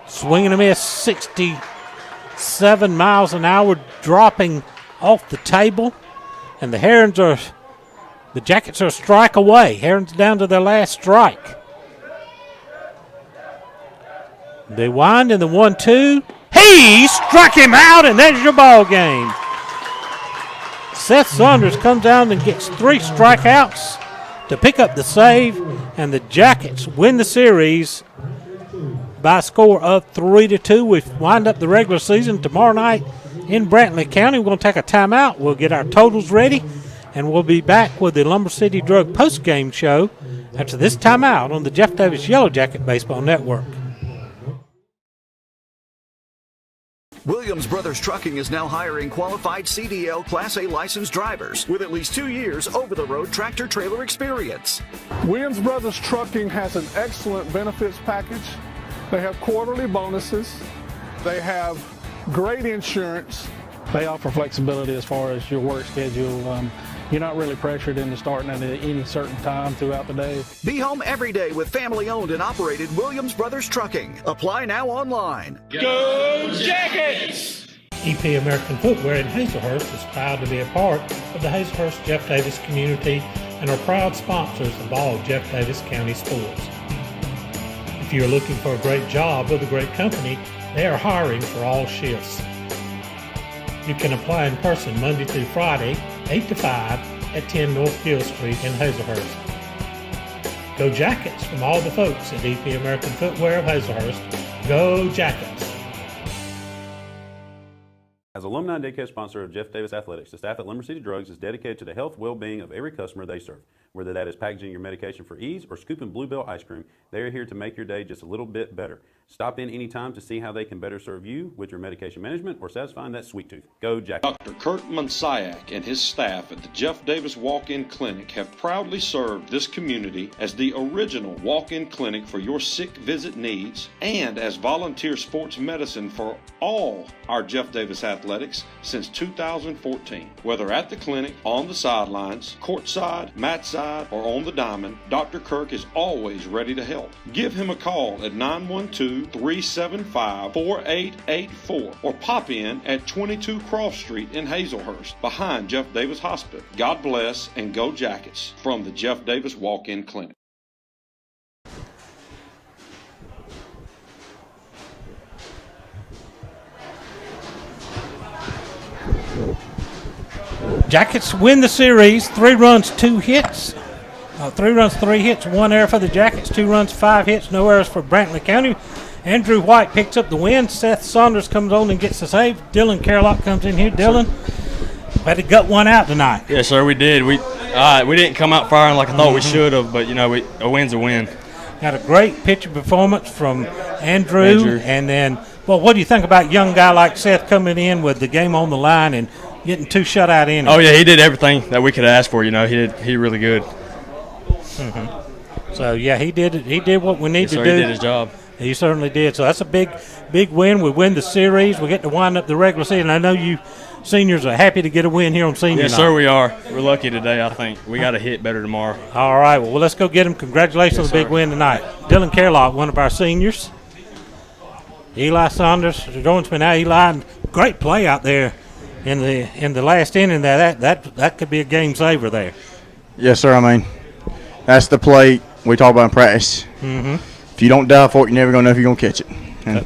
Swing and a miss, 67 miles an hour, dropping off the table. And the Jackets are a strike away. Herons down to their last strike. They wind in the 1-2. He struck him out, and there's your ball game. Seth Saunders comes down and gets 3 strikeouts to pick up the save, and the Jackets win the series by a score of 3-2. We wind up the regular season tomorrow night in Brantley County. We're going to take a timeout. We'll get our totals ready, and we'll be back with the Lumber City Drug postgame show after this timeout on the Jeff Davis Yellow Jacket Baseball Network. Williams Brothers Trucking is now hiring qualified CDL Class A licensed drivers with at least 2 years over-the-road tractor-trailer experience. Williams Brothers Trucking has an excellent benefits package. They have quarterly bonuses. They have great insurance. They offer flexibility as far as your work schedule. You're not really pressured into starting at any certain time throughout the day. Be home every day with family-owned and operated Williams Brothers Trucking. Apply now online. Go Jackets! EP American Footwear in Hazelhurst is proud to be a part of the Hazelhurst Jeff Davis community and are proud sponsors of all Jeff Davis County sports. If you're looking for a great job with a great company, they are hiring for all shifts. You can apply in person Monday through Friday, 8 to 5 at 10 North Gill Street in Hazelhurst. Go Jackets from all the folks at EP American Footwear of Hazelhurst. Go Jackets! As alumni and daycare sponsor of Jeff Davis Athletics, the staff at Lumber City Drugs is dedicated to the health and well-being of every customer they serve. Whether that is packaging your medication for ease or scooping Bluebell ice cream, they are here to make your day just a little bit better. Stop in anytime to see how they can better serve you with your medication management or satisfying that sweet tooth. Go Jackets. Dr. Kurt Mansiak and his staff at the Jeff Davis Walk-In Clinic have proudly served this community as the original walk-in clinic for your sick visit needs and as volunteer sports medicine for all our Jeff Davis athletics since 2014. Whether at the clinic, on the sidelines, courtside, mat side, or on the diamond, Dr. Kirk is always ready to help. Give him a call at 912-375-4884 or pop in at 22 Cross Street in Hazelhurst behind Jeff Davis Hospital. God bless and go Jackets from the Jeff Davis Walk-In Clinic. Jackets win the series. 3 runs, 2 hits. 3 runs, 3 hits, 1 error for the Jackets. 2 runs, 5 hits, no errors for Brantley County. Andrew White picks up the win. Seth Saunders comes on and gets the save. Dylan Carlock comes in here. Dylan, we had to gut one out tonight. Yes, sir, we did. We didn't come out firing like I thought we should have, but, a win's a win. Had a great pitcher performance from Andrew. And then, well, what do you think about a young guy like Seth coming in with the game on the line and getting 2 shutout innings? Oh, yeah, he did everything that we could ask for. He did really good. Mm-hmm. So, yeah, he did what we need to do. He did his job. He certainly did. So that's a big win. We win the series. We get to wind up the regular season. I know you seniors are happy to get a win here on senior night. Yes, sir, we are. We're lucky today, I think. We got to hit better tomorrow. All right. Well, let's go get him. Congratulations on the big win tonight. Dylan Carlock, one of our seniors. Eli Saunders joins me now. Eli, great play out there in the last inning. That could be a game saver there. Yes, sir. That's the play we talk about in practice. Mm-hmm. If you don't dive for it, you're never going to know if you're going to catch it. And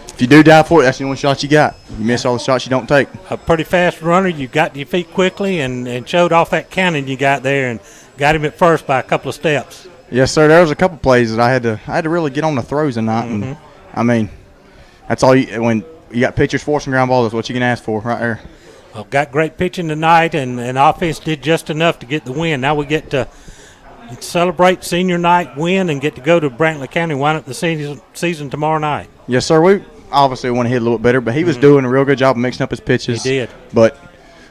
if you do dive for it, that's the only shot you got. You miss all the shots you don't take. A pretty fast runner. You got to your feet quickly and showed off that cannon you got there and got him at first by a couple of steps. Yes, sir. There was a couple plays that I had to really get on the throws tonight. And I mean, that's all. When you got pitchers forcing ground balls, that's what you can ask for right there. Well, got great pitching tonight, and offense did just enough to get the win. Now we get to celebrate senior night win and get to go to Brantley County and wind up the season tomorrow night. Yes, sir. We obviously want to hit a little bit better, but he was doing a real good job of mixing up his pitches. He did. But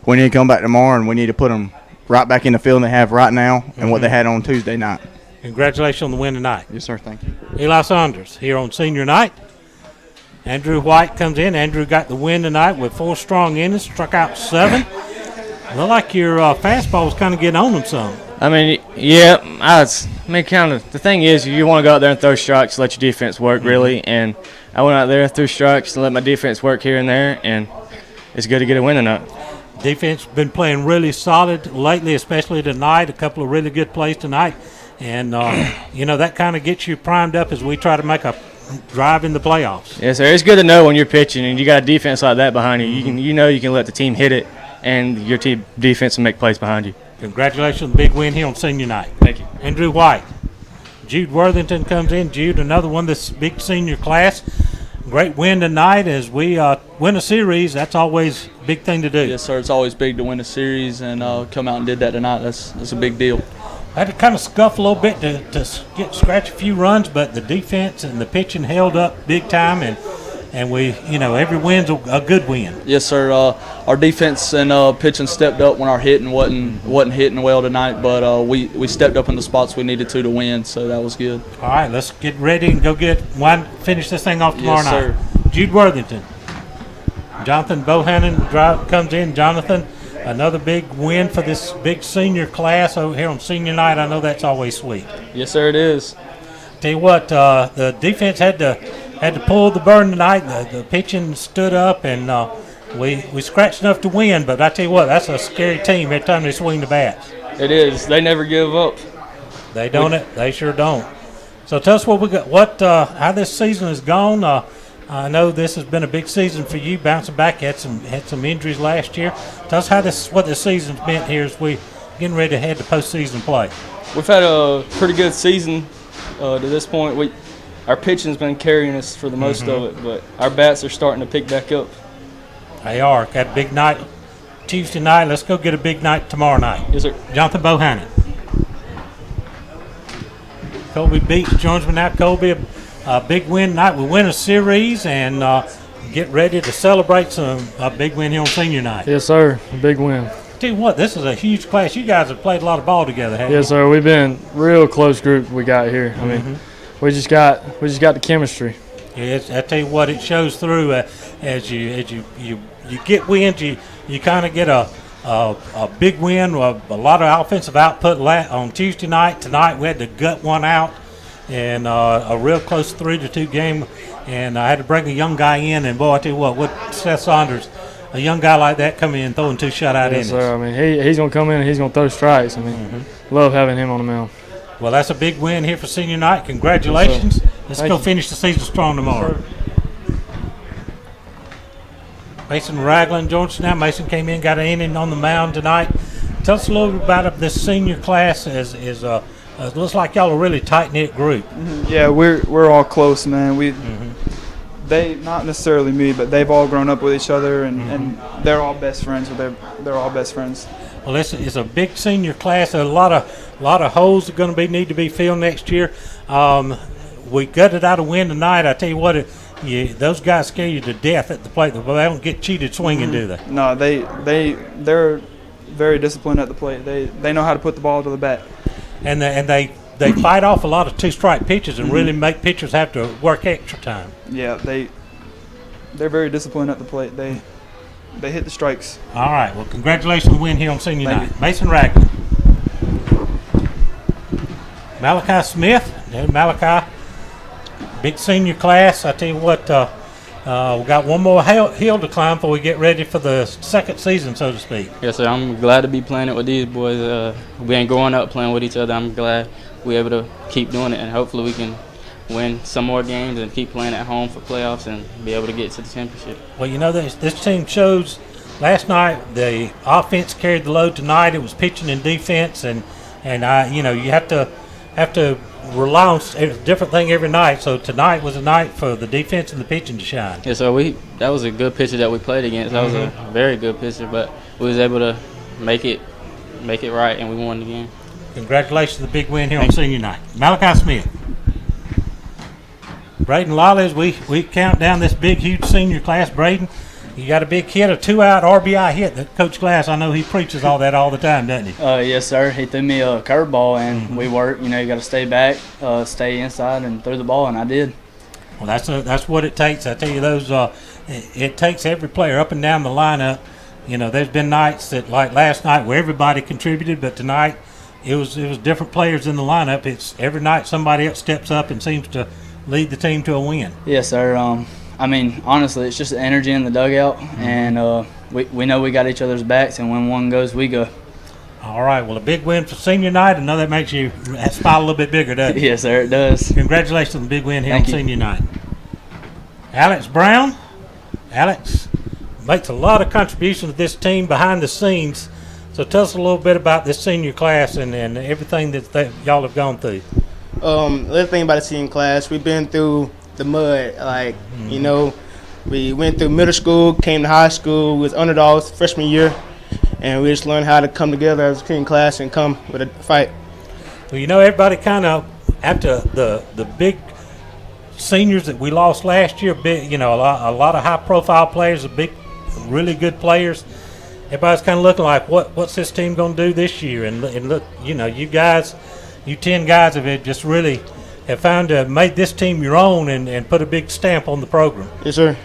we need to come back tomorrow, and we need to put them right back in the field they have right now and what they had on Tuesday night. Congratulations on the win tonight. Yes, sir. Thank you. Eli Saunders here on senior night. Andrew White comes in. Andrew got the win tonight with 4 strong innings, struck out 7. Look like your fastball was kind of getting on them some. I mean, yeah, kind of. The thing is, you want to go out there and throw strikes, let your defense work, really. And I went out there, threw strikes, and let my defense work here and there, and it's good to get a win tonight. Defense been playing really solid lately, especially tonight. A couple of really good plays tonight. And, that kind of gets you primed up as we try to make a drive in the playoffs. Yes, sir. It's good to know when you're pitching and you got a defense like that behind you. You can let the team hit it, and your team defense will make plays behind you. Congratulations on the big win here on senior night. Thank you. Andrew White. Jude Worthington comes in. Jude, another one this big senior class. Great win tonight as we win a series. That's always a big thing to do. Yes, sir. It's always big to win a series, and come out and did that tonight. That's a big deal. I had to kind of scuff a little bit to scratch a few runs, but the defense and the pitching held up big time, and we, every win's a good win. Yes, sir. Our defense and pitching stepped up when our hitting wasn't hitting well tonight, but we stepped up in the spots we needed to win, so that was good. All right, let's get ready and go finish this thing off tomorrow night. Sir. Jude Worthington. Jonathan Bohannon comes in. Jonathan, another big win for this big senior class over here on senior night. I know that's always sweet. Yes, sir, it is. Tell you what, the defense had to pull the burden tonight. The pitching stood up, and we scratched enough to win. But I tell you what, that's a scary team every time they swing the bats. It is. They never give up. They don't. They sure don't. So tell us what we got. How this season has gone. I know this has been a big season for you, bouncing back. You had some injuries last year. Tell us what this season's meant here as we getting ready to head to postseason play. We've had a pretty good season to this point. Our pitching's been carrying us for the most of it, but our bats are starting to pick back up. They are. Got a big night Tuesday night. Let's go get a big night tomorrow night. Yes, sir. Jonathan Bohannon. Colby beats Jonesboro now. Colby, a big win tonight. We win a series and get ready to celebrate a big win here on senior night. Yes, sir. A big win. Tell you what, this is a huge class. You guys have played a lot of ball together, haven't you? Yes, sir. We've been real close group we got here. I mean, we just got the chemistry. Yeah, I tell you what, it shows through as you get wins. You kind of get a big win, a lot of offensive output on Tuesday night. Tonight we had to gut one out, and a real close 3-2 game. And I had to bring a young guy in, and boy, I tell you what Seth Saunders, a young guy like that coming in throwing 2 shutout innings. Yes, sir. I mean, he's going to come in and he's going to throw strikes. I mean, love having him on the mound. Well, that's a big win here for senior night. Congratulations. Yes, Let's go finish the season strong tomorrow. Yes, Mason Ragland joins us now. Mason came in, got an inning on the mound tonight. Tell us a little bit about this senior class. It looks like y'all are a really tight-knit group. Yeah, we're all close, man. They, not necessarily me, but they've all grown up with each other, and they're all best friends. They're all best friends. Well, it's a big senior class. A lot of holes are going to need to be filled next year. We gutted out a win tonight. I tell you what, those guys scare you to death at the plate. They don't get cheated swinging, do they? No, they're very disciplined at the plate. They know how to put the ball to the bat. And they fight off a lot of 2-strike pitches and really make pitchers have to work extra time. Yeah, they're very disciplined at the plate. They hit the strikes. All right. Well, congratulations on the win here on senior night. Mason Ragland. Malachi Smith. Malachi, big senior class. I tell you what, we got one more hill to climb before we get ready for the second season, so to speak. Yes, sir. I'm glad to be playing it with these boys. We ain't growing up playing with each other. I'm glad we're able to keep doing it, and hopefully we can win some more games and keep playing at home for playoffs and be able to get to the championship. Well, this team shows last night the offense carried the load tonight. It was pitching and defense, and you have to have to rely on a different thing every night. So tonight was a night for the defense and the pitching to shine. Yeah, so that was a good pitcher that we played against. That was a very good pitcher, but we was able to make it right, and we won the game. Congratulations on the big win here on senior night. Malachi Smith. Braden Lawley, as we count down this big, huge senior class. Braden, you got a big hit, a 2-out RBI hit that Coach Glass, I know he preaches all that all the time, doesn't he? Yes, sir. He threw me a curveball, and we worked. You got to stay back, stay inside, and throw the ball, and I did. Well, that's what it takes. I tell you, those it takes every player up and down the lineup. There's been nights that, like last night, where everybody contributed, but tonight it was different players in the lineup. It's every night somebody else steps up and seems to lead the team to a win. Yes, sir. Honestly, it's just the energy in the dugout, and we know we got each other's backs, and when one goes, we go. All right. Well, a big win for senior night. I know that makes you smile a little bit bigger, doesn't it? Yes, sir, it does. Congratulations on the big win here Thank on you. senior night. Alex Brown. Alex makes a lot of contributions to this team behind the scenes. So tell us a little bit about this senior class and everything that y'all have gone through. The other thing about the senior class, we've been through the mud. We went through middle school, came to high school, we was underdogs freshman year, and we just learned how to come together as a senior class and come with a fight. Well, everybody kind of, after the big seniors that we lost last year, a lot of high-profile players, really good players. Everybody's kind of looking like, what's this team going to do this year? And look, you 10 guys have just really have found to made this team your own and put a big stamp on the program. Yes, sir.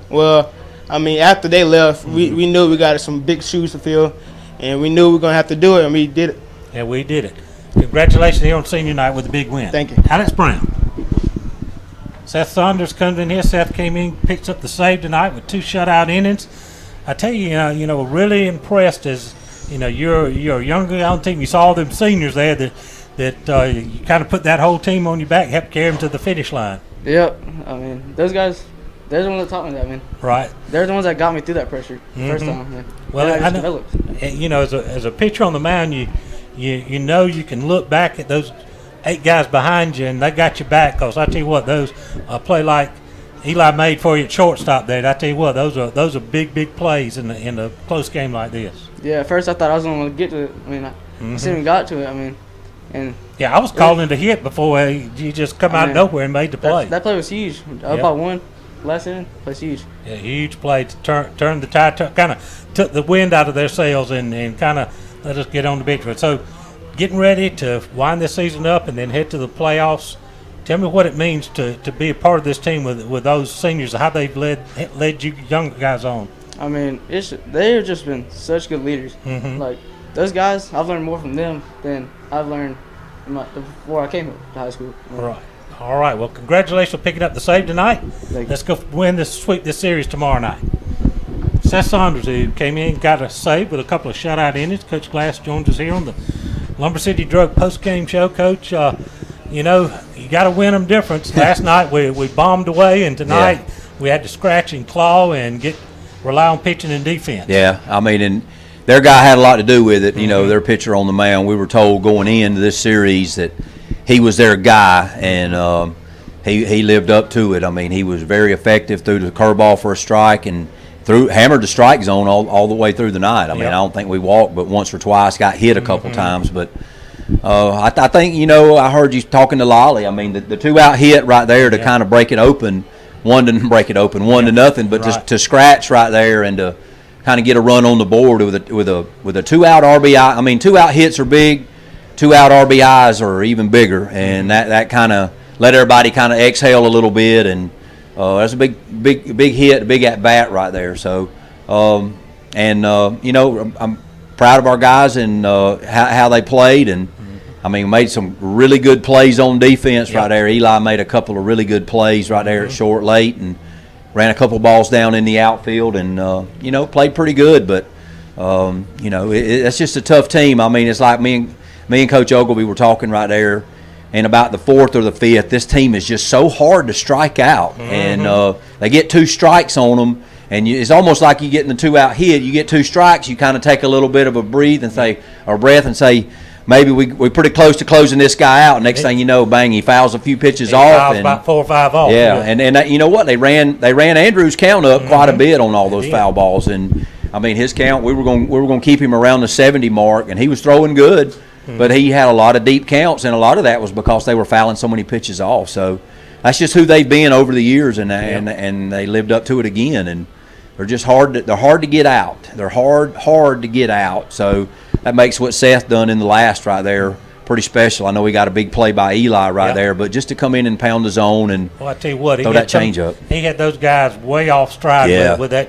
Well, after they left, we knew we got some big shoes to fill, and we knew we were going to have to do it, and we did it. Yeah, we did it. Congratulations here on senior night with a big win. Thank you. Alex Brown. Seth Saunders comes in here. Seth came in, picks up the save tonight with 2 shutout innings. I tell you, we're really impressed as, you're a younger on team. You saw them seniors there that you kind of put that whole team on your back, helped carry them to the finish line. Yep. Those guys, they're the ones that taught me that, man. Right. They're the ones that got me through that pressure the first time. Man. Well, I know, as a pitcher on the mound, you know you can look back at those 8 guys behind you, and they got your back. Because I tell you what, those play like Eli made for you at shortstop there. I tell you what, those are big plays in a close game like this. Yeah, at first I thought I was going to get to it. I just even got to it. And yeah, I was calling to hit before you just come out of nowhere and made the play. That play was huge. Up by 1 last inning, play's huge. Yeah, huge play to turn the tide, kind of took the wind out of their sails and kind of let us get on the victory. So, getting ready to wind this season up and then head to the playoffs. Tell me what it means to be a part of this team with those seniors, how they've led you younger guys on. They've just been such good leaders. Like those guys, I've learned more from them than I've learned before I came to high school. Right. All right. Well, congratulations on picking up the save tonight. Let's go sweep this series tomorrow night. Seth Saunders, who came in, got a save with a couple of shutout innings. Coach Glass joins us here on the Lumber City Drug post-game show. Coach, you got to win them different. Last night we bombed away, and tonight we had to scratch and claw and rely on pitching and defense. Yeah, and their guy had a lot to do with it. Their pitcher on the mound. We were told going into this series that he was their guy, and he lived up to it. He was very effective, threw the curveball for a strike, and hammered the strike zone all the way through the night. I don't think we walked but once or twice, got hit a couple times, but I think, I heard you talking to Lolly. The 2-out hit right there to kind of break it open. One to break it open, 1-0, but just to scratch right there and to kind of get a run on the board with a 2-out RBI. 2-out hits are big, 2-out RBIs are even bigger, and that kind of let everybody kind of exhale a little bit, and that's a big hit, a big at bat right there. So, I'm proud of our guys and how they played, and made some really good plays on defense right there. Eli made a couple of really good plays right there at short late, and ran a couple balls down in the outfield, and played pretty good. But it's just a tough team. It's like me and Coach Ogilvy were talking right there. And about the 4th or the 5th, this team is just so hard to strike out. And they get 2 strikes on them, and it's almost like you getting the 2-out hit. You get 2 strikes, you kind of take a little bit of a breath and say, maybe we're pretty close to closing this guy out. Next thing you know, bang, he fouls a few pitches off. Fouls about 4 or 5 off. Yeah, and you know what? They ran Andrew's count up quite a bit on all those foul balls, and I mean his count. We were going to keep him around the 70 mark, and he was throwing good, but he had a lot of deep counts, and a lot of that was because they were fouling so many pitches off. So that's just who they've been over the years, and they lived up to it again, and they're just hard. They're hard to get out. They're hard to get out. So that makes what Seth done in the last right there pretty special. I know we got a big play by Eli right there, but just to come in and pound the zone and I tell you what, throw that change up. He had those guys way off stride with that.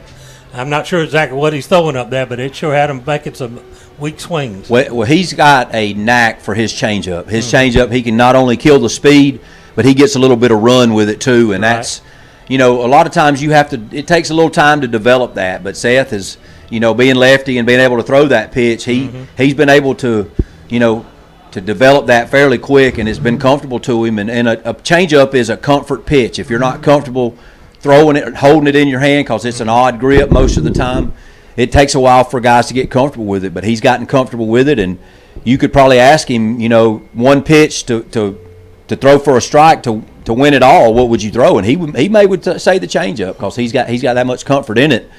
I'm not sure exactly what he's throwing up there, but it sure had him making some weak swings. Well, he's got a knack for his changeup. His changeup, he can not only kill the speed, but he gets a little bit of run with it too, and that's, you know, a lot of times it takes a little time to develop that, but Seth is, you know, being lefty and being able to throw that pitch, he's been able to, you know, to develop that fairly quick, and it's been comfortable to him. And a changeup is a comfort pitch. If you're not comfortable throwing it, holding it in your hand, because it's an odd grip most of the time, it takes a while for guys to get comfortable with it. But he's gotten comfortable with it, and you could probably ask him, you know, one pitch to throw for a strike to win it all, what would you throw? And he would say the changeup, because he's got that much comfort in it.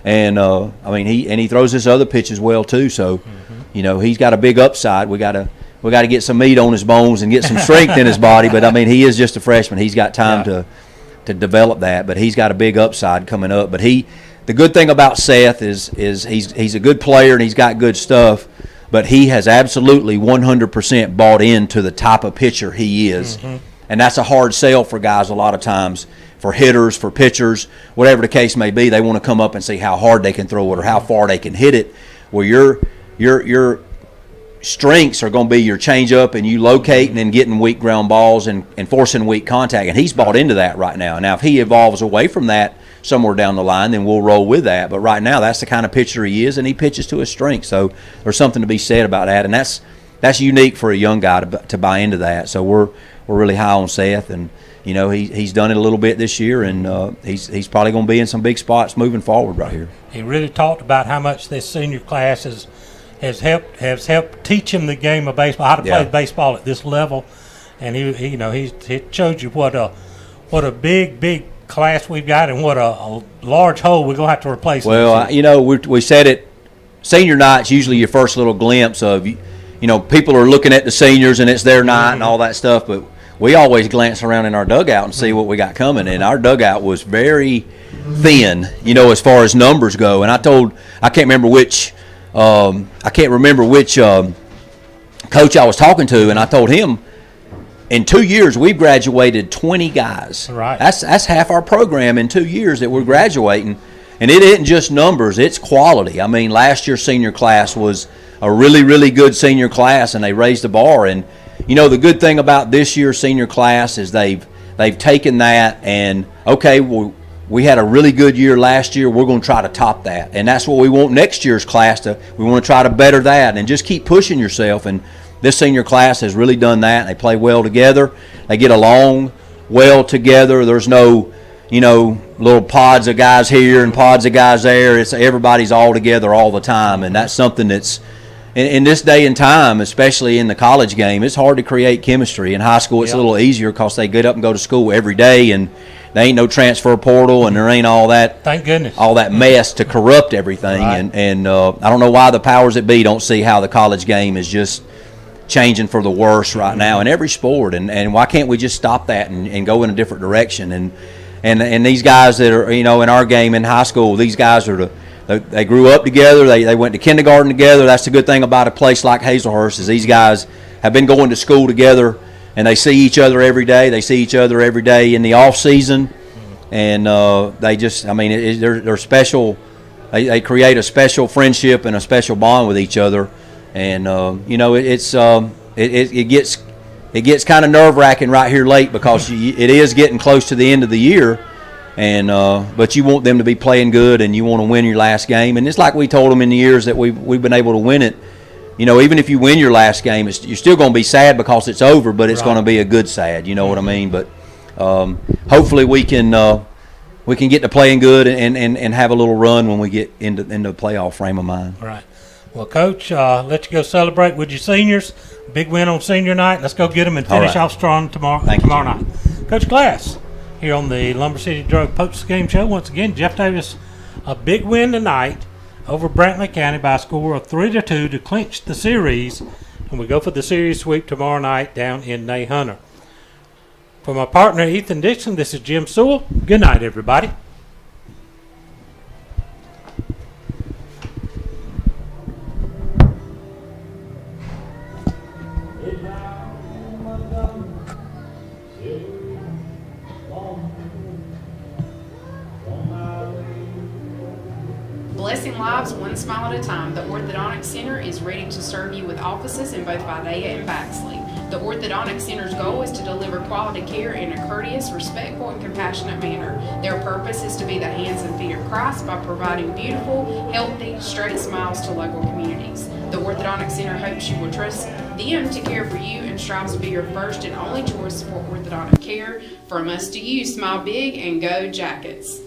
And I mean, he throws his other pitches well too. So, you know, he's got a big upside. We got to get some meat on his bones and get some strength in his body. But I mean, he is just a freshman. He's got time to develop that. But he's got a big upside coming up. But the good thing about Seth is he's a good player and he's got good stuff. But he has absolutely 100% bought into the type of pitcher he is. And that's a hard sell for guys a lot of times. For hitters, for pitchers, whatever the case may be, they want to come up and see how hard they can throw it or how far they can hit it. Well, your strengths are going to be your changeup and you locating and getting weak ground balls and forcing weak contact. And he's bought into that right now. Now, if he evolves away from that somewhere down the line, then we'll roll with that. But right now, that's the kind of pitcher he is, and he pitches to his strength. So there's something to be said about that, and that's unique for a young guy to buy into that. So we're really high on Seth, and you know, he's done it a little bit this year, and he's probably going to be in some big spots moving forward right here. He really talked about how much this senior class has helped teach him the game of baseball, how to play baseball at this level, and he showed you what a big class we've got and what a large hole we're going to have to replace. Well, you know, we said it. Senior night's usually your first little glimpse of, you know, people are looking at the seniors and it's their night and all that stuff, but we always glance around in our dugout and see what we got coming, and our dugout was very thin, you know, as far as numbers go. And I can't remember which coach I was talking to, and I told him, in 2 years we've graduated 20 guys. Right. That's half our program in 2 years that we're graduating, and it isn't just numbers; it's quality. I mean, last year's senior class was a really, really good senior class, and they raised the bar. And you know, the good thing about this year's senior class is they've taken that and, okay, well, we had a really good year last year. We're going to try to top that. And that's what we want next year's class we want to try to better that and just keep pushing yourself. And this senior class has really done that. They play well together. They get along well together. There's no, you know, little pods of guys here and pods of guys there. Everybody's all together all the time. And that's something that's, in this day and time, especially in the college game, it's hard to create chemistry. In high school, it's a little easier because they get up and go to school every day, and there ain't no transfer portal, and there ain't all that. Thank goodness. All that mess to corrupt everything. Right. And I don't know why the powers that be don't see how the college game is just changing for the worse right now in every sport. And why can't we just stop that and go in a different direction? And these guys that are, you know, in our game in high school, these guys are they grew up together. They went to kindergarten together. That's the good thing about a place like Hazelhurst is these guys have been going to school together, and they see each other every day. They see each other every day in the off season, and they just, I mean, they're special. They create a special friendship and a special bond with each other, and you know, it gets kind of nerve-wracking right here late because it is getting close to the end of the year. And but you want them to be playing good, and you want to win your last game. And it's like we told them in the years that we've been able to win it. You know, even if you win your last game, you're still going to be sad because it's over, but it's going to be a good sad. You know what I mean? But hopefully we can get to playing good and have a little run when we get into the playoff frame of mind. Right. Well, Coach, let you go celebrate with your seniors. Big win on senior night. Let's go get them and finish off strong tomorrow night. Coach Glass, here on the Lumber City Drug Post-Game Show. Once again, Jeff Davis, a big win tonight over Brantley County by a score of 3-2 to clinch the series. And we go for the series sweep tomorrow night down in Nahunter. For my partner, Ethan Dixon, this is Jim Sewell. Good night, everybody. Blessing lives one smile at a time, the Orthodontic Center is ready to serve you with offices in both Vidalia and Baxley. The Orthodontic Center's goal is to deliver quality care in a courteous, respectful, and compassionate manner. Their purpose is to be the hands and feet of Christ by providing beautiful, healthy, straight smiles to local communities. The Orthodontic Center hopes you will trust them to care for you and strives to be your first and only choice for orthodontic care. From us to you, smile big and go Jackets.